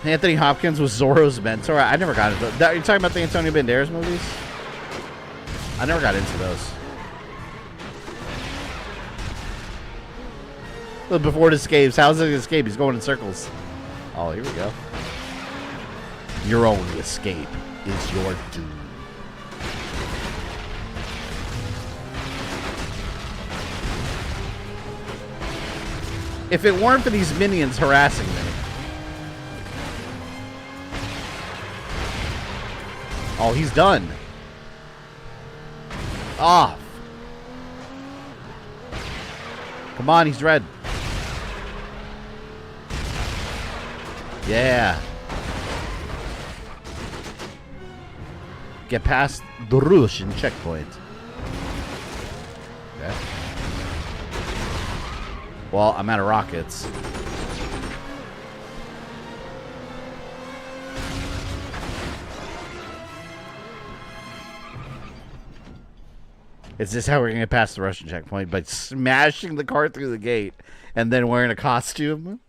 Anthony Hopkins was Zorro's mentor. I never got into that. You're talking about the Antonio Banderas movies? I never got into those. Look, before it escapes, how's it escape? He's going in circles. Oh, here we go. Your only escape is your doom. If it weren't for these minions harassing me. Oh, he's done. Off. Come on, he's red. Yeah. Get past the Russian checkpoint. Okay. Well, I'm out of rockets. Is this how we're going to get past the Russian checkpoint? By smashing the car through the gate and then wearing a costume?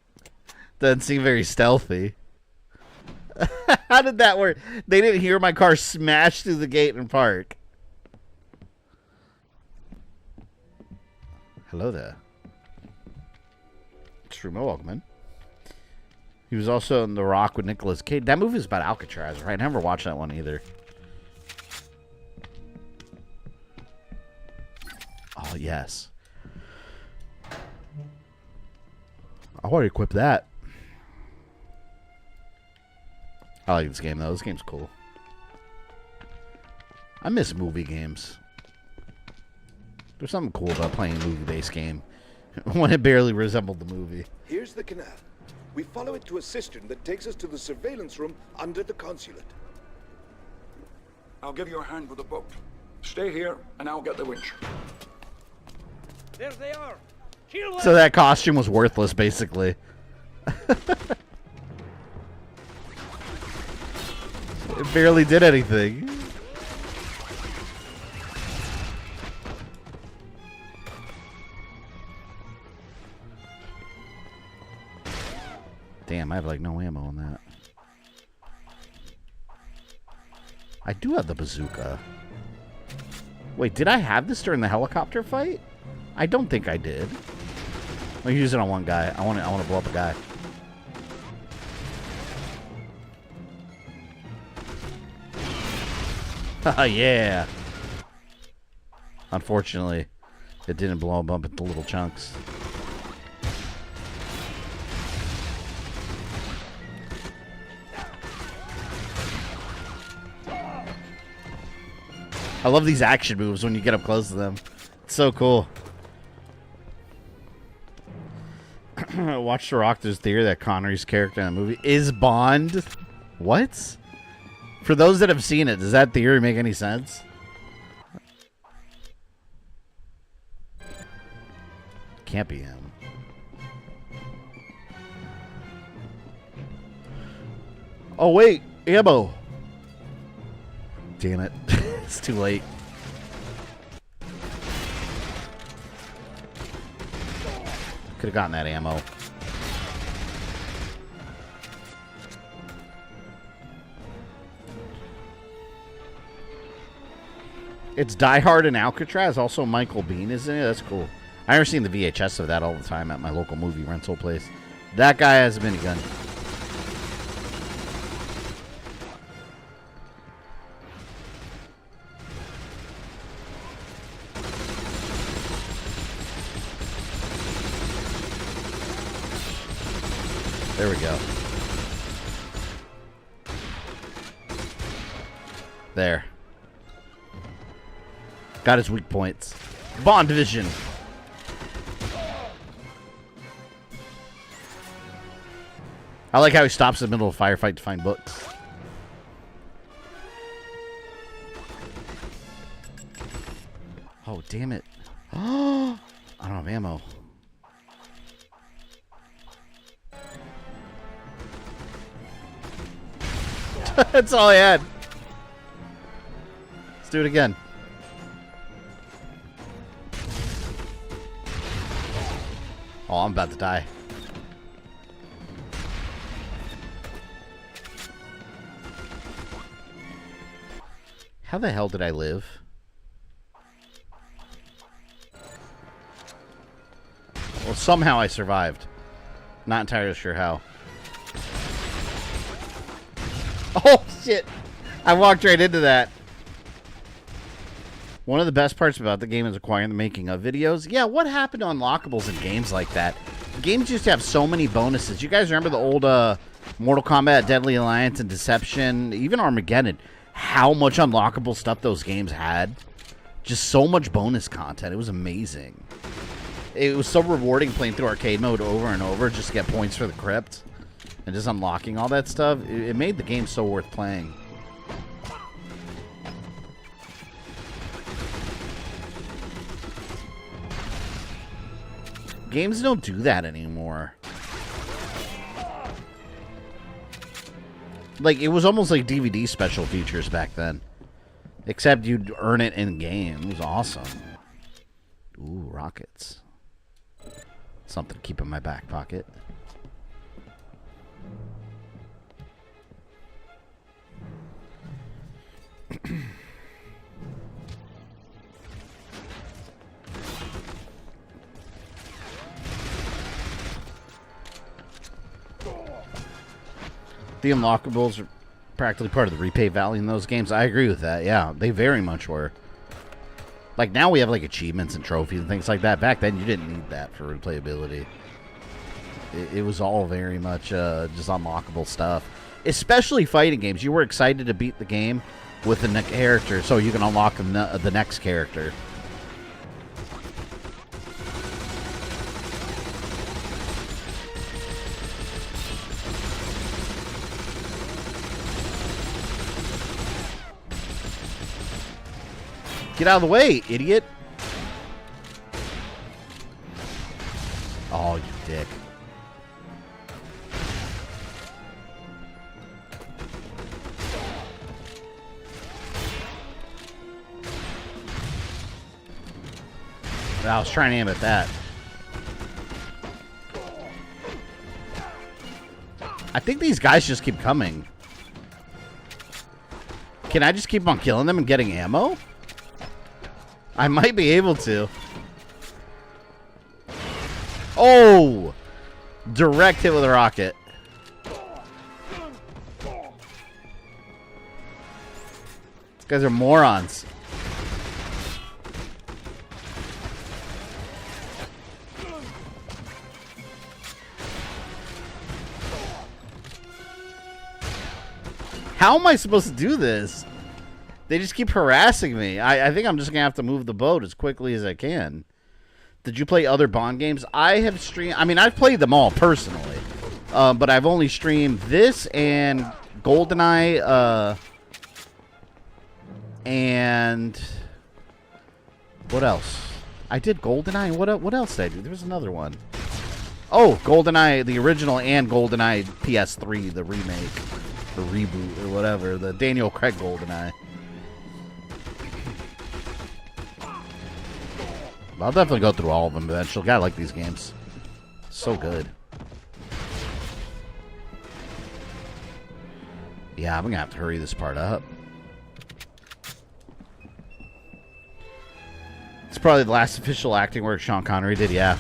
Doesn't seem very stealthy. How did that work? They didn't hear my car smash through the gate and park. Hello there. Truman, welcome in. He was also in The Rock with Nicolas Cage. That movie is about Alcatraz, right? I never watched that one either. Oh, yes. I want to equip that. I like this game, though. This game's cool. I miss movie games. There's something cool about playing a movie-based game when it barely resembled the movie.
Here's the canal. We follow it to a cistern that takes us to the surveillance room under the consulate.
I'll give you a hand with the boat. Stay here, and I'll get the winch.
There they are. Shield
So that costume was worthless, basically. It barely did anything. Damn, I have like no ammo on that. I do have the bazooka. Wait, did I have this during the helicopter fight? I don't think I did. I'll use it on one guy. I want to blow up a guy. Haha, yeah. Unfortunately, it didn't blow him up into little chunks. I love these action moves when you get up close to them. It's so cool. Watch The Rock. There's theory that Connery's character in the movie is Bond. What? For those that have seen it, does that theory make any sense? Can't be him. Oh, wait. Ammo. Damn it. It's too late. Could have gotten that ammo. It's Die Hard and Alcatraz. Also, Michael Biehn is in it. That's cool. I remember seeing the VHS of that all the time at my local movie rental place. That guy has a minigun. There we go. There. Got his weak points. Bond vision. I like how he stops in the middle of a firefight to find books. Oh, damn it. I don't have ammo. That's all I had. Let's do it again. Oh, I'm about to die. How the hell did I live? Well, somehow I survived. Not entirely sure how. Oh, shit. I walked right into that. One of the best parts about the game is acquiring the making of videos. Yeah, what happened to unlockables in games like that? Games used to have so many bonuses. You guys remember the old Mortal Kombat, Deadly Alliance, and Deception, even Armageddon? How much unlockable stuff those games had. Just so much bonus content. It was amazing. It was so rewarding playing through arcade mode over and over just to get points for the crypt. And just unlocking all that stuff. It made the game so worth playing. Games don't do that anymore. Like, it was almost like DVD special features back then. Except you'd earn it in-game. It was awesome. Ooh, rockets. Something to keep in my back pocket. The unlockables are practically part of the repay value in those games. I agree with that. Yeah, they very much were. Like, now we have, like, achievements and trophies and things like that. Back then, you didn't need that for replayability. It was all very much just unlockable stuff. Especially fighting games. You were excited to beat the game with the character so you can unlock the next character. Get out of the way, idiot. Oh, you dick. I was trying to aim at that. I think these guys just keep coming. Can I just keep on killing them and getting ammo? I might be able to. Oh! Direct hit with a rocket. These guys are morons. How am I supposed to do this? They just keep harassing me. I think I'm just going to have to move the boat as quickly as I can. Did you play other Bond games? I have streamed... I mean, I've played them all personally. But I've only streamed this and GoldenEye. And... what else? I did GoldenEye. What else did I do? There was another one. Oh, GoldenEye, the original, and GoldenEye PS3, the remake. Or reboot, or whatever. The Daniel Craig GoldenEye. I'll definitely go through all of them eventually. I like these games. So good. Yeah, I'm going to have to hurry this part up. It's probably the last official acting work Sean Connery did, yeah.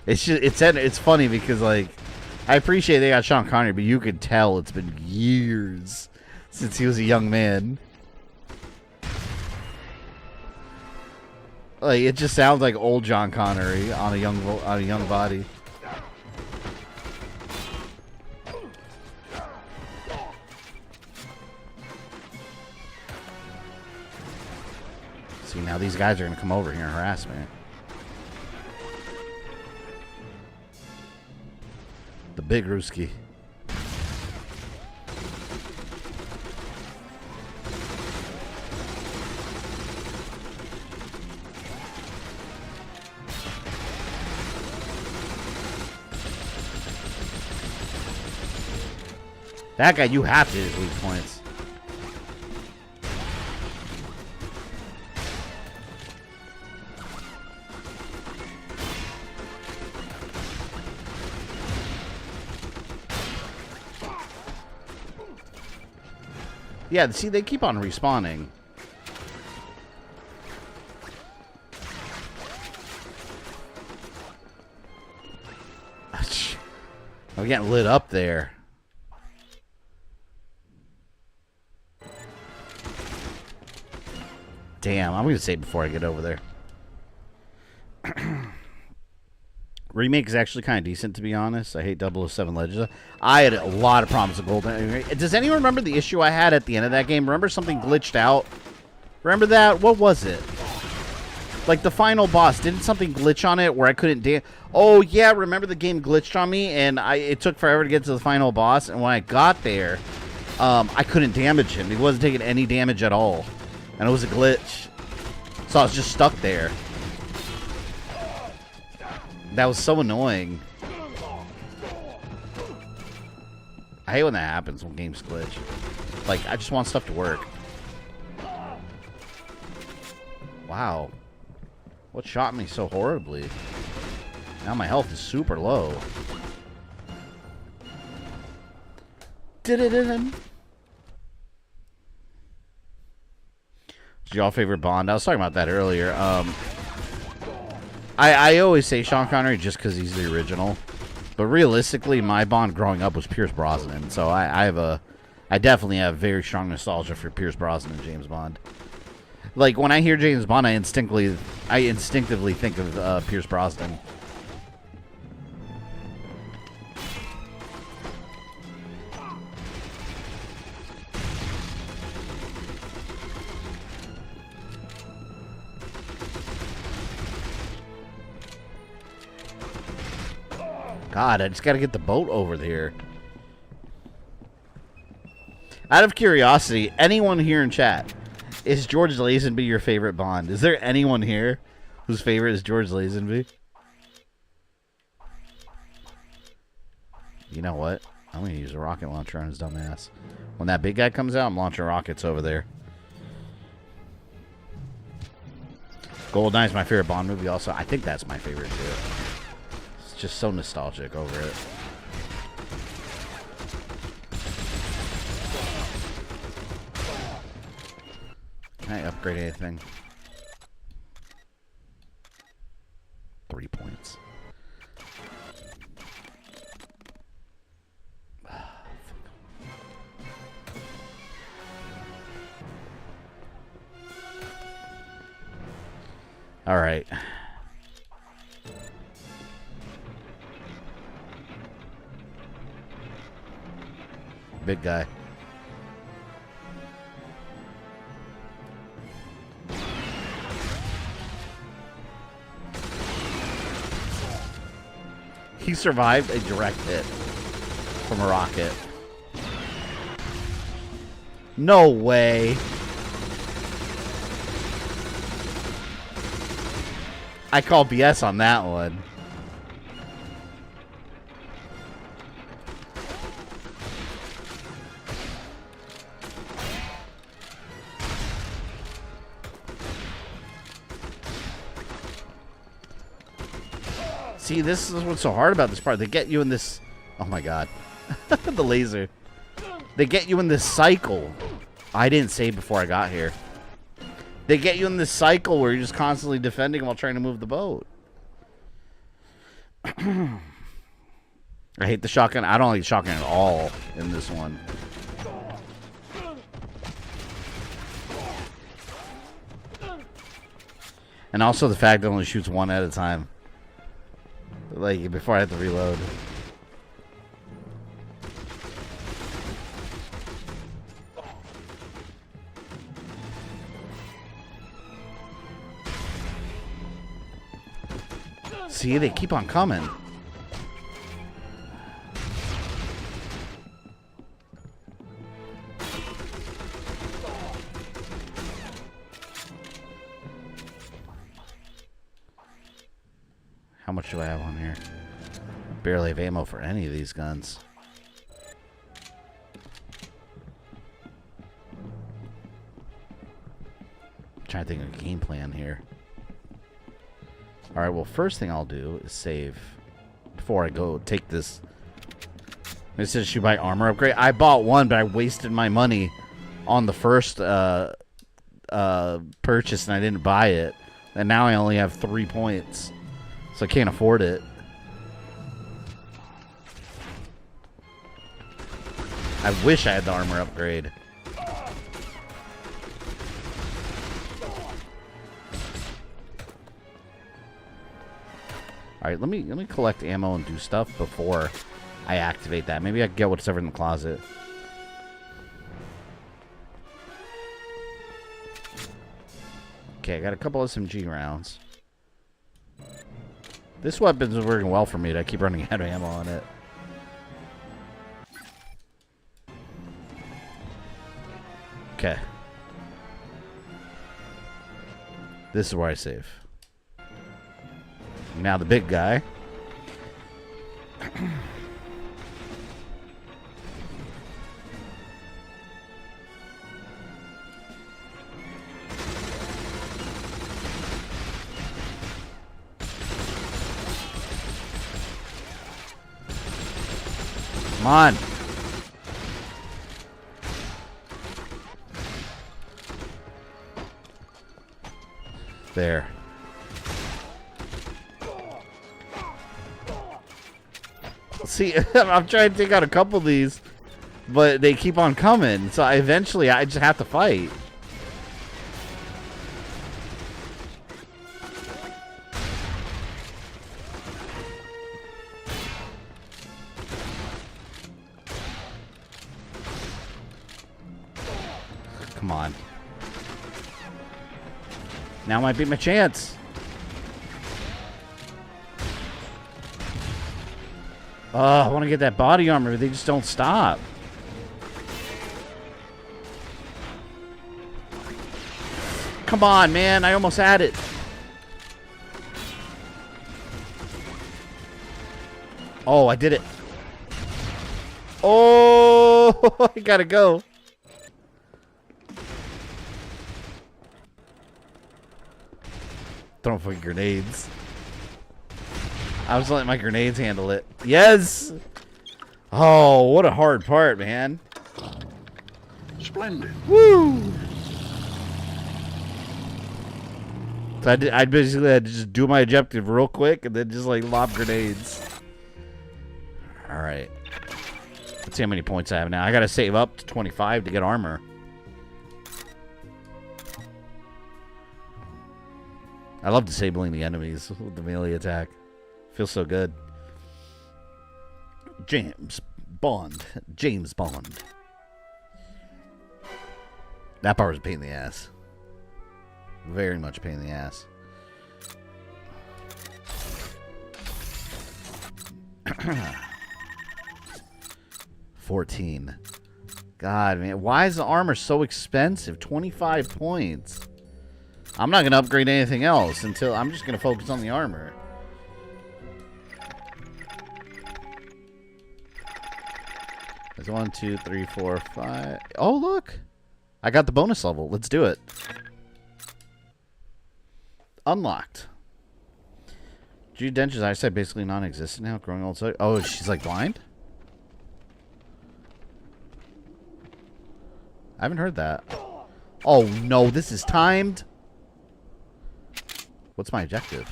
It's just, it's funny because, like, I appreciate they got Sean Connery, but you could tell it's been years since he was a young man. Like, it just sounds like old John Connery on a young body. See, now these guys are going to come over here and harass me. The big Ruski. That guy, you have to hit his weak points. Yeah, see, they keep on respawning. I'm getting lit up there. Damn, I'm going to save before I get over there. Remake is actually kind of decent, to be honest. I hate 007 Legends. I had a lot of problems with Golden. Does anyone remember the issue I had at the end of that game? Remember something glitched out? Remember that? What was it? Like the final boss, didn't something glitch on it where I couldn't Oh yeah, remember the game glitched on me and it took forever to get to the final boss, and when I got there, I couldn't damage him. He wasn't taking any damage at all. And it was a glitch. So I was just stuck there. That was so annoying. I hate when that happens, when games glitch. Like, I just want stuff to work. Wow. What shot me so horribly? Now my health is super low. Is y'all favorite Bond? I was talking about that earlier. I always say Sean Connery just because he's the original. But realistically, my Bond growing up was Pierce Brosnan. So I definitely have very strong nostalgia for Pierce Brosnan and James Bond. Like, when I hear James Bond, I instinctively think of Pierce Brosnan. God, I just got to get the boat over there. Out of curiosity, anyone here in chat, is George Lazenby your favorite Bond? Is there anyone here whose favorite is George Lazenby? You know what? I'm going to use a rocket launcher on his dumb ass. When that big guy comes out, I'm launching rockets over there. GoldenEye is my favorite Bond movie also. I think that's my favorite too. Just so nostalgic over it. Can I upgrade anything? 3 points. All right. Big guy. He survived a direct hit from a rocket. No way. I call BS on that one. See, this is what's so hard about this part. They get you in this... Oh, my God. The laser. They get you in this cycle. I didn't save before I got here. They get you in this cycle where you're just constantly defending while trying to move the boat. I hate the shotgun. I don't like the shotgun at all in this one. And also the fact that it only shoots one at a time. Like, before I have to reload. See, they keep on coming. How much do I have on here? I barely have ammo for any of these guns. I'm trying to think of a game plan here. Alright, well, first thing I'll do is save before I go take this. It says you buy armor upgrade. I bought one, but I wasted my money on the first purchase and I didn't buy it. And now I only have 3 points. So I can't afford it. I wish I had the armor upgrade. Alright, let me collect ammo and do stuff before I activate that. Maybe I can get whatever in the closet. Okay, I got a couple SMG rounds. This weapon's working well for me. I keep running out of ammo on it. Okay. This is where I save. Now the big guy. Come on. There. See, I'm trying to take out a couple of these, but they keep on coming. So eventually I just have to fight. Come on. Now might be my chance. I want to get that body armor, but they just don't stop. Come on, man. I almost had it. Oh, I did it. Oh, I gotta go. Throwing fucking grenades. I was letting my grenades handle it. Yes! Oh, what a hard part, man.
Splendid.
Woo! So I basically had to just do my objective real quick and then just like lob grenades. Alright. Let's see how many points I have now. I gotta save up to 25 to get armor. I love disabling the enemies with the melee attack. Feels so good. James Bond. James Bond. That part was a pain in the ass. Very much a pain in the ass. $14. God, man. Why is the armor so expensive? 25 points. I'm not going to upgrade anything else until I'm just going to focus on the armor. There's 1, 2, 3, 4, 5. Oh, look. I got the bonus level. Let's do it. Unlocked. Judy Dench's eyesight basically non-existent now. Growing old. Oh, she's like blind? I haven't heard that. Oh, no. This is timed. What's my objective?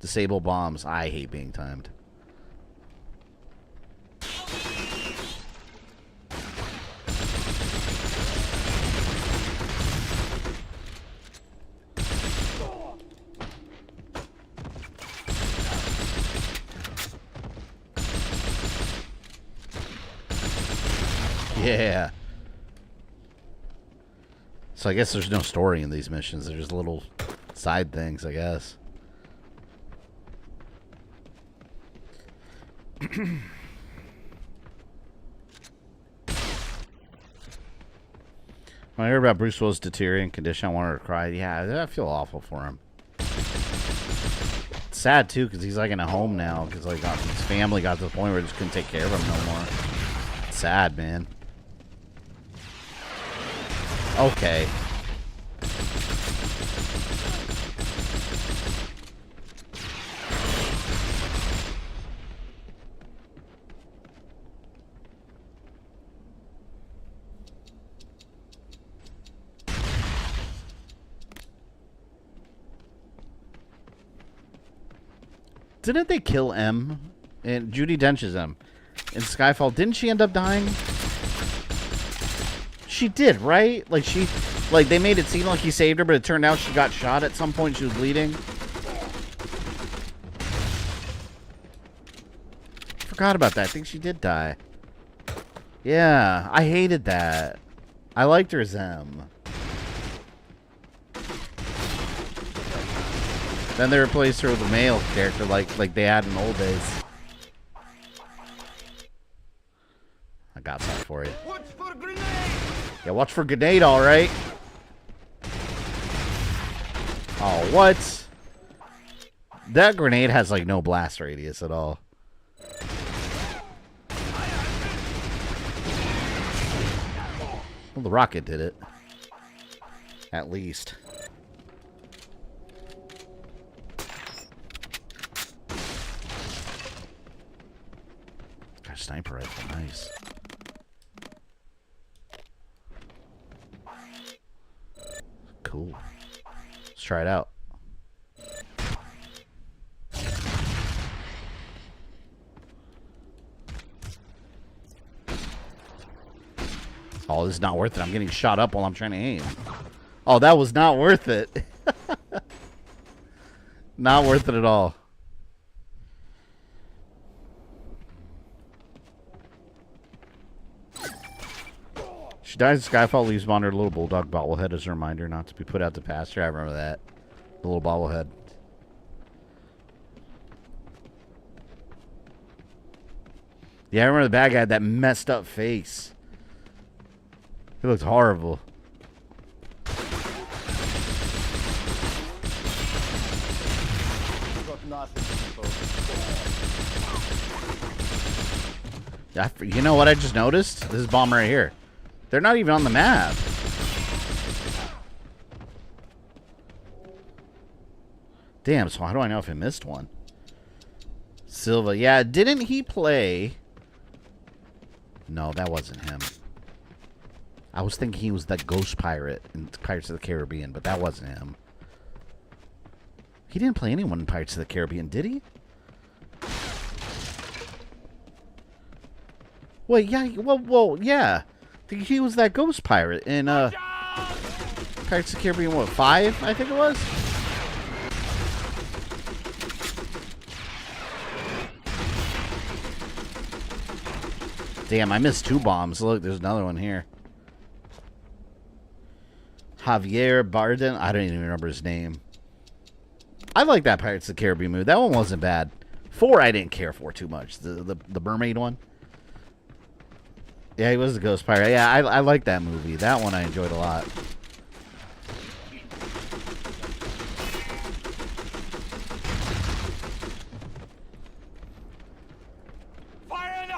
Disable bombs. I hate being timed. Yeah. So I guess there's no story in these missions. They're just little side things, I guess. When I heard about Bruce Willis' deteriorating condition, I wanted to cry. Yeah, I feel awful for him. It's sad, too, because he's, like, in a home now. Because, like, his family got to the point where they just couldn't take care of him no more. It's sad, man. Okay. Didn't they kill M? And Judi Dench is M. In Skyfall, didn't she end up dying? She did, right? Like they made it seem like he saved her, but it turned out she got shot at some point. She was bleeding. Forgot about that. I think she did die. Yeah, I hated that. I liked her as M. Then they replaced her with a male character like they had in the old days. I got something for you.
Watch for grenade!
Yeah, watch for grenade, all right. Oh, what? That grenade has like no blast radius at all. Well, the rocket did it. At least. Got a sniper rifle, nice. Cool. Let's try it out. Oh, this is not worth it. I'm getting shot up while I'm trying to aim. Oh, that was not worth it. Not worth it at all. She dies in Skyfall, leaves behind her little bulldog bobblehead as a reminder not to be put out to pasture. I remember that. The little bobblehead. Yeah, I remember the bad guy had that messed up face. He looked horrible. You know what I just noticed? This bomb right here. They're not even on the map. Damn, so how do I know if I missed one? Silva. Yeah, didn't he play... No, that wasn't him. I was thinking he was that ghost pirate in Pirates of the Caribbean, but that wasn't him. He didn't play anyone in Pirates of the Caribbean, did he? Wait, yeah, well, yeah. He was that ghost pirate in Pirates of the Caribbean, what, 5, I think it was? Damn, I missed 2 bombs. Look, there's another one here. Javier Bardem. I don't even remember his name. I like that Pirates of the Caribbean movie. That one wasn't bad. 4 I didn't care for too much. The mermaid one. Yeah, he was the ghost pirate. Yeah, I like that movie. That one I enjoyed a lot.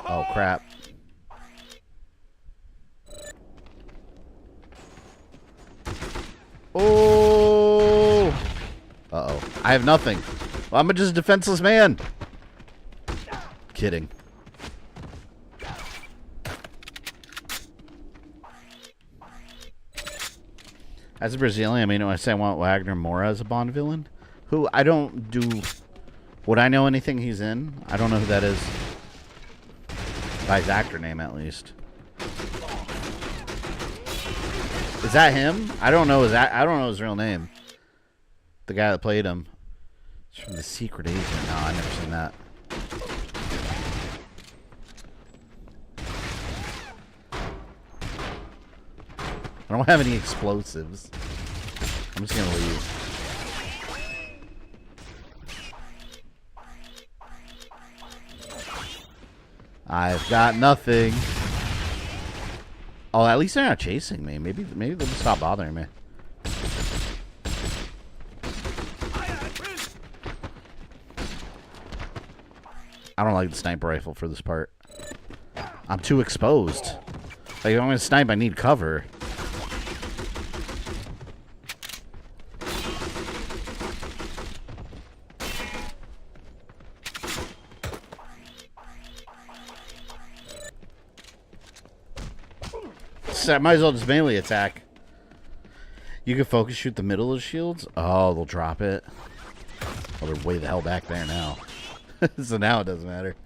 Oh, crap. Oh! Uh-oh. I have nothing. Well, I'm just a defenseless man. Kidding. As a Brazilian, I mean, when I say I want Wagner Moura as a Bond villain, who I don't do... Would I know anything he's in? I don't know who that is. By his actor name, at least. Is that him? I don't know I don't know his real name. The guy that played him. It's from The Secret Agent. No, I've never seen that. I don't have any explosives. I'm just gonna leave. I've got nothing. Oh, at least they're not chasing me. Maybe they'll just stop bothering me. I don't like the sniper rifle for this part. I'm too exposed. Like, if I'm gonna snipe, I need cover. I might as well just melee attack. You can focus shoot the middle of the shields. Oh, they'll drop it. Oh, they're way the hell back there now. So now it doesn't matter.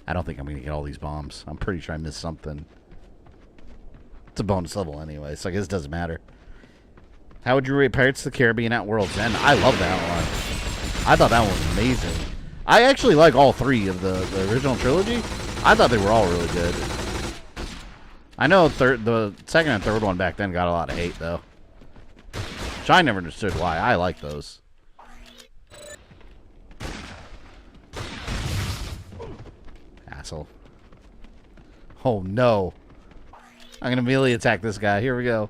I don't think I'm going to get all these bombs. I'm pretty sure I missed something. It's a bonus level anyway, so I guess it doesn't matter. How would you rate Pirates of the Caribbean at World's End? I love that one. I thought that one was amazing. I actually like all three of the original trilogy. I thought they were all really good. I know the second and third one back then got a lot of hate, though. Which I never understood why. I like those. Asshole. Oh, no. I'm going to immediately attack this guy. Here we go.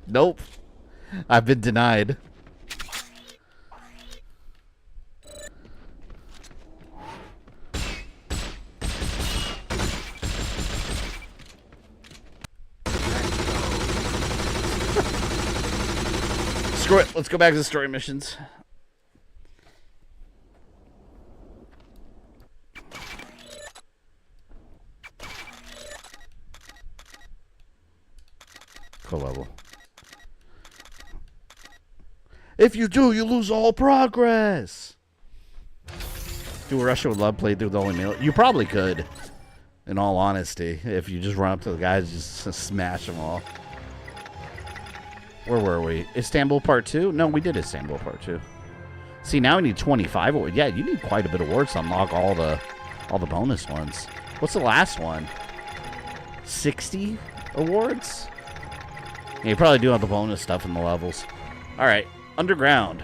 Nope. I've been denied. Screw it. Let's go back to the story missions. Cool level. If you do, you lose all progress. Do a Russia with love playthrough the only meal? You probably could, in all honesty, if you just run up to the guys and just smash them all. Where were we? Istanbul Part 2? No, we did Istanbul Part 2. See, now we need 25 awards. Yeah, you need quite a bit of awards to unlock all the bonus ones. What's the last one? 60 awards? Yeah, you probably do have the bonus stuff in the levels. Alright, underground.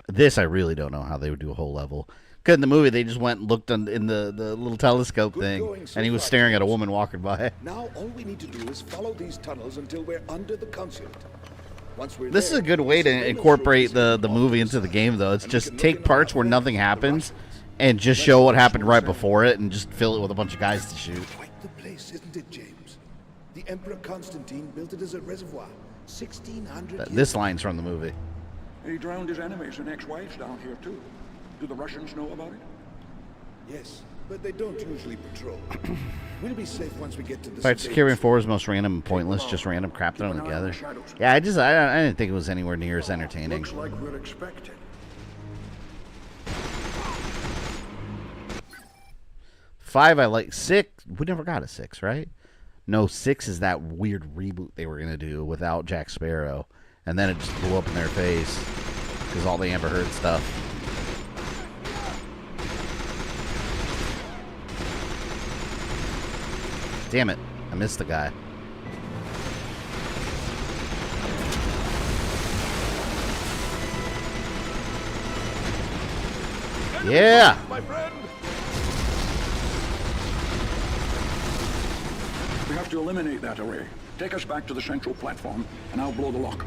This, I really don't know how they would do a whole level. Because in the movie, they just went and looked in the little telescope thing, and he was staring at a woman walking by.
Now all we need to do is follow these tunnels until we're under the consulate. Once we're
This is a good way to incorporate the movie into the game, though. It's just take parts where nothing happens and just show what happened right before it and just fill it with a bunch of guys to shoot.
Quite the place, isn't it, James? The Emperor Constantine built it as a reservoir 1600
This line's from the movie.
He drowned his enemies and ex-wives down here, too. Do the Russians know about it?
Yes, but they don't usually patrol. We'll be safe once we get to the
Pirates of the Caribbean 4 is most random and pointless, just random crap thrown together. Yeah, I didn't think it was anywhere near as entertaining.
Looks like we're expected.
5 I like. 6, we never got a 6, right? No, 6 is that weird reboot they were going to do without Jack Sparrow. And then it just blew up in their face because all the Amber Heard stuff. Damn it. I missed the guy. Yeah!
My friend!
We have to eliminate that array. Take us back to the central platform, and I'll blow the lock.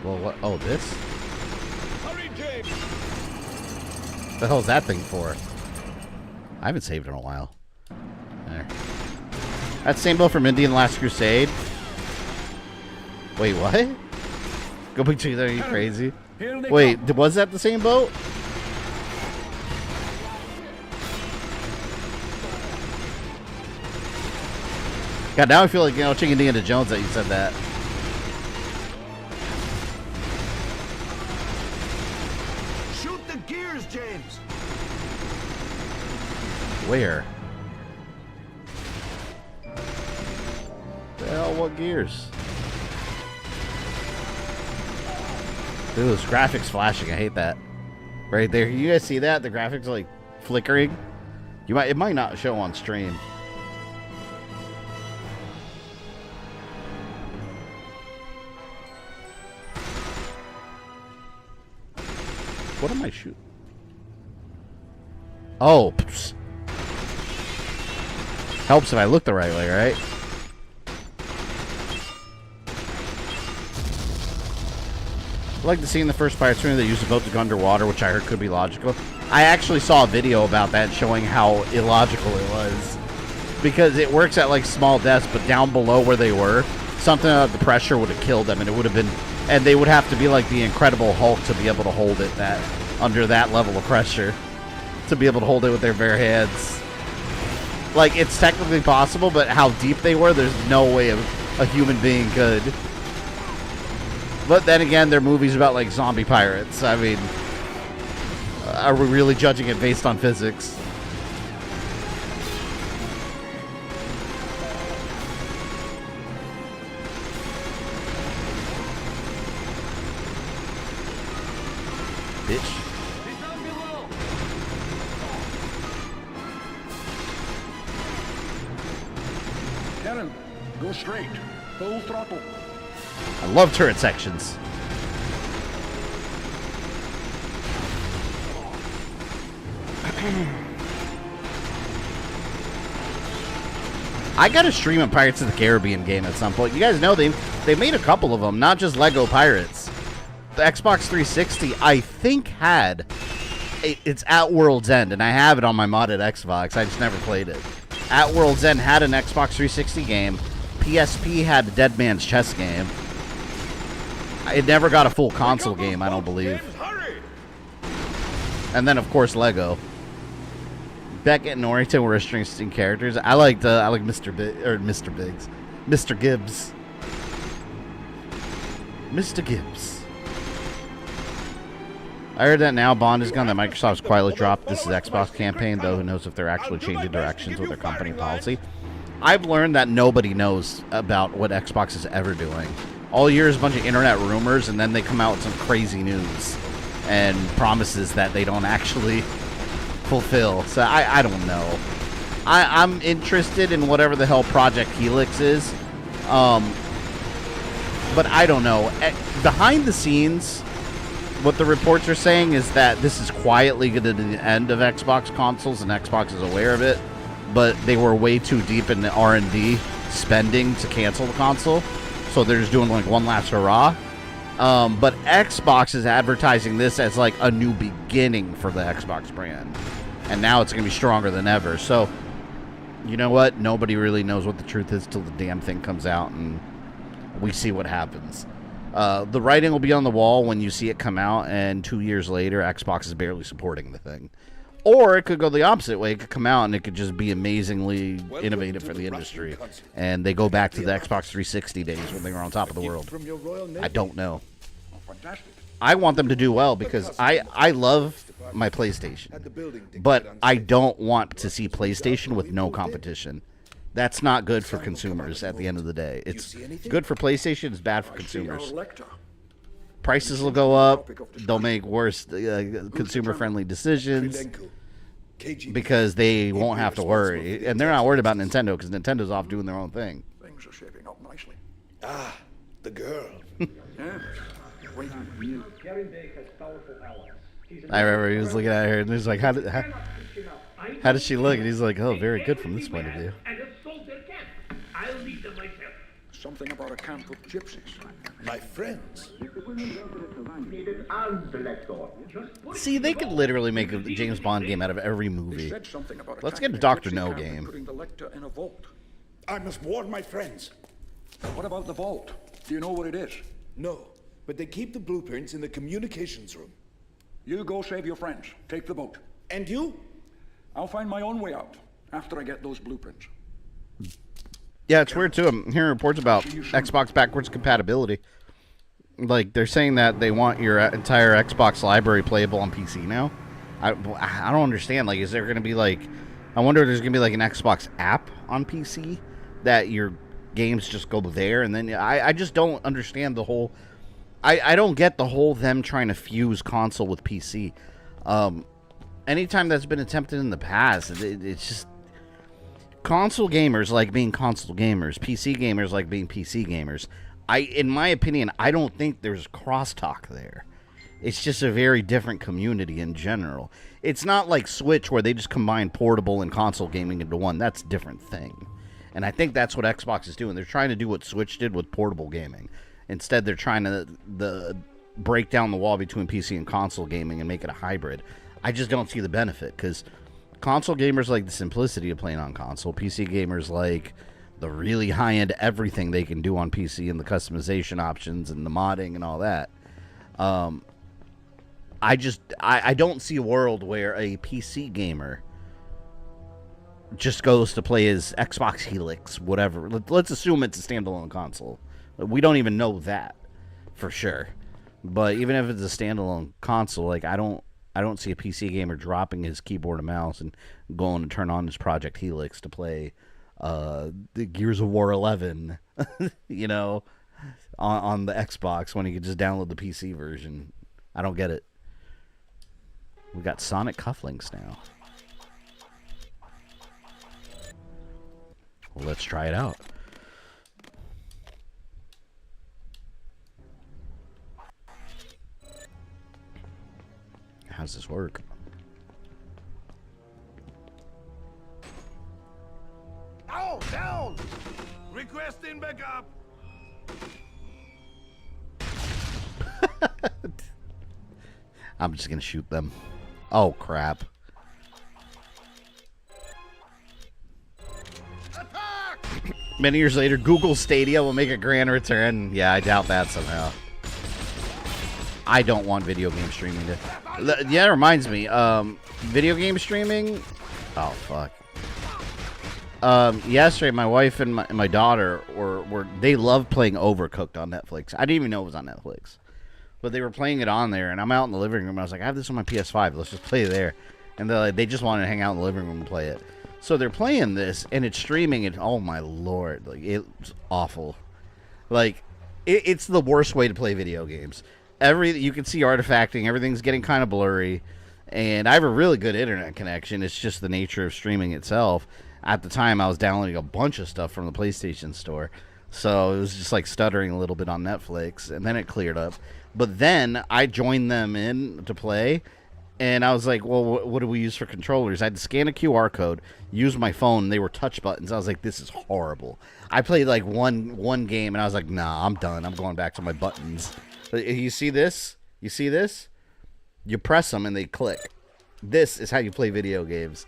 Well, what? Oh, this?
Hurry, James!
What the hell is that thing for? I haven't saved in a while. There. That's same boat from Indian Last Crusade. Wait, what? Go back to there, you crazy? Wait, was that the same boat? God, now I feel like, Chicken Indiana Jones that you said that.
Shoot the gears, James!
Where? The hell, what gears? Dude, those graphics flashing, I hate that. Right there, you guys see that? The graphics are like flickering. It might not show on stream. What am I shooting? Oh, pfft. Helps if I look the right way, right? I like the scene in the first Pirates movie they used a boat to go underwater, which I heard could be logical. I actually saw a video about that showing how illogical it was. Because it works at like small depths, but down below where they were, something about the pressure would have killed them, and it would have been, and they would have to be like the Incredible Hulk to be able to hold it under that level of pressure, to be able to hold it with their bare hands. Like, it's technically possible, but how deep they were, there's no way a human being could. But then again, they're movies about, like, zombie pirates. I mean, are we really judging it based on physics? Bitch.
Karen, go straight. Full throttle.
I love turret sections. I gotta stream a Pirates of the Caribbean game at some point. You guys know they made a couple of them, not just Lego Pirates. The Xbox 360, I think, had it's at World's End, and I have it on my modded Xbox. I just never played it. At World's End had an Xbox 360 game. PSP had a Dead Man's Chess game. It never got a full console game, I don't believe. And then, of course, Lego. Beckett and Norrington were interesting characters. I like Mr. Biggs, Mr. Gibbs, Mr. Gibbs. I heard that now Bond is gone. That Microsoft's quietly dropped this is Xbox campaign, though who knows if they're actually changing directions with their company policy. I've learned that nobody knows about what Xbox is ever doing. All year is a bunch of internet rumors, and then they come out with some crazy news and promises that they don't actually fulfill. So I don't know. I'm interested in whatever the hell Project Helix is, but I don't know. Behind the scenes, what the reports are saying is that this is quietly going to be the end of Xbox consoles, and Xbox is aware of it, but they were way too deep in the R&D spending to cancel the console, so they're just doing like one last hurrah. But Xbox is advertising this as like a new beginning for the Xbox brand, and now it's going to be stronger than ever. So, you know what? Nobody really knows what the truth is till the damn thing comes out, and we see what happens. The writing will be on the wall when you see it come out, and 2 years later, Xbox is barely supporting the thing. Or it could go the opposite way. It could come out, and it could just be amazingly innovative for the industry. And they go back to the Xbox 360 days when they were on top of the world. I don't know. I want them to do well because I love my PlayStation. But I don't want to see PlayStation with no competition. That's not good for consumers at the end of the day. It's good for PlayStation, it's bad for consumers. Prices will go up, they'll make worse consumer-friendly decisions because they won't have to worry. And they're not worried about Nintendo because Nintendo's off doing their own thing.
Things are shaping up nicely.
Ah, the girl.
I remember he was looking at her and he's like, how does she look? And he's like, oh, very good from this point of view.
Something about a camp of gypsies.
My friends.
See, they could literally make a James Bond game out of every movie. Let's get a Dr. No game.
Putting the lector in a vault.
I must warn my friends.
What about the vault? Do you know what it is?
No, but they keep the blueprints in the communications room.
You go save your friends. Take the boat.
And you?
I'll find my own way out after I get those blueprints.
Yeah, it's weird, too. I'm hearing reports about Xbox backwards compatibility. Like, they're saying that they want your entire Xbox library playable on PC now. I don't understand. Like, is there going to be, like... I wonder if there's going to be, like, an Xbox app on PC that your games just go there, and then... I just don't understand the whole... I don't get the whole them trying to fuse console with PC. Anytime that's been attempted in the past, it's just... Console gamers like being console gamers. PC gamers like being PC gamers. In my opinion, I don't think there's crosstalk there. It's just a very different community in general. It's not like Switch where they just combine portable and console gaming into one. That's a different thing. And I think that's what Xbox is doing. They're trying to do what Switch did with portable gaming. Instead, they're trying to break down the wall between PC and console gaming and make it a hybrid. I just don't see the benefit because console gamers like the simplicity of playing on console. PC gamers like the really high-end everything they can do on PC and the customization options and the modding and all that. I don't see a world where a PC gamer just goes to play his Xbox Helix, whatever. Let's assume it's a standalone console. We don't even know that for sure. But even if it's a standalone console, like I don't see a PC gamer dropping his keyboard and mouse and going to turn on his Project Helix to play the Gears of War 11, you know, on the Xbox when he could just download the PC version. I don't get it. We got Sonic cufflinks now. Well, let's try it out. How does this work?
Oh, down! Requesting backup.
I'm just gonna shoot them. Oh crap. Many years later, Google Stadia will make a grand return. Yeah, I doubt that somehow. I don't want video game streaming to... Yeah, it reminds me. Video game streaming... Oh, fuck. Yesterday, my wife and my daughter they love playing Overcooked on Netflix. I didn't even know it was on Netflix. But they were playing it on there, and I'm out in the living room. I was like, I have this on my PS5. Let's just play it there. And they just wanted to hang out in the living room and play it. So they're playing this, and it's streaming, and oh my lord, like it's awful. Like it's the worst way to play video games. You can see artifacting, everything's getting kind of blurry, and I have a really good internet connection. It's just the nature of streaming itself. At the time, I was downloading a bunch of stuff from the PlayStation Store, so it was just like stuttering a little bit on Netflix, and then it cleared up. But then I joined them in to play. And I was like, well, what do we use for controllers? I had to scan a QR code, use my phone, and they were touch buttons. I was like, this is horrible. I played like one game, and I was like, nah, I'm done. I'm going back to my buttons. You see this? You see this? You press them, and they click. This is how you play video games.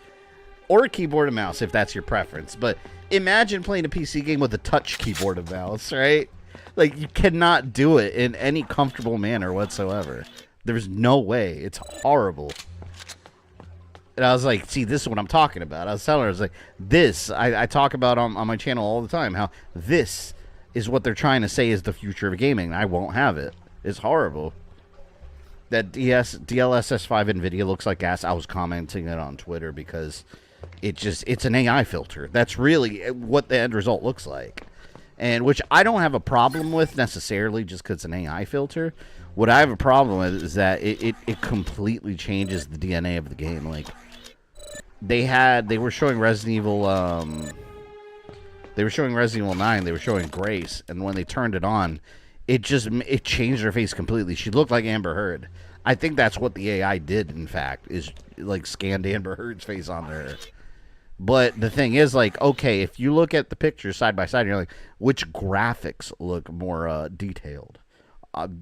Or a keyboard and mouse, if that's your preference. But imagine playing a PC game with a touch keyboard and mouse, right? Like, you cannot do it in any comfortable manner whatsoever. There's no way. It's horrible. And I was like, see, this is what I'm talking about. I was telling her, I was like, this, I talk about on my channel all the time, how this is what they're trying to say is the future of gaming. I won't have it. It's horrible. That DLSS5 NVIDIA looks like gas. I was commenting it on Twitter because it's an AI filter. That's really what the end result looks like. And which I don't have a problem with necessarily just because it's an AI filter. What I have a problem with is that it completely changes the DNA of the game. Like they were showing Resident Evil they were showing Resident Evil 9, they were showing Grace, and when they turned it on, it changed her face completely. She looked like Amber Heard. I think that's what the AI did, in fact, is like scanned Amber Heard's face on her. But the thing is, like, okay, if you look at the pictures side by side, you're like, which graphics look more detailed?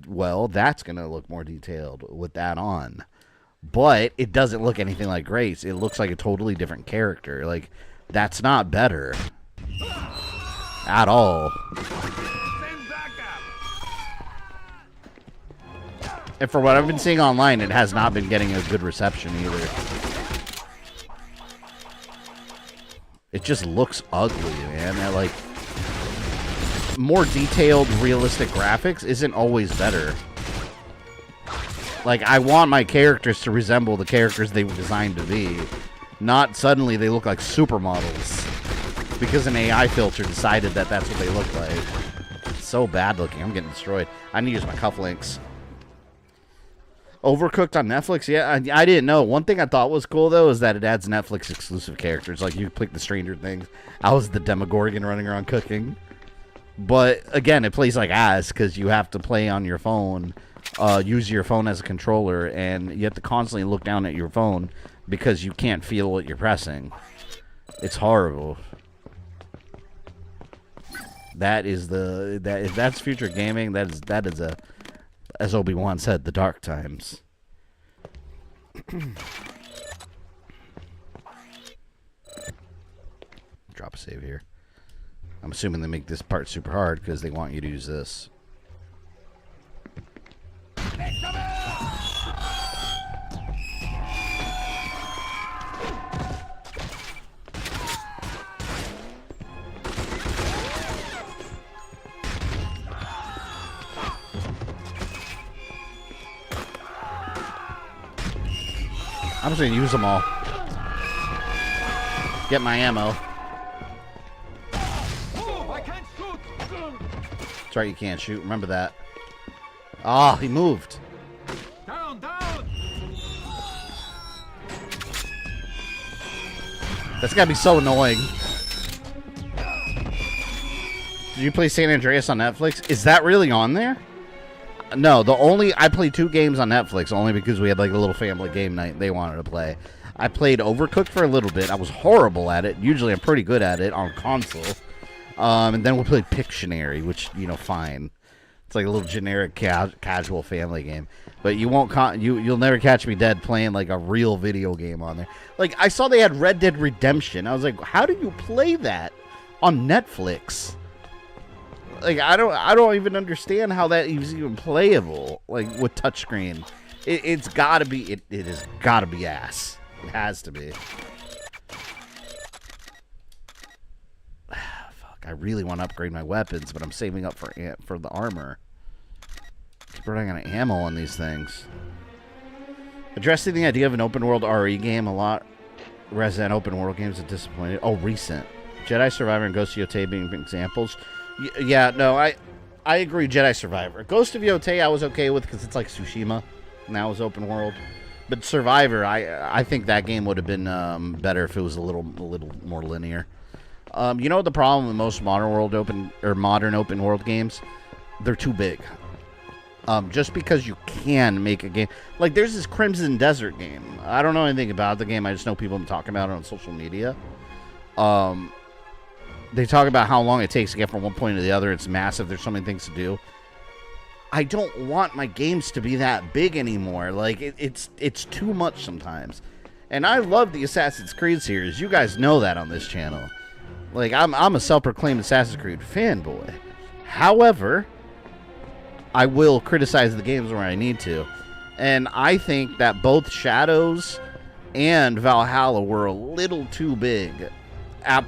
Well, that's going to look more detailed with that on. But it doesn't look anything like Grace. It looks like a totally different character. Like, that's not better. At all. And for what I've been seeing online, it has not been getting a good reception either. It just looks ugly, man. And like, more detailed, realistic graphics isn't always better. Like, I want my characters to resemble the characters they were designed to be. Not suddenly they look like supermodels. Because an AI filter decided that that's what they look like. It's so bad looking. I'm getting destroyed. I need to use my cufflinks. Overcooked on Netflix? Yeah, I didn't know. One thing I thought was cool, though, is that it adds Netflix exclusive characters. Like, you pick the Stranger Things. I was the Demogorgon running around cooking. But, again, it plays like ass because you have to play on your phone, use your phone as a controller, and you have to constantly look down at your phone because you can't feel what you're pressing. It's horrible. If that's future gaming, that is a, as Obi-Wan said, the dark times. Drop a save here. I'm assuming they make this part super hard because they want you to use this. I'm just gonna use them all. Get my ammo. That's right, you can't shoot. Remember that. Oh, he moved.
Down, down!
That's gotta be so annoying. Did you play San Andreas on Netflix? Is that really on there? No, I played 2 games on Netflix only because we had like a little family game night they wanted to play. I played Overcooked for a little bit. I was horrible at it. Usually I'm pretty good at it on console. And then we played Pictionary, which, you know, fine. It's like a little generic casual family game. But you won't you'll never catch me dead playing like a real video game on there. Like I saw they had Red Dead Redemption. I was like, how do you play that on Netflix? Like I don't even understand how that is even playable. Like with touchscreen, it's got to be. It has got to be ass. It has to be. Fuck! I really want to upgrade my weapons, but I'm saving up for the armor. Keep running out of ammo on these things. Addressing the idea of an open world RE game, a lot Resident open world games are disappointed. Oh, recent Jedi Survivor and Ghost of Yotei being examples. Yeah, no, I agree. Jedi Survivor, Ghost of Yotei, I was okay with because it's like Tsushima, and that was open world. But Survivor, I think that game would have been better if it was a little more linear. You know the problem with most modern open world games? They're too big. Just because you can make a game like there's this Crimson Desert game. I don't know anything about the game. I just know people have been talking about it on social media. They talk about how long it takes to get from one point to the other. It's massive. There's so many things to do. I don't want my games to be that big anymore. Like, it's too much sometimes. And I love the Assassin's Creed series. You guys know that on this channel. Like, I'm a self-proclaimed Assassin's Creed fanboy. However, I will criticize the games where I need to. And I think that both Shadows and Valhalla were a little too big.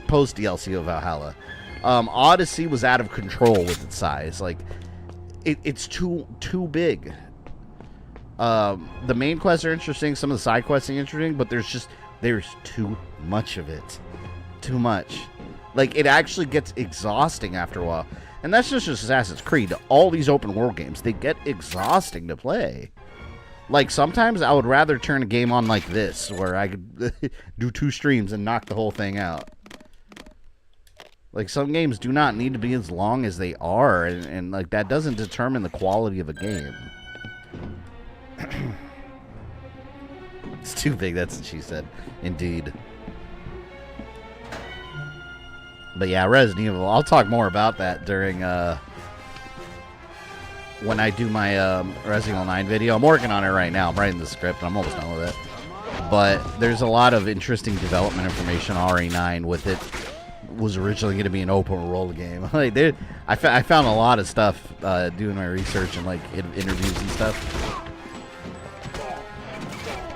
Post DLC of Valhalla. Odyssey was out of control with its size. Like it's too big. The main quests are interesting, some of the side quests are interesting, but there's too much of it. Too much. Like it actually gets exhausting after a while. And that's just Assassin's Creed. All these open world games, they get exhausting to play. Like, sometimes I would rather turn a game on like this, where I could do 2 streams and knock the whole thing out. Like, some games do not need to be as long as they are, and like, that doesn't determine the quality of a game. It's too big, that's what she said. Indeed. But yeah, Resident Evil, I'll talk more about that during, when I do my Resident Evil 9 video. I'm working on it right now. I'm writing the script. I'm almost done with it. But there's a lot of interesting development information on RE9 with it. Was originally going to be an open world game. Like, dude, I found a lot of stuff doing my research and like interviews and stuff.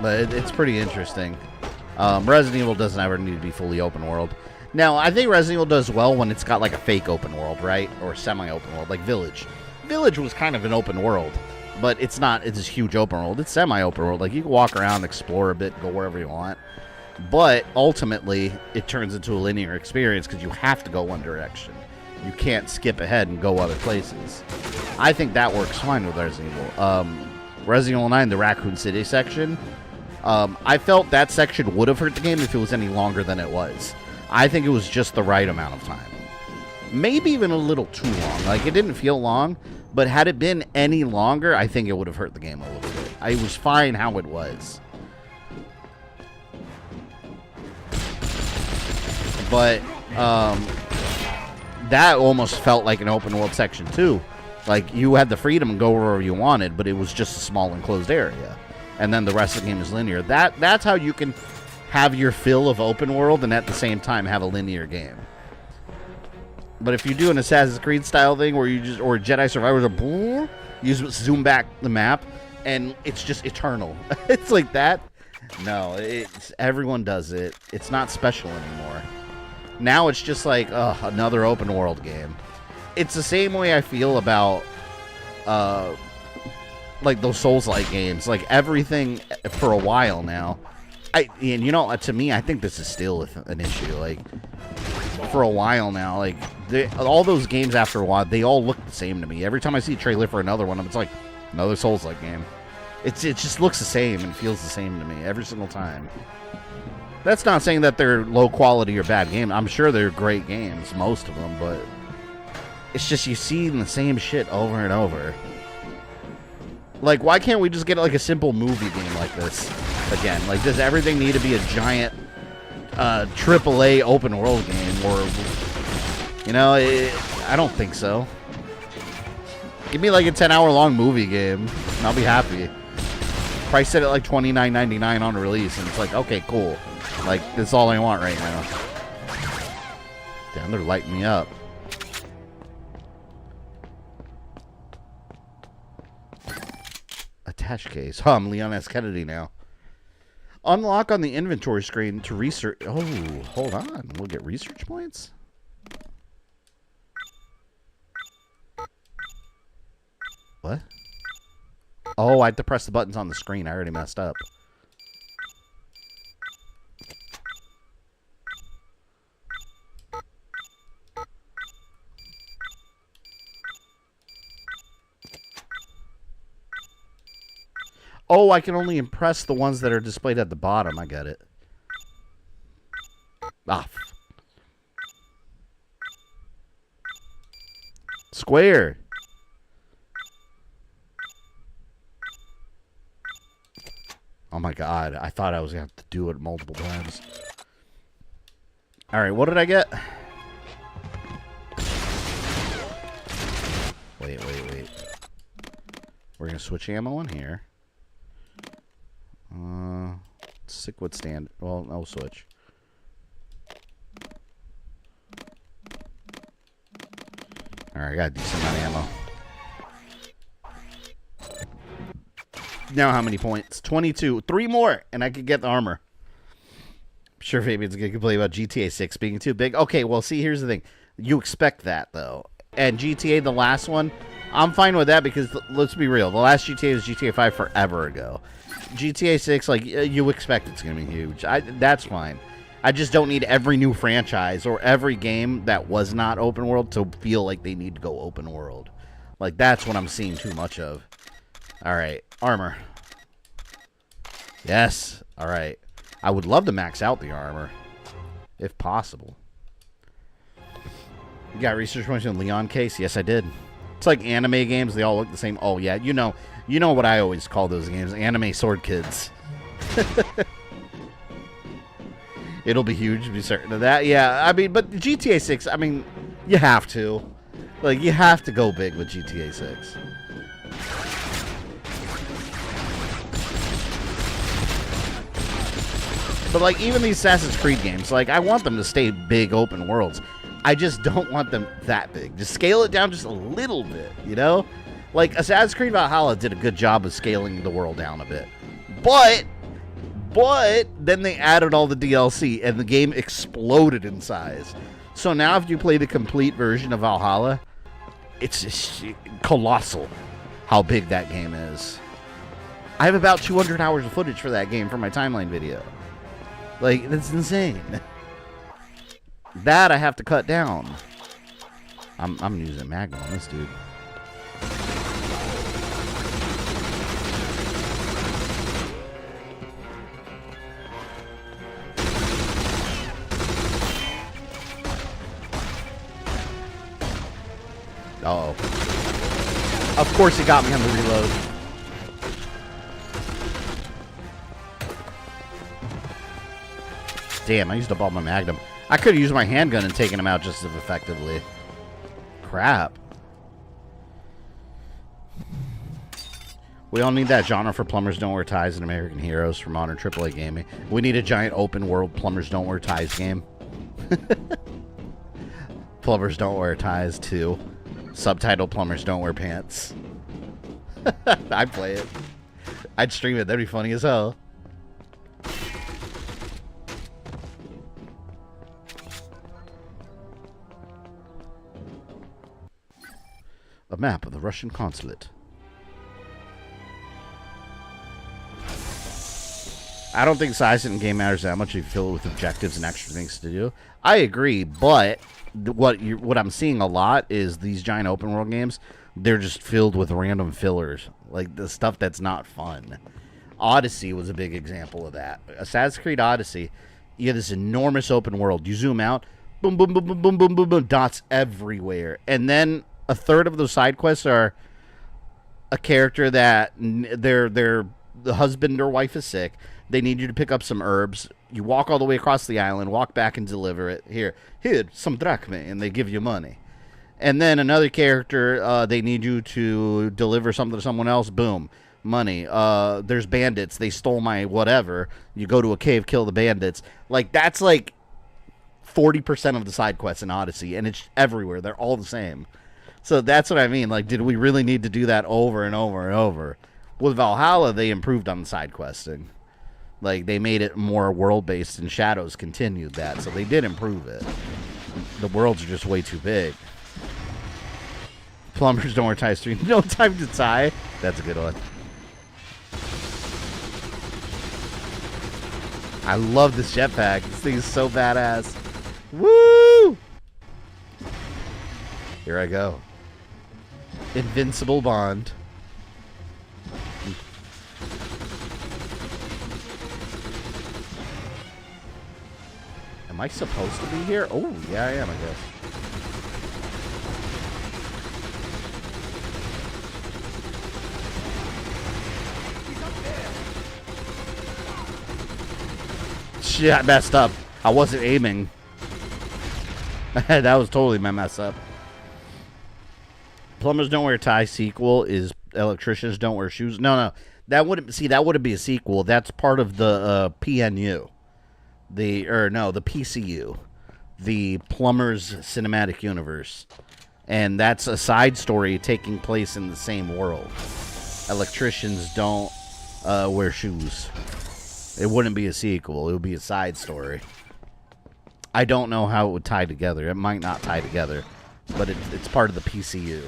But it's pretty interesting. Resident Evil doesn't ever need to be fully open world. Now, I think Resident Evil does well when it's got like a fake open world, right? Or semi-open world, like Village. Village was kind of an open world, but it's not. It's this huge open world. It's semi-open world. Like, you can walk around, explore a bit, go wherever you want. But ultimately, it turns into a linear experience because you have to go one direction. You can't skip ahead and go other places. I think that works fine with Resident Evil. Resident Evil 9, the Raccoon City section, I felt that section would have hurt the game if it was any longer than it was. I think it was just the right amount of time. Maybe even a little too long. Like, it didn't feel long, but had it been any longer, I think it would have hurt the game a little bit. It was fine how it was. But that almost felt like an open world section too. Like, you had the freedom to go wherever you wanted, but it was just a small enclosed area. And then the rest of the game is linear. That's how you can have your fill of open world and at the same time have a linear game. But if you do an Assassin's Creed style thing where or Jedi Survivor, you zoom back the map and it's just eternal. It's like that. No, everyone does it. It's not special anymore. Now it's just like, another open world game. It's the same way I feel about like those Souls-like games. Like, everything for a while now And you know, to me, I think this is still an issue. Like, for a while now, like, all those games after a while, they all look the same to me. Every time I see a trailer for another one, it's like another Souls-like game. It just looks the same and feels the same to me every single time. That's not saying that they're low quality or bad games. I'm sure they're great games, most of them, but it's just you see the same shit over and over. Like, why can't we just get like a simple movie game like this again? Like, does everything need to be a giant AAA open world game? Or, you know, I don't think so. Give me like a 10-hour long movie game and I'll be happy. Price it at like $29.99 on release, and it's like, okay, cool. Like, that's all I want right now. Damn, they're lighting me up. Attach case. Huh, I'm Leon S. Kennedy now. Unlock on the inventory screen to research. Oh, hold on. We'll get research points? What? Oh, I had to press the buttons on the screen. I already messed up. Oh, I can only impress the ones that are displayed at the bottom. I get it. Ah. Square. Oh my god, I thought I was going to have to do it multiple times. Alright, what did I get? Wait. We're going to switch ammo in here. Stick with stand. Well, no switch. Alright, I got a decent amount of ammo. Now how many points? 22. 3 more, and I could get the armor. I'm sure Fabian's going to complain about GTA 6 being too big. Okay, well, see, here's the thing. You expect that, though. And GTA, the last one, I'm fine with that because, let's be real, the last GTA was GTA 5 forever ago. GTA 6, like, you expect it's going to be huge. That's fine. I just don't need every new franchise or every game that was not open world to feel like they need to go open world. Like, that's what I'm seeing too much of. Alright, armor. Yes, alright. I would love to max out the armor, if possible. You got research points in Leon case? Yes, I did. It's like anime games, they all look the same. Oh, yeah, you know what I always call those games, anime sword kids. It'll be huge, be certain of that. Yeah, I mean, but GTA 6, I mean, you have to. Like, you have to go big with GTA 6. But, like, even these Assassin's Creed games, like, I want them to stay big open worlds. I just don't want them that big. Just scale it down just a little bit, you know? Like, Assassin's Creed Valhalla did a good job of scaling the world down a bit. But then they added all the DLC, and the game exploded in size. So now if you play the complete version of Valhalla, it's just colossal how big that game is. I have about 200 hours of footage for that game for my timeline video. Like, that's insane. That I have to cut down. I'm using Magnum on this dude. Uh-oh. Of course he got me on the reload. Damn, I used up all my Magnum. I could have used my handgun and taken him out just as effectively. Crap. We all need that genre for Plumbers Don't Wear Ties and American Heroes for modern AAA gaming. We need a giant open world Plumbers Don't Wear Ties game. Plumbers Don't Wear Ties 2. Subtitle Plumbers Don't Wear Pants. I'd play it. I'd stream it. That'd be funny as hell. A map of the Russian consulate. I don't think size in game matters that much if you fill it with objectives and extra things to do. I agree, but what I'm seeing a lot is these giant open world games, they're just filled with random fillers. Like the stuff that's not fun. Odyssey was a big example of that. Assassin's Creed Odyssey, you have this enormous open world. You zoom out, boom, boom, boom, boom, boom, boom, boom, boom, dots everywhere. And then a third of those side quests are a character that the husband or wife is sick. They need you to pick up some herbs. You walk all the way across the island, walk back and deliver it. Here, some drachma, and they give you money. And then another character, they need you to deliver something to someone else. Boom, money. There's bandits. They stole my whatever. You go to a cave, kill the bandits. Like, that's like 40% of the side quests in Odyssey, and it's everywhere. They're all the same. So that's what I mean. Like, did we really need to do that over and over and over? With Valhalla, they improved on the side questing. Like, they made it more world-based, and Shadows continued that. So they did improve it. The worlds are just way too big. Plumbers don't wear tie stream. No time to tie. That's a good one. I love this jetpack. This thing is so badass. Woo! Here I go. Invincible Bond. Am I supposed to be here? Oh, yeah, I am, I guess. Shit, I messed up. I wasn't aiming. That was totally my mess up. Plumbers don't wear tie sequel is electricians don't wear shoes. No. That wouldn't be a sequel. That's part of the PNU. The PCU. The Plumbers Cinematic Universe. And that's a side story taking place in the same world. Electricians don't wear shoes. It wouldn't be a sequel. It would be a side story. I don't know how it would tie together. It might not tie together. But it's part of the PCU.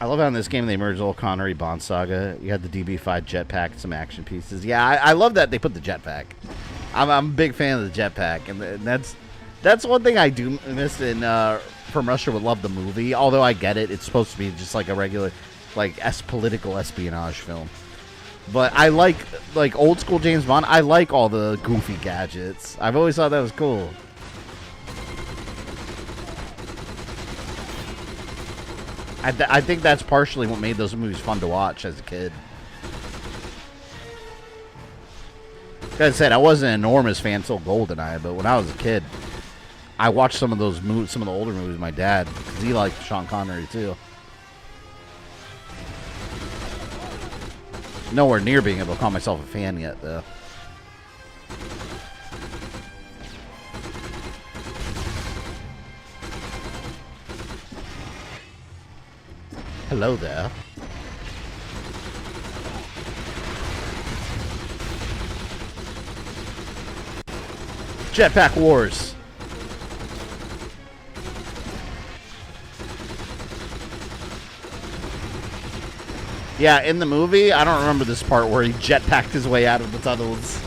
I love how in this game they merged the old Connery Bond saga. You had the DB5 jetpack and some action pieces. Yeah, I love that they put the jetpack. I'm a big fan of the jetpack. And that's one thing I do miss in From Russia With Love, the movie. Although I get it. It's supposed to be just like a regular... like political espionage film. But I like old school James Bond. I like all the goofy gadgets. I've always thought that was cool. I think that's partially what made those movies fun to watch as a kid. Like I said, I wasn't an enormous fan until GoldenEye, but when I was a kid, I watched some of those movies, some of the older movies with my dad, because he liked Sean Connery too. Nowhere near being able to call myself a fan yet, though. Hello there. Jetpack Wars. Yeah, in the movie, I don't remember this part where he jetpacked his way out of the tunnels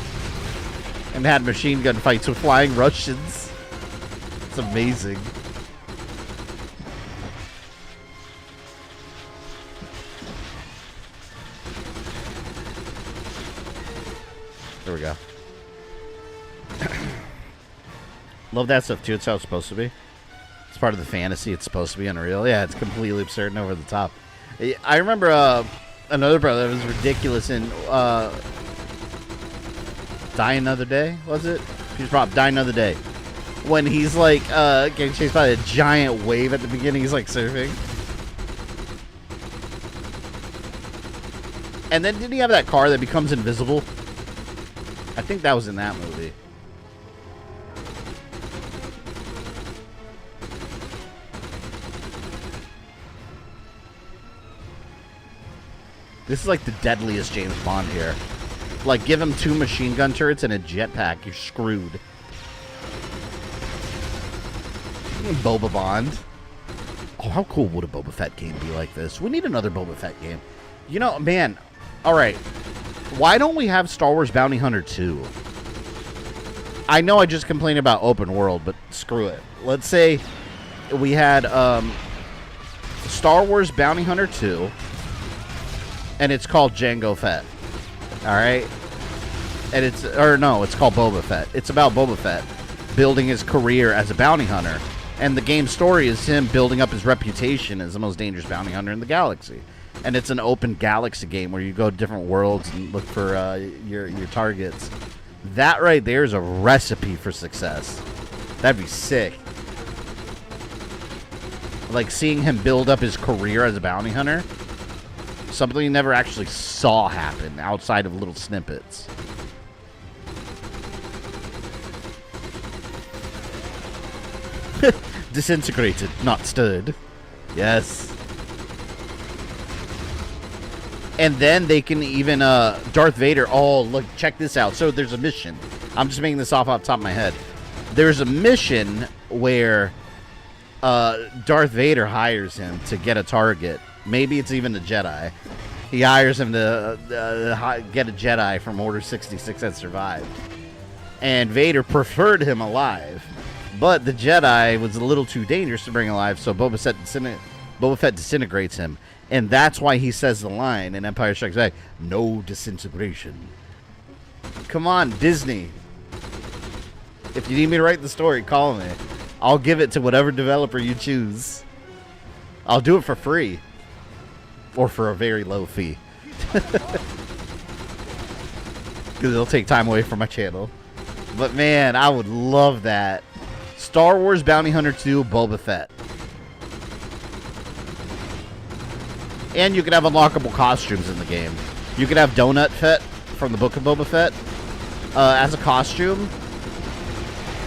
and had machine gun fights with flying Russians. It's amazing. There we go. Love that stuff, too. It's how it's supposed to be. It's part of the fantasy. It's supposed to be unreal. Yeah, it's completely absurd and over the top. I remember another brother that was ridiculous in Die Another Day, was it? He's probably Die Another Day. When he's like getting chased by a giant wave at the beginning, he's like surfing. And then didn't he have that car that becomes invisible? I think that was in that movie. This is like the deadliest James Bond here. Like, give him 2 machine gun turrets and a jetpack. You're screwed. Boba Bond. Oh, how cool would a Boba Fett game be like this? We need another Boba Fett game. You know, man, all right. Why don't we have Star Wars Bounty Hunter 2? I know I just complained about open world, but screw it. Let's say we had Star Wars Bounty Hunter 2, and it's called Jango Fett. All right? And it's called Boba Fett. It's about Boba Fett building his career as a bounty hunter. And the game's story is him building up his reputation as the most dangerous bounty hunter in the galaxy. And it's an open galaxy game where you go to different worlds and look for your targets. That right there is a recipe for success. That'd be sick. Like seeing him build up his career as a bounty hunter. Something you never actually saw happen outside of little snippets. Disintegrated, not stirred. Yes. And then they can even, Darth Vader, oh, look, check this out. So there's a mission. I'm just making this off the top of my head. There's a mission where Darth Vader hires him to get a target. Maybe it's even a Jedi. He hires him to get a Jedi from Order 66 that survived. And Vader preferred him alive. But the Jedi was a little too dangerous to bring alive, so Boba Fett disintegrates him. And that's why he says the line in Empire Strikes Back, no disintegration. Come on, Disney. If you need me to write the story, call me. I'll give it to whatever developer you choose. I'll do it for free. Or for a very low fee. Because it'll take time away from my channel. But man, I would love that. Star Wars Bounty Hunter 2 Boba Fett. And you could have unlockable costumes in the game. You could have Donut Fett from the Book of Boba Fett as a costume.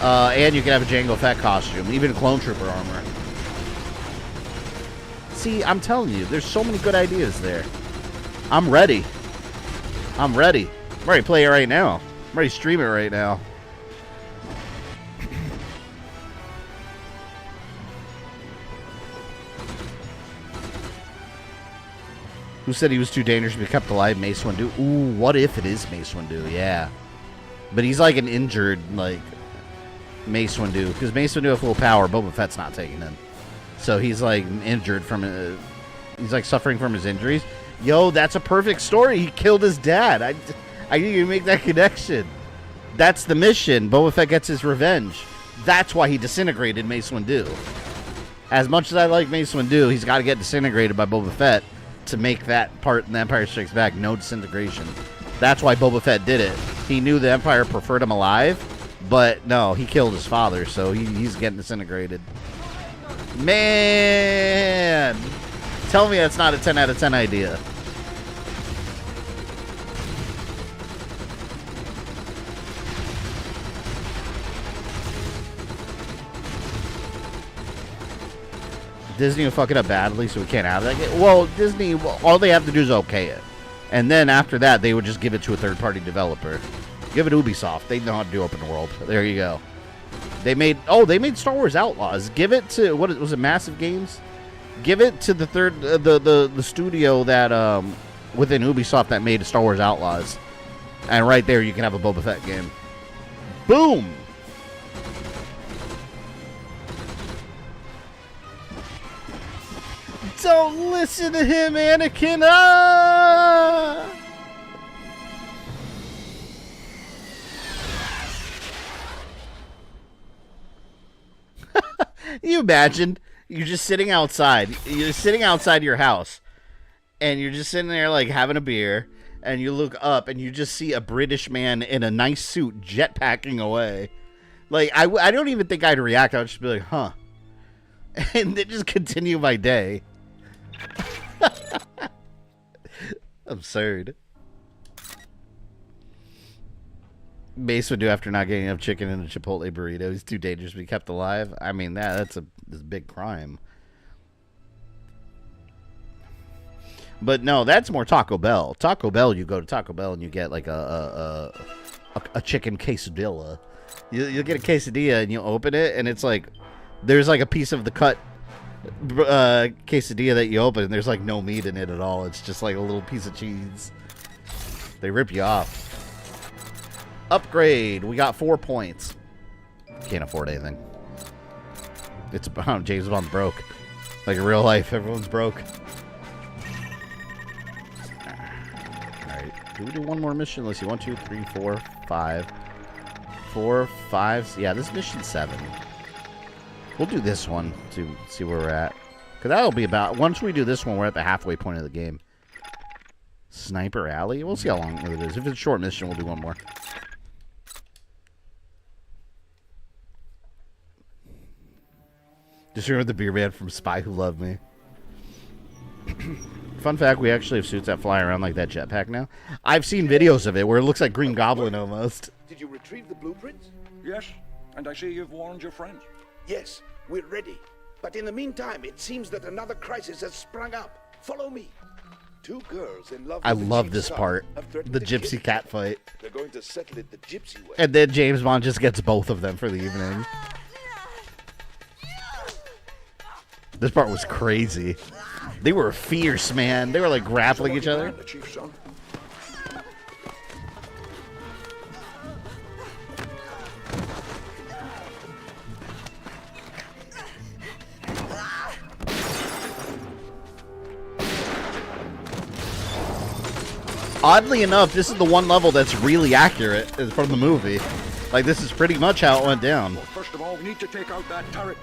And you could have a Jango Fett costume. Even Clone Trooper armor. See, I'm telling you, there's so many good ideas there. I'm ready. I'm ready. I'm ready to play it right now. I'm ready to stream it right now. Who said he was too dangerous to be kept alive? Mace Windu. Ooh, what if it is Mace Windu? Yeah. But he's like an injured, like, Mace Windu. Because Mace Windu has full power. Boba Fett's not taking him. So he's, like, injured from... he's, like, suffering from his injuries. Yo, that's a perfect story. He killed his dad. I didn't even make that connection. That's the mission. Boba Fett gets his revenge. That's why he disintegrated Mace Windu. As much as I like Mace Windu, he's got to get disintegrated by Boba Fett to make that part in The Empire Strikes Back no disintegration. That's why Boba Fett did it. He knew the Empire preferred him alive, but no, he killed his father, so he's getting disintegrated. Man! Tell me that's not a 10 out of 10 idea. Disney will fuck it up badly, so we can't have that game. Well, Disney, all they have to do is okay it. And then after that, they would just give it to a third-party developer. Give it Ubisoft. They know how to do open world. There you go. They made Star Wars Outlaws. Give it to, what was it, Massive Games? Give it to the the studio that, within Ubisoft that made Star Wars Outlaws. And right there, you can have a Boba Fett game. Boom! Don't listen to him, Anakin. Ah! You imagine you're just sitting outside. You're sitting outside your house, and you're just sitting there like having a beer, and you look up and you just see a British man in a nice suit jetpacking away. Like I don't even think I'd react. I would just be like, huh, and then just continue my day. Absurd. Mace would do after not getting enough chicken in a Chipotle burrito. He's too dangerous to be kept alive. I mean, that's a big crime. But no, that's more Taco Bell. Taco Bell, you go to Taco Bell and you get like a chicken quesadilla. You get a quesadilla and you open it and it's like there's like a piece of the cut quesadilla that you open, and there's like no meat in it at all. It's just like a little piece of cheese. They rip you off. Upgrade. We got 4 points. Can't afford anything. It's James Bond broke. Like in real life, everyone's broke. Alright. Do we do one more mission? Let's see. 1, 2, 3, 4, 5. 4, 5. Yeah, this is mission 7. We'll do this one to see where we're at. Because that'll be about... Once we do this one, we're at the halfway point of the game. Sniper Alley? We'll see how long it is. If it's a short mission, we'll do one more. Just remember the beer man from Spy Who Loved Me. Fun fact, we actually have suits that fly around like that jetpack now. I've seen videos of it where it looks like Green Goblin almost.
Did you retrieve the blueprints?
Yes, and I see you've warned your friends.
Yes, we're ready. But in the meantime, it seems that another crisis has sprung up. Follow me. 2 girls in love with
I
the
love
chief's
this
son
part.
have threatened
The
to
gypsy
kill
cat fight.
They're going to settle it the gypsy way.
And then James Bond just gets both of them for the evening. This part was crazy. They were fierce, man. They were like grappling each other.
The chief's son.
Oddly enough, this is the one level that's really accurate from the movie. Like, this is pretty much how it went down.
Well, first of all, we need to take out that turret.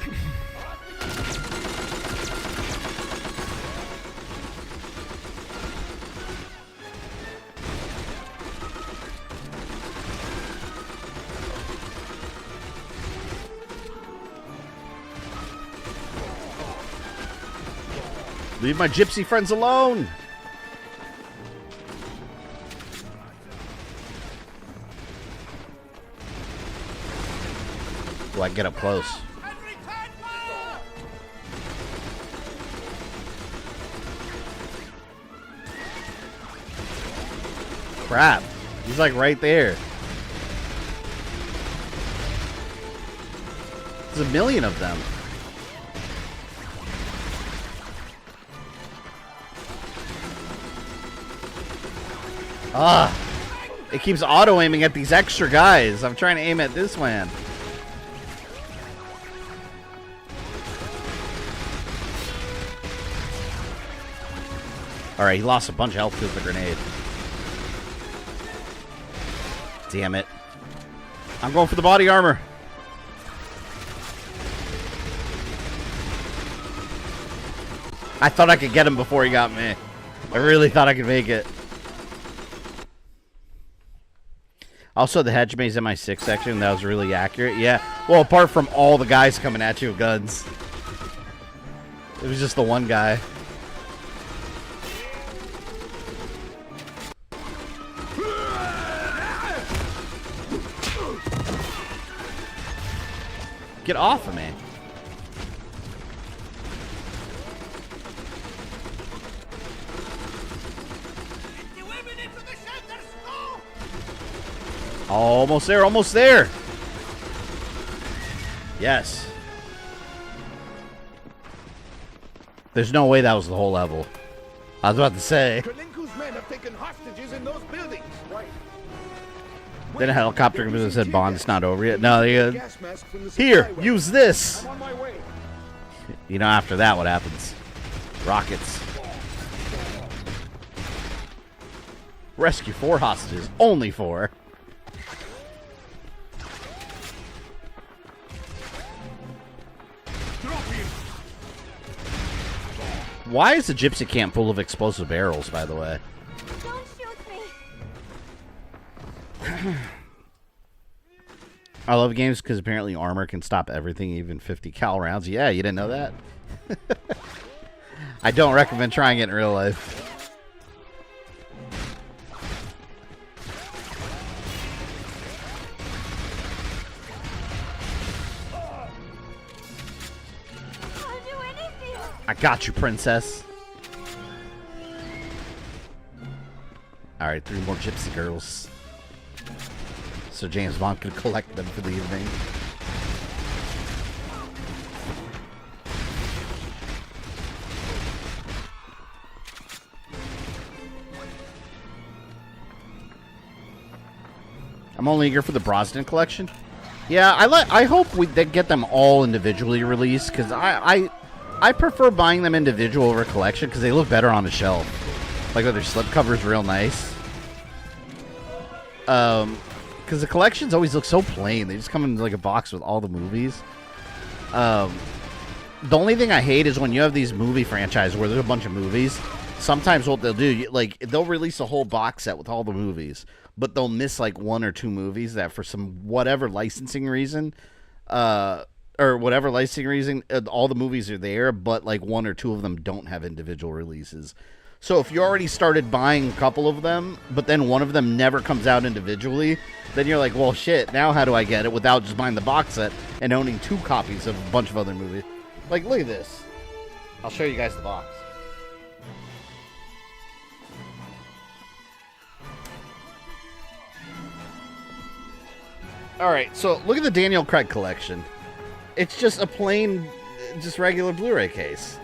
Leave my gypsy friends alone. Do I get up close? Crap. He's like right there. There's a million of them. Ah. It keeps auto-aiming at these extra guys. I'm trying to aim at this man. Alright, he lost a bunch of health with the grenade. Damn it. I'm going for the body armor. I thought I could get him before he got me. I really thought I could make it. Also, the Hedge Maze MI6 section, that was really accurate. Yeah. Well, apart from all the guys coming at you with guns. It was just the one guy. Get off of me. Almost there, almost there. Yes. There's no way that was the whole level. I was about to say.
Kalinku's men have taken hostages in those buildings. Right.
Then a helicopter comes and said, Bond, it's not over yet. No, they, here, use this.
I'm on my way.
You know, after that, what happens? Rockets. Rescue 4 hostages. Only 4. Why is the gypsy camp full of explosive barrels, by the way?
Don't shoot me.
I love games because apparently armor can stop everything, even 50 cal rounds. Yeah, you didn't know that? I don't recommend trying it in real life.
I'll do anything.
I got you, princess. Alright, 3 more gypsy girls. So James Bond could collect them for the evening. I'm only eager for the Brosnan collection. Yeah, I hope they get them all individually released, because I prefer buying them individual over collection because they look better on the shelf. Like, their slipcover's real nice. Because the collections always look so plain. They just come in like a box with all the movies. The only thing I hate is when you have these movie franchises where there's a bunch of movies. Sometimes what they'll do, like, they'll release a whole box set with all the movies, but they'll miss like 1 or 2 movies that for some whatever licensing reason, all the movies are there, but like 1 or 2 of them don't have individual releases. So if you already started buying a couple of them, but then one of them never comes out individually, then you're like, well, shit, now how do I get it without just buying the box set and owning 2 copies of a bunch of other movies? Like, look at this. I'll show you guys the box. Alright, so look at the Daniel Craig collection. It's just a plain, just regular Blu-ray case.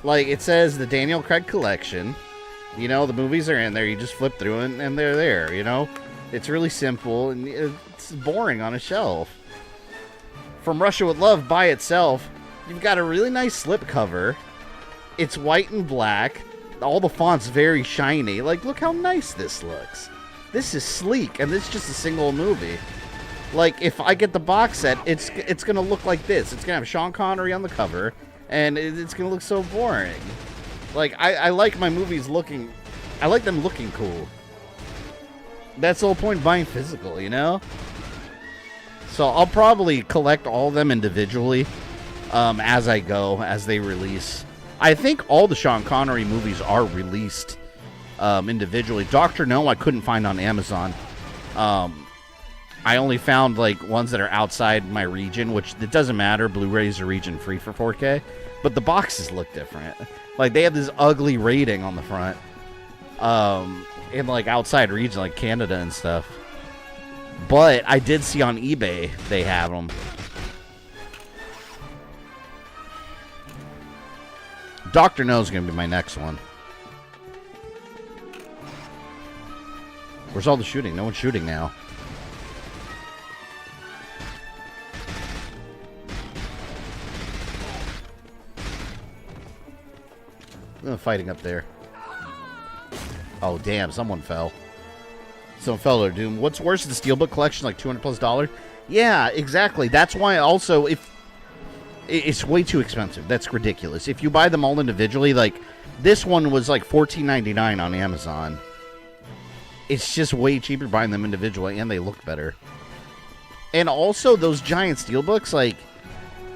Like, it says the Daniel Craig collection. You know, the movies are in there. You just flip through it, and they're there, you know? It's really simple, and it's boring on a shelf. From Russia with Love by itself, you've got a really nice slipcover. It's white and black. All the font's very shiny. Like, look how nice this looks. This is sleek, and this is just a single movie. Like, if I get the box set, it's going to look like this. It's going to have Sean Connery on the cover, and it's going to look so boring. Like, I like my movies looking... I like them looking cool. That's the whole point of buying physical, you know? So I'll probably collect all of them individually as I go, as they release. I think all the Sean Connery movies are released individually. Dr. No, I couldn't find on Amazon. I only found, like, ones that are outside my region, which it doesn't matter. Blu-rays are region-free for 4K. But the boxes look different. Like, they have this ugly rating on the front. In, like, outside region, like Canada and stuff. But I did see on eBay they have them. Dr. No is going to be my next one. Where's all the shooting? No one's shooting now. Fighting up there. Oh, damn. Someone fell. Someone fell to their doom. What's worse, the Steelbook collection, like $200+? Yeah, exactly. That's why also, if... It's way too expensive. That's ridiculous. If you buy them all individually, like, this one was like $14.99 on Amazon. It's just way cheaper buying them individually, and they look better. And also, those giant Steelbooks, like,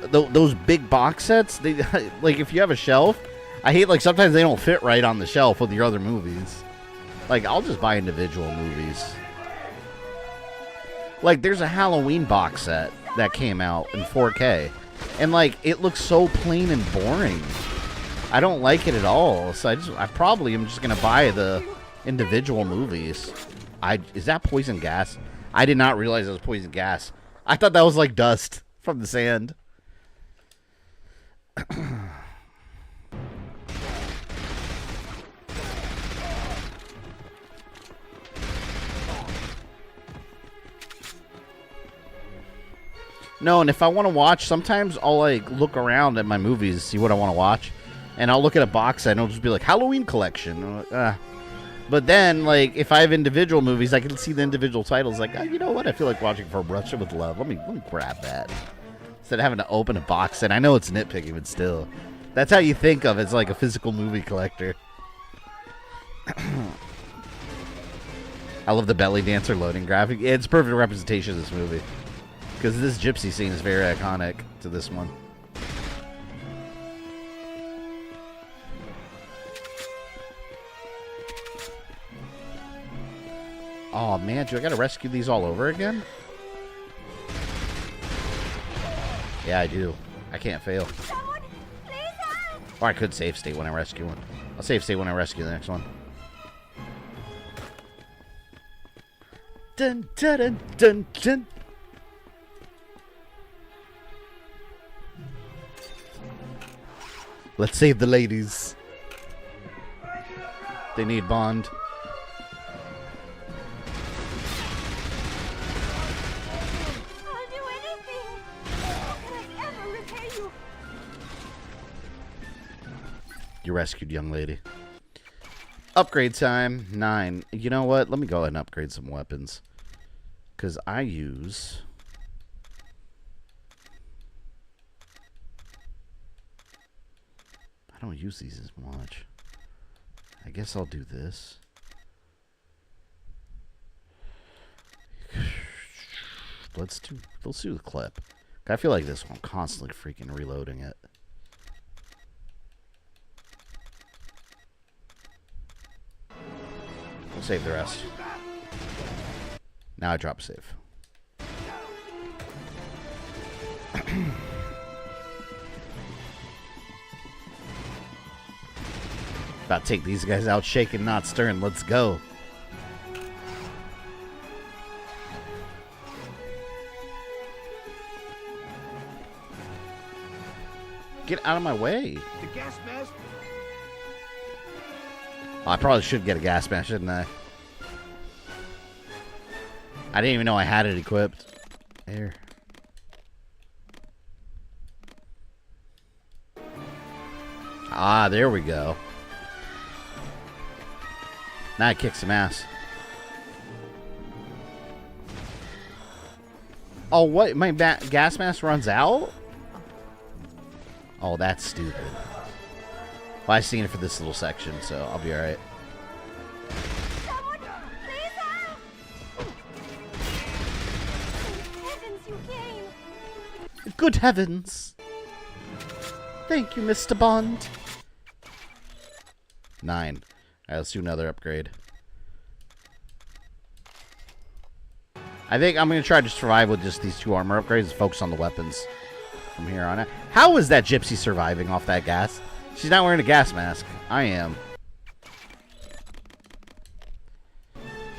those big box sets, they like, if you have a shelf... I hate, like, sometimes they don't fit right on the shelf with your other movies. Like, I'll just buy individual movies. Like, there's a Halloween box set that came out in 4K. And, like, it looks so plain and boring. I don't like it at all. So I probably am just going to buy the individual movies. Is that poison gas? I did not realize it was poison gas. I thought that was, like, dust from the sand. No, and if I want to watch, sometimes I'll, like, look around at my movies, see what I want to watch, and I'll look at a box set, and it'll just be like, Halloween collection. But then, like, if I have individual movies, I can see the individual titles, like, you know what, I feel like watching From Russia with Love. Let me grab that. Instead of having to open a box set. I know it's nitpicky, but still. That's how you think of it, as, like, a physical movie collector. I love the belly dancer loading graphic. Yeah, it's a perfect representation of this movie. Because this gypsy scene is very iconic to this one. Oh man, do I gotta rescue these all over again? Yeah, I do. I can't fail. Or I could save state when I rescue one. I'll save state when I rescue the next one. Dun dun dun dun dun. Let's save the ladies. They need Bond. You rescued, young lady. Upgrade time, 9. You know what? Let me go ahead and upgrade some weapons. Because I use... I don't use these as much. I guess I'll do this. Let's do the clip. I feel like this one, I'm constantly freaking reloading it. We'll save the rest. Now I drop save. About to take these guys out, shaking, not stirring. Let's go. Get out of my way.
The gas mask?
Oh, I probably should get a gas mask, shouldn't I? I didn't even know I had it equipped. There. Ah, there we go. Now I kick some ass. Oh, what? My gas mask runs out? Oh, that's stupid. Well, I've seen it for this little section, so I'll be alright.
Someone, please help! Heavens, you came!
Good heavens. Thank you, Mr. Bond. 9. Alright, let's do another upgrade. I think I'm going to try to survive with just these 2 armor upgrades and focus on the weapons from here on out. How is that gypsy surviving off that gas? She's not wearing a gas mask. I am.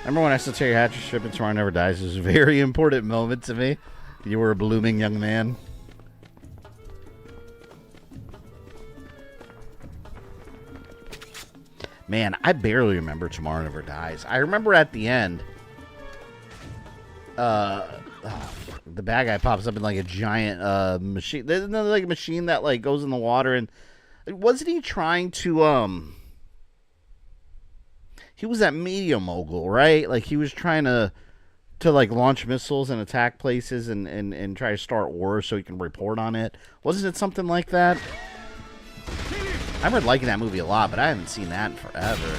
Remember when I still tell you Hatcher Strip and Tomorrow Never Dies? It was a very important moment to me. You were a blooming young man. Man, I barely remember Tomorrow Never Dies. I remember at the end, the bad guy pops up in like a giant machine. There's another like a machine that like goes in the water, and wasn't he trying to he was that media mogul, right? Like he was trying to like launch missiles and attack places and try to start wars so he can report on it. Wasn't it something like that? I remember liking that movie a lot, but I haven't seen that in forever.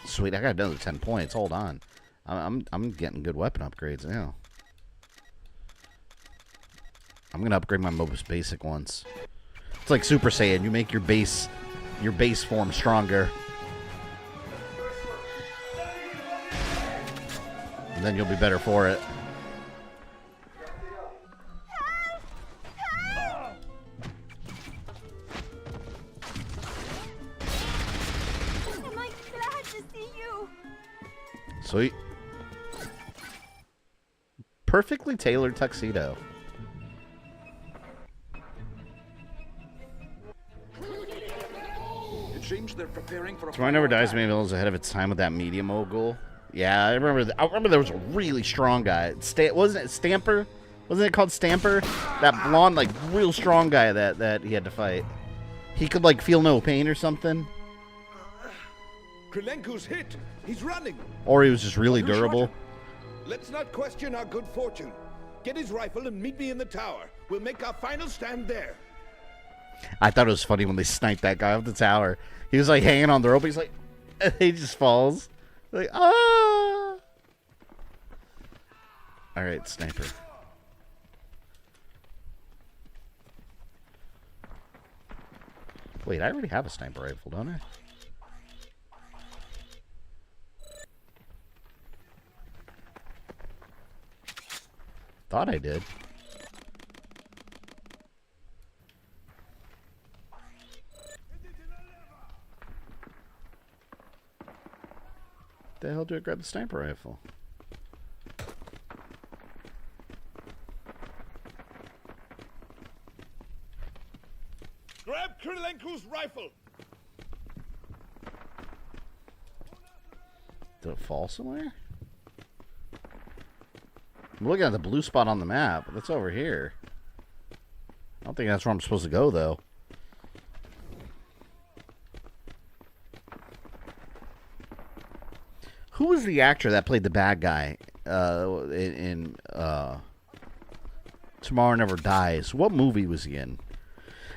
Sweet, I got another 10 points. Hold on. I'm getting good weapon upgrades now. I'm gonna upgrade my most basic ones. It's like Super Saiyan. You make your base form stronger, and then you'll be better for it.
Am I glad to see you?
Sweet. Perfectly tailored tuxedo.
It seems they're preparing for a
Tomorrow Never Dies maybe was ahead of its time with that media mogul. Yeah, I remember. I remember there was a really strong guy. Wasn't it Stamper? Wasn't it called Stamper? That blonde, like, real strong guy that he had to fight. He could like feel no pain or something.
Krylenko's hit. He's running.
Or he was just really durable.
Let's not question our good fortune. Get his rifle and meet me in the tower. We'll make our final stand there.
I thought it was funny when they sniped that guy off the tower. He was like hanging on the rope. He's like, he just falls. Like, ah. All right, sniper. Wait, I already have a sniper rifle, don't I? Thought I did. The hell do I grab the sniper rifle?
Grab Krylenko's rifle.
Did it fall somewhere? I'm looking at the blue spot on the map. That's over here. I don't think that's where I'm supposed to go, though. Who was the actor that played the bad guy in Tomorrow Never Dies? What movie was he in?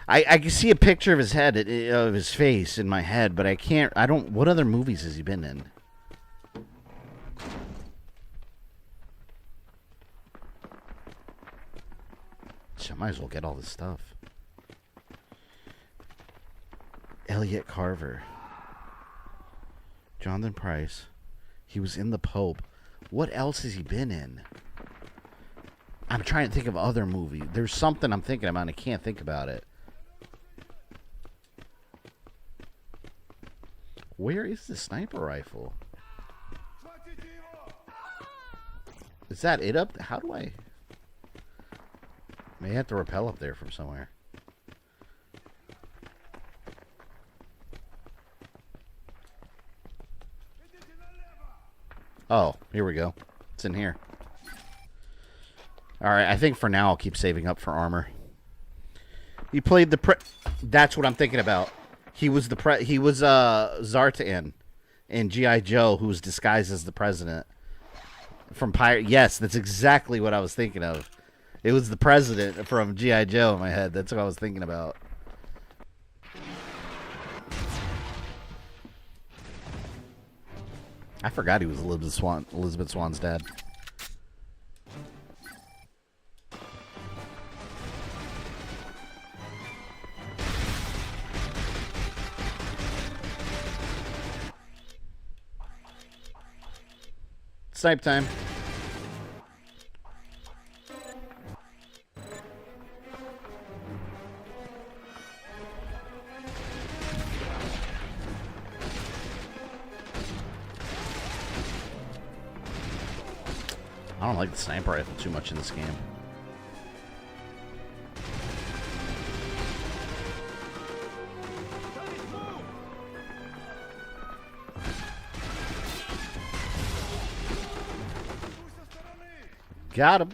I can see a picture of his head, of his face in my head, but I can't. I don't. What other movies has he been in? I might as well get all this stuff. Elliot Carver. Jonathan Pryce. He was in The Pope. What else has he been in? I'm trying to think of other movies. There's something I'm thinking about and I can't think about it. Where is the sniper rifle? Is that it up? How do I... May have to rappel up there from somewhere. Oh, here we go. It's in here. Alright, I think for now I'll keep saving up for armor. He played the That's what I'm thinking about. He was Zartan in G.I. Joe, who was disguised as the president. From Pirate. Yes, that's exactly what I was thinking of. It was the president from G.I. Joe in my head. That's what I was thinking about. I forgot he was Elizabeth Swan's dad. Snipe time. I don't like the sniper rifle too much in this game. Got him.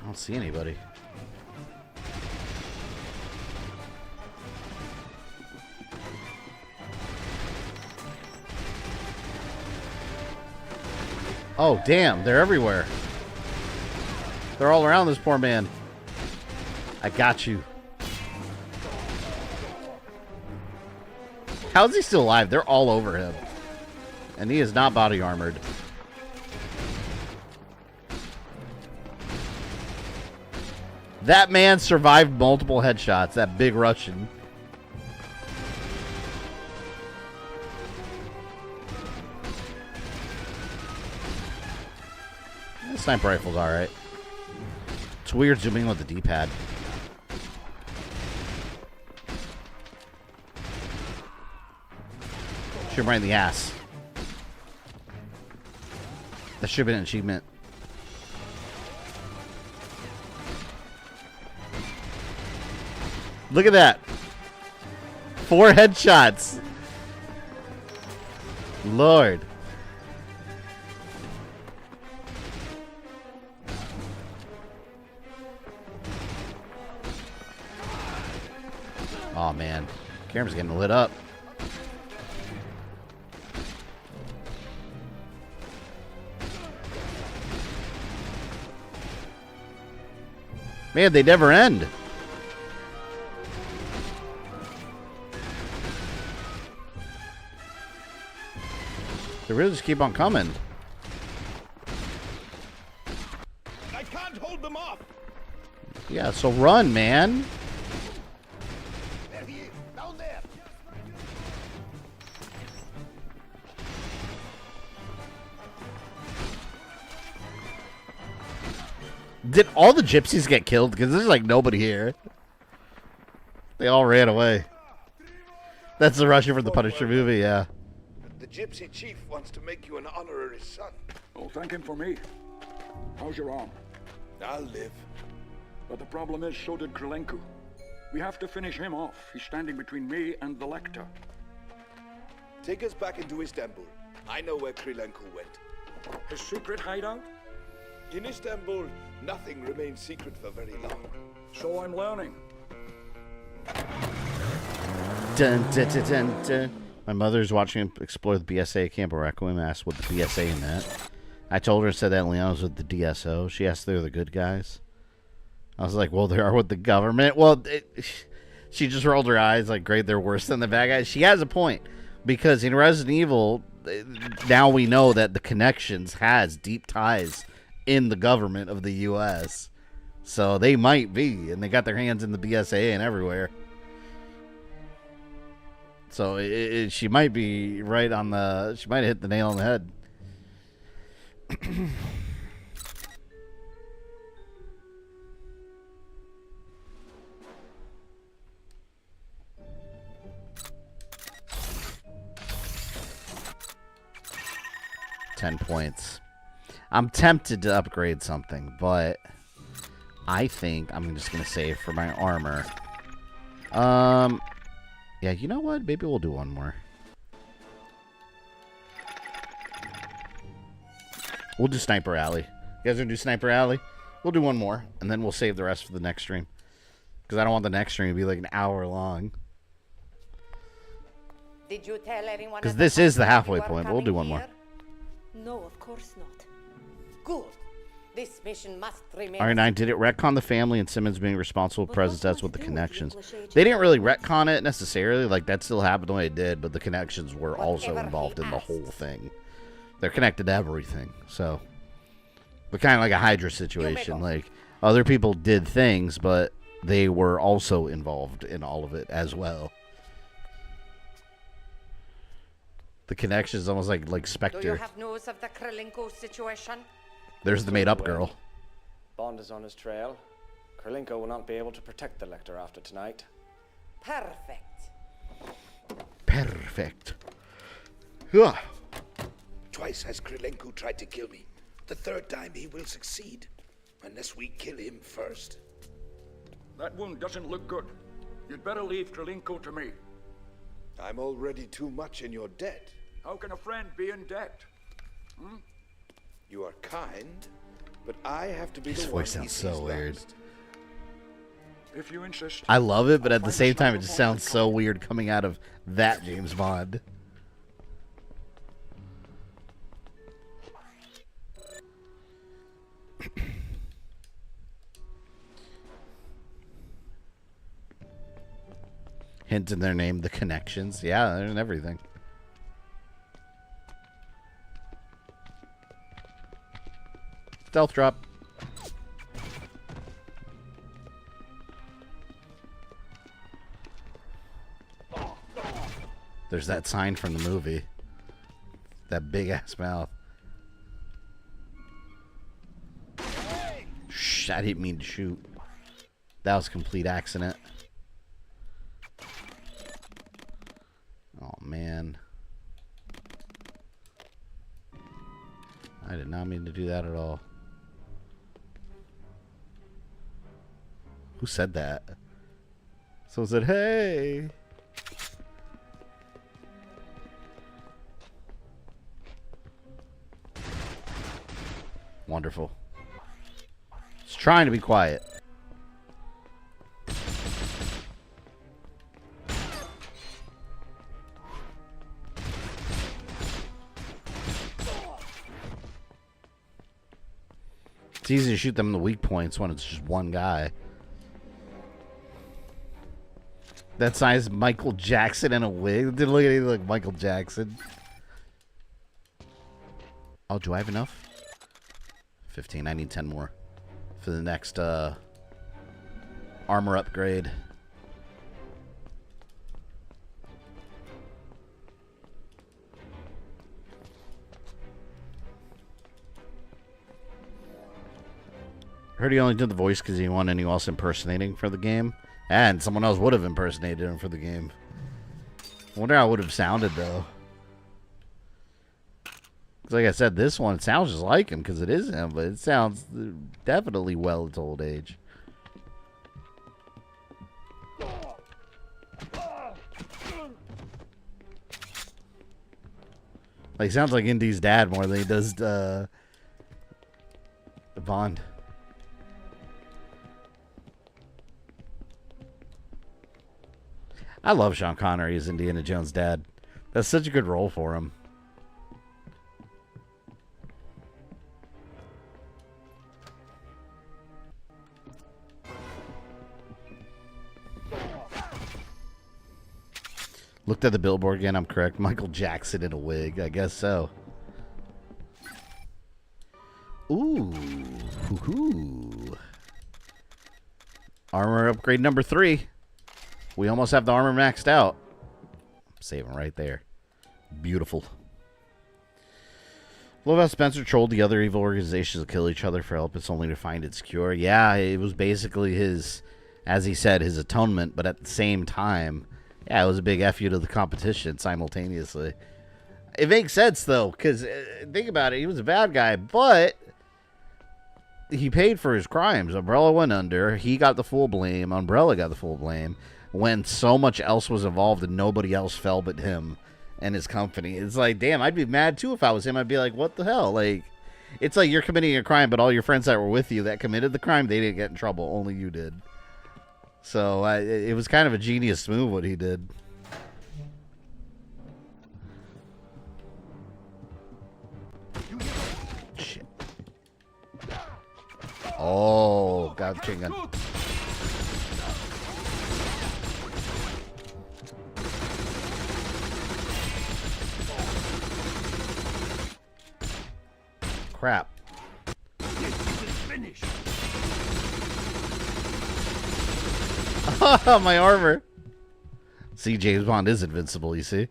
I don't see anybody. Oh, damn. They're everywhere. They're all around this poor man. I got you. How is he still alive? They're all over him. And he is not body armored. That man survived multiple headshots. That big Russian. The sniper rifle's alright. It's weird zooming with the D-pad. Shoot him right in the ass. That should have been an achievement. Look at that. 4 headshots. Lord. Oh man. Camera's getting lit up. Man, they never end. They really just keep on coming.
I can't hold them off.
Yeah, so run, man.
There he is, down there.
Did all the gypsies get killed? Because there's like nobody here. They all ran away. That's the Russian from the Punisher movie, yeah.
The gypsy chief wants to make you an honorary son.
Oh, thank him for me. How's your arm?
I'll live.
But the problem is, so did Krylenko. We have to finish him off. He's standing between me and the Lector.
Take us back into Istanbul. I know where Krylenko went.
His secret hideout?
In Istanbul, nothing remains secret for very long.
So I'm learning.
Dun, dun, dun, dun, dun. My mother's watching him explore the BSA at Camp Requiem, asked what the BSA meant. I told her, said that Leon was with the DSO. She asked if they're the good guys. I was like, well, they are with the government. Well, she just rolled her eyes like, great, they're worse than the bad guys. She has a point. Because in Resident Evil, now we know that the Connections has deep ties in the government of the U.S. So they might be, and they got their hands in the BSA and everywhere. So she might be right on the... She might have hit the nail on the head. 10 points. I'm tempted to upgrade something, but I think I'm just going to save for my armor. Yeah, you know what? Maybe we'll do one more. We'll do Sniper Alley. You guys gonna do Sniper Alley? We'll do one more, and then we'll save the rest for the next stream. Because I don't want the next stream to be like an hour long.
Did you tell anyone?
Because this is the halfway point. We'll do one more.
No, of course not.
Good. This mission must remain.
R9, did it retcon the family and Simmons being responsible for presence? That's what the Connections. They didn't really retcon it necessarily. Like, that still happened the way it did, but the Connections were also involved in the whole thing. They're connected to everything. So, but kind of like a Hydra situation. Like, other people did things, but they were also involved in all of it as well. The Connections is almost like Spectre.
Do you have news of the Krylenko situation?
There's the made-up girl.
Bond is on his trail. Krylenko will not be able to protect the Lector after tonight.
Perfect.
Perfect. Ugh.
Twice has Krylenko tried to kill me. The third time he will succeed. Unless we kill him first.
That wound doesn't look good. You'd better leave Krylenko to me.
I'm already too much in your debt.
How can a friend be in debt? Hmm?
You are kind, but I have to be
His
the one
voice sounds
he
so
sees
weird.
last.
If you insist.
I love it, but at the same time, it just sounds so weird coming out of that James Bond. Hint in their name, the Connections. Yeah, they're in everything. Stealth drop. There's that sign from the movie. That big ass mouth. Shh, I didn't mean to shoot. That was a complete accident. Oh, man. I did not mean to do that at all. Who said that? Someone said, hey! Wonderful. It's trying to be quiet. It's easy to shoot them in the weak points when it's just one guy. That size Michael Jackson in a wig. Didn't look at anything like Michael Jackson. Oh, do I have enough? 15. I need 10 more for the next armor upgrade. Heard he only did the voice because he didn't want anyone else impersonating for the game. And someone else would have impersonated him for the game. I wonder how it would have sounded, though. Because like I said, this one sounds just like him because it is him, but it sounds definitely well into old age. Like, sounds like Indy's dad more than he does Bond. I love Sean Connery as Indiana Jones' dad. That's such a good role for him. Looked at the billboard again. I'm correct. Michael Jackson in a wig. I guess so. Ooh. Hoo-hoo. Armor upgrade number 3. We almost have the armor maxed out. Saving right there. Beautiful. Love how Spencer trolled the other evil organizations to kill each other for help. It's only to find its cure. Yeah, it was basically his, as he said, his atonement. But at the same time, yeah, it was a big F you to the competition simultaneously. It makes sense, though, because think about it. He was a bad guy, but he paid for his crimes. Umbrella went under. He got the full blame. Umbrella got the full blame when so much else was involved and nobody else fell but him and his company. It's like, damn, I'd be mad, too, if I was him. I'd be like, what the hell? Like, it's like you're committing a crime, but all your friends that were with you that committed the crime, they didn't get in trouble. Only you did. So it was kind of a genius move what he did. Shit. Oh, got the chain gun. Crap. My armor. See, James Bond is invincible, you see.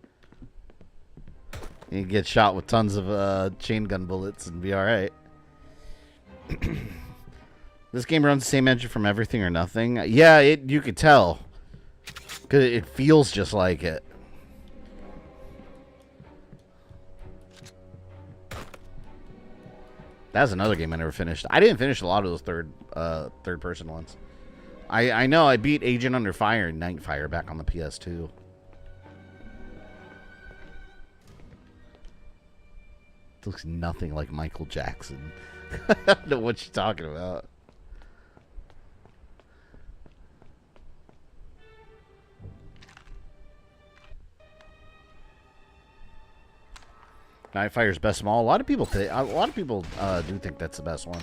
You can get shot with tons of chain gun bullets and be alright. This game runs the same engine from Everything or Nothing. Yeah, you could tell. Because it feels just like it. That's another game I never finished. I didn't finish a lot of those third person ones. I know I beat Agent Under Fire and Nightfire back on the PS2. It looks nothing like Michael Jackson. I don't know what you're talking about. Nightfire's best small. A lot of people do think that's the best one.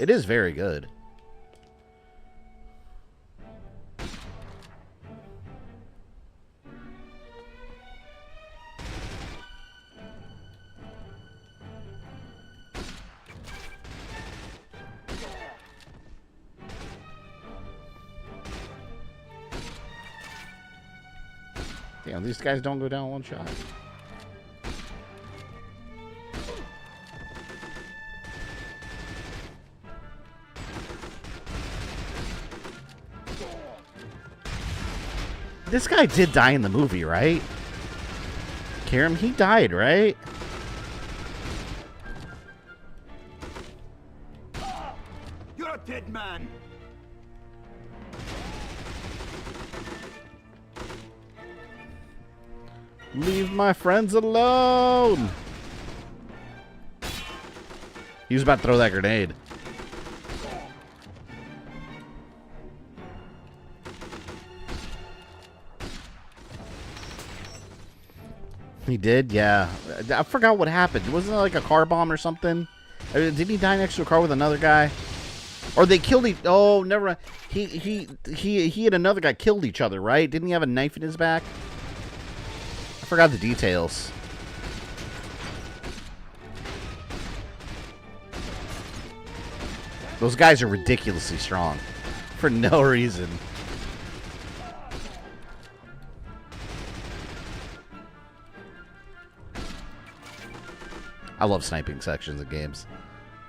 It is very good. Damn, these guys don't go down one shot. This guy did die in the movie, right? Karam, he died, right?
You're a dead man.
Leave my friends alone. He was about to throw that grenade. He did? Yeah. I forgot what happened. Wasn't it like a car bomb or something? Didn't he die next to a car with another guy? Or they killed each... Oh, never mind. He and another guy killed each other, right? Didn't he have a knife in his back? I forgot the details. Those guys are ridiculously strong. For no reason. I love sniping sections of games.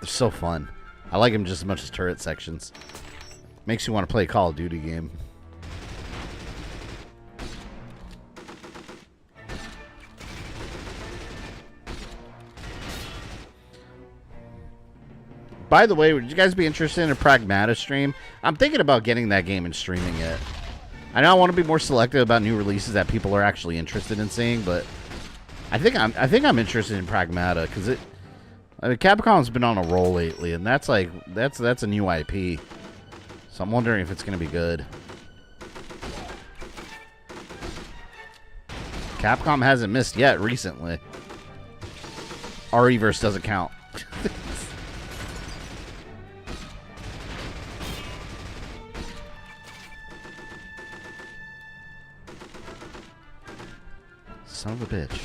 They're so fun. I like them just as much as turret sections. Makes you want to play a Call of Duty game. By the way, would you guys be interested in a Pragmata stream? I'm thinking about getting that game and streaming it. I know I want to be more selective about new releases that people are actually interested in seeing, but I think I'm interested in Pragmata because I mean, Capcom's been on a roll lately, and that's a new IP. So I'm wondering if it's gonna be good. Capcom hasn't missed yet recently. REverse doesn't count. Son of a bitch.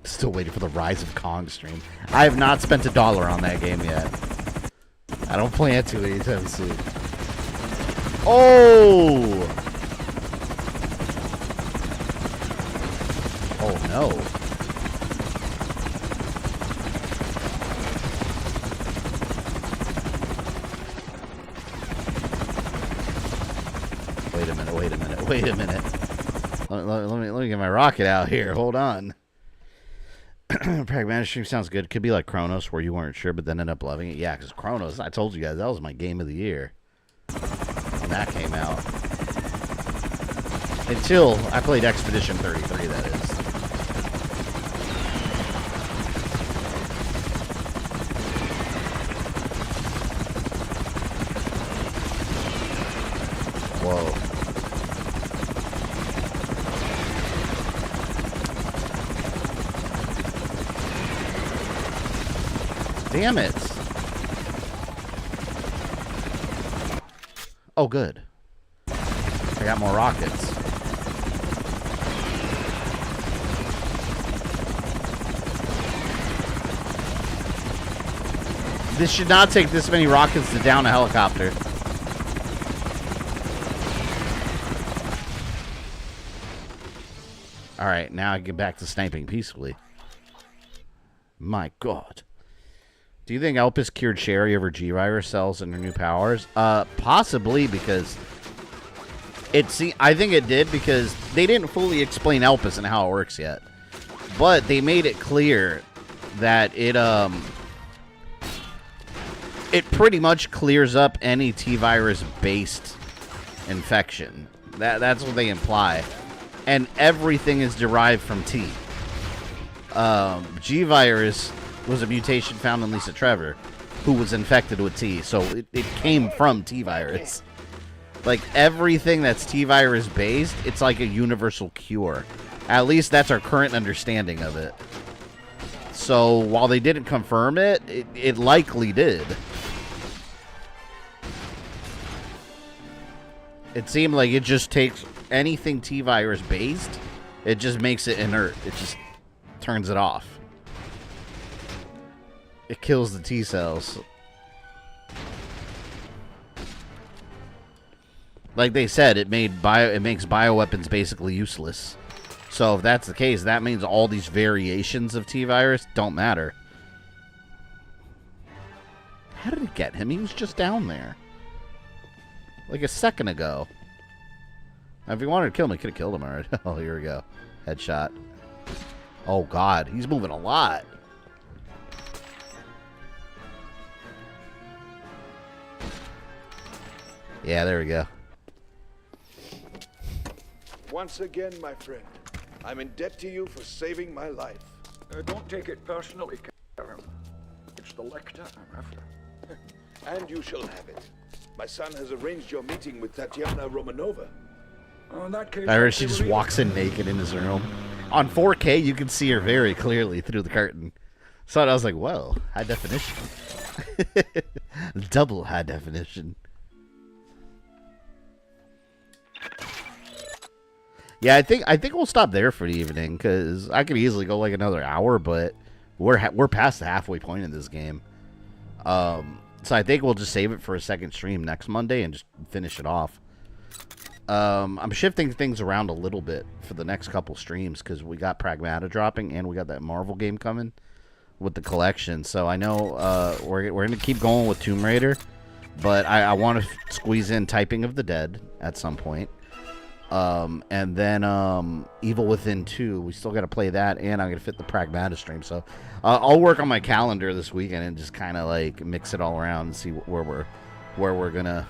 Still waiting for the Rise of Kong stream. I have not spent $1 on that game yet. I don't plan to anytime soon. Oh! Oh no. Wait a minute, wait a minute, wait a minute. Let me get my rocket out here. Hold on. Pragmatic stream sounds good. Could be like Chronos, where you weren't sure, but then ended up loving it. Yeah, because Chronos, I told you guys, that was my game of the year when that came out. Until I played Expedition 33, that is. Whoa. Damn it. Oh, good. I got more rockets. This should not take this many rockets to down a helicopter. Alright, now I get back to sniping peacefully. My god. Do you think Elpis cured Sherry over G-Virus cells and her new powers? Possibly, because I think it did because they didn't fully explain Elpis and how it works yet. But they made it clear that it pretty much clears up any T-Virus based infection. That's what they imply. And everything is derived from T. G-Virus was a mutation found in Lisa Trevor, who was infected with T, so it came from T-Virus. Like, everything that's T-Virus based, it's like a universal cure. At least that's our current understanding of it. So, while they didn't confirm it, it likely did. It seemed like it just takes anything T-Virus based, it just makes it inert. It just turns it off. It kills the T cells. Like they said, it makes bioweapons basically useless. So if that's the case, that means all these variations of T-Virus don't matter. How did it get him? He was just down there. Like a second ago. Now, if he wanted to kill him, he could have killed him already. Oh, here we go. Headshot. Oh, God. He's moving a lot. Yeah, there we go.
Once again, my friend, I'm in debt to you for saving my life.
Don't take it personally, Karen. It's the lector I'm after.
And you shall have it. My son has arranged your meeting with Tatiana Romanova.
Oh, in that case,
I heard she just walks in naked in his room. On 4K, you can see her very clearly through the curtain. So I was like, whoa, high definition. Double high definition. Yeah, I think we'll stop there for the evening because I could easily go like another hour, but we're past the halfway point in this game. So I think we'll just save it for a second stream next Monday and just finish it off. I'm shifting things around a little bit for the next couple streams because we got Pragmata dropping and we got that Marvel game coming with the collection. So I know we're going to keep going with Tomb Raider, but I want to squeeze in Typing of the Dead at some point. And then Evil Within 2. We still got to play that, and I'm going to fit the Pragmata stream. So I'll work on my calendar this weekend and just kind of like mix it all around and see where we're going to,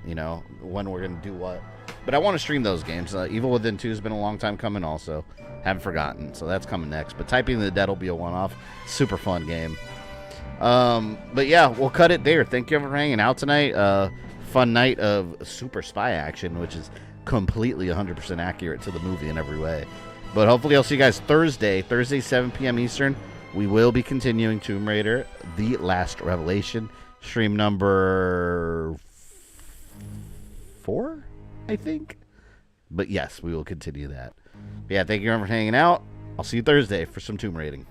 you know, when we're going to do what. But I want to stream those games. Evil Within 2 has been a long time coming also. Haven't forgotten. So that's coming next. But Typing the Dead will be a one-off. Super fun game. But yeah, we'll cut it there. Thank you for hanging out tonight. Fun night of super spy action, which is completely 100% accurate to the movie in every way. But hopefully I'll see you guys Thursday 7 p.m. Eastern. We will be continuing Tomb Raider, The Last Revelation, stream number 4, I think. But yes, we will continue that. But yeah, thank you everyone for hanging out. I'll see you Thursday for some Tomb Raiding.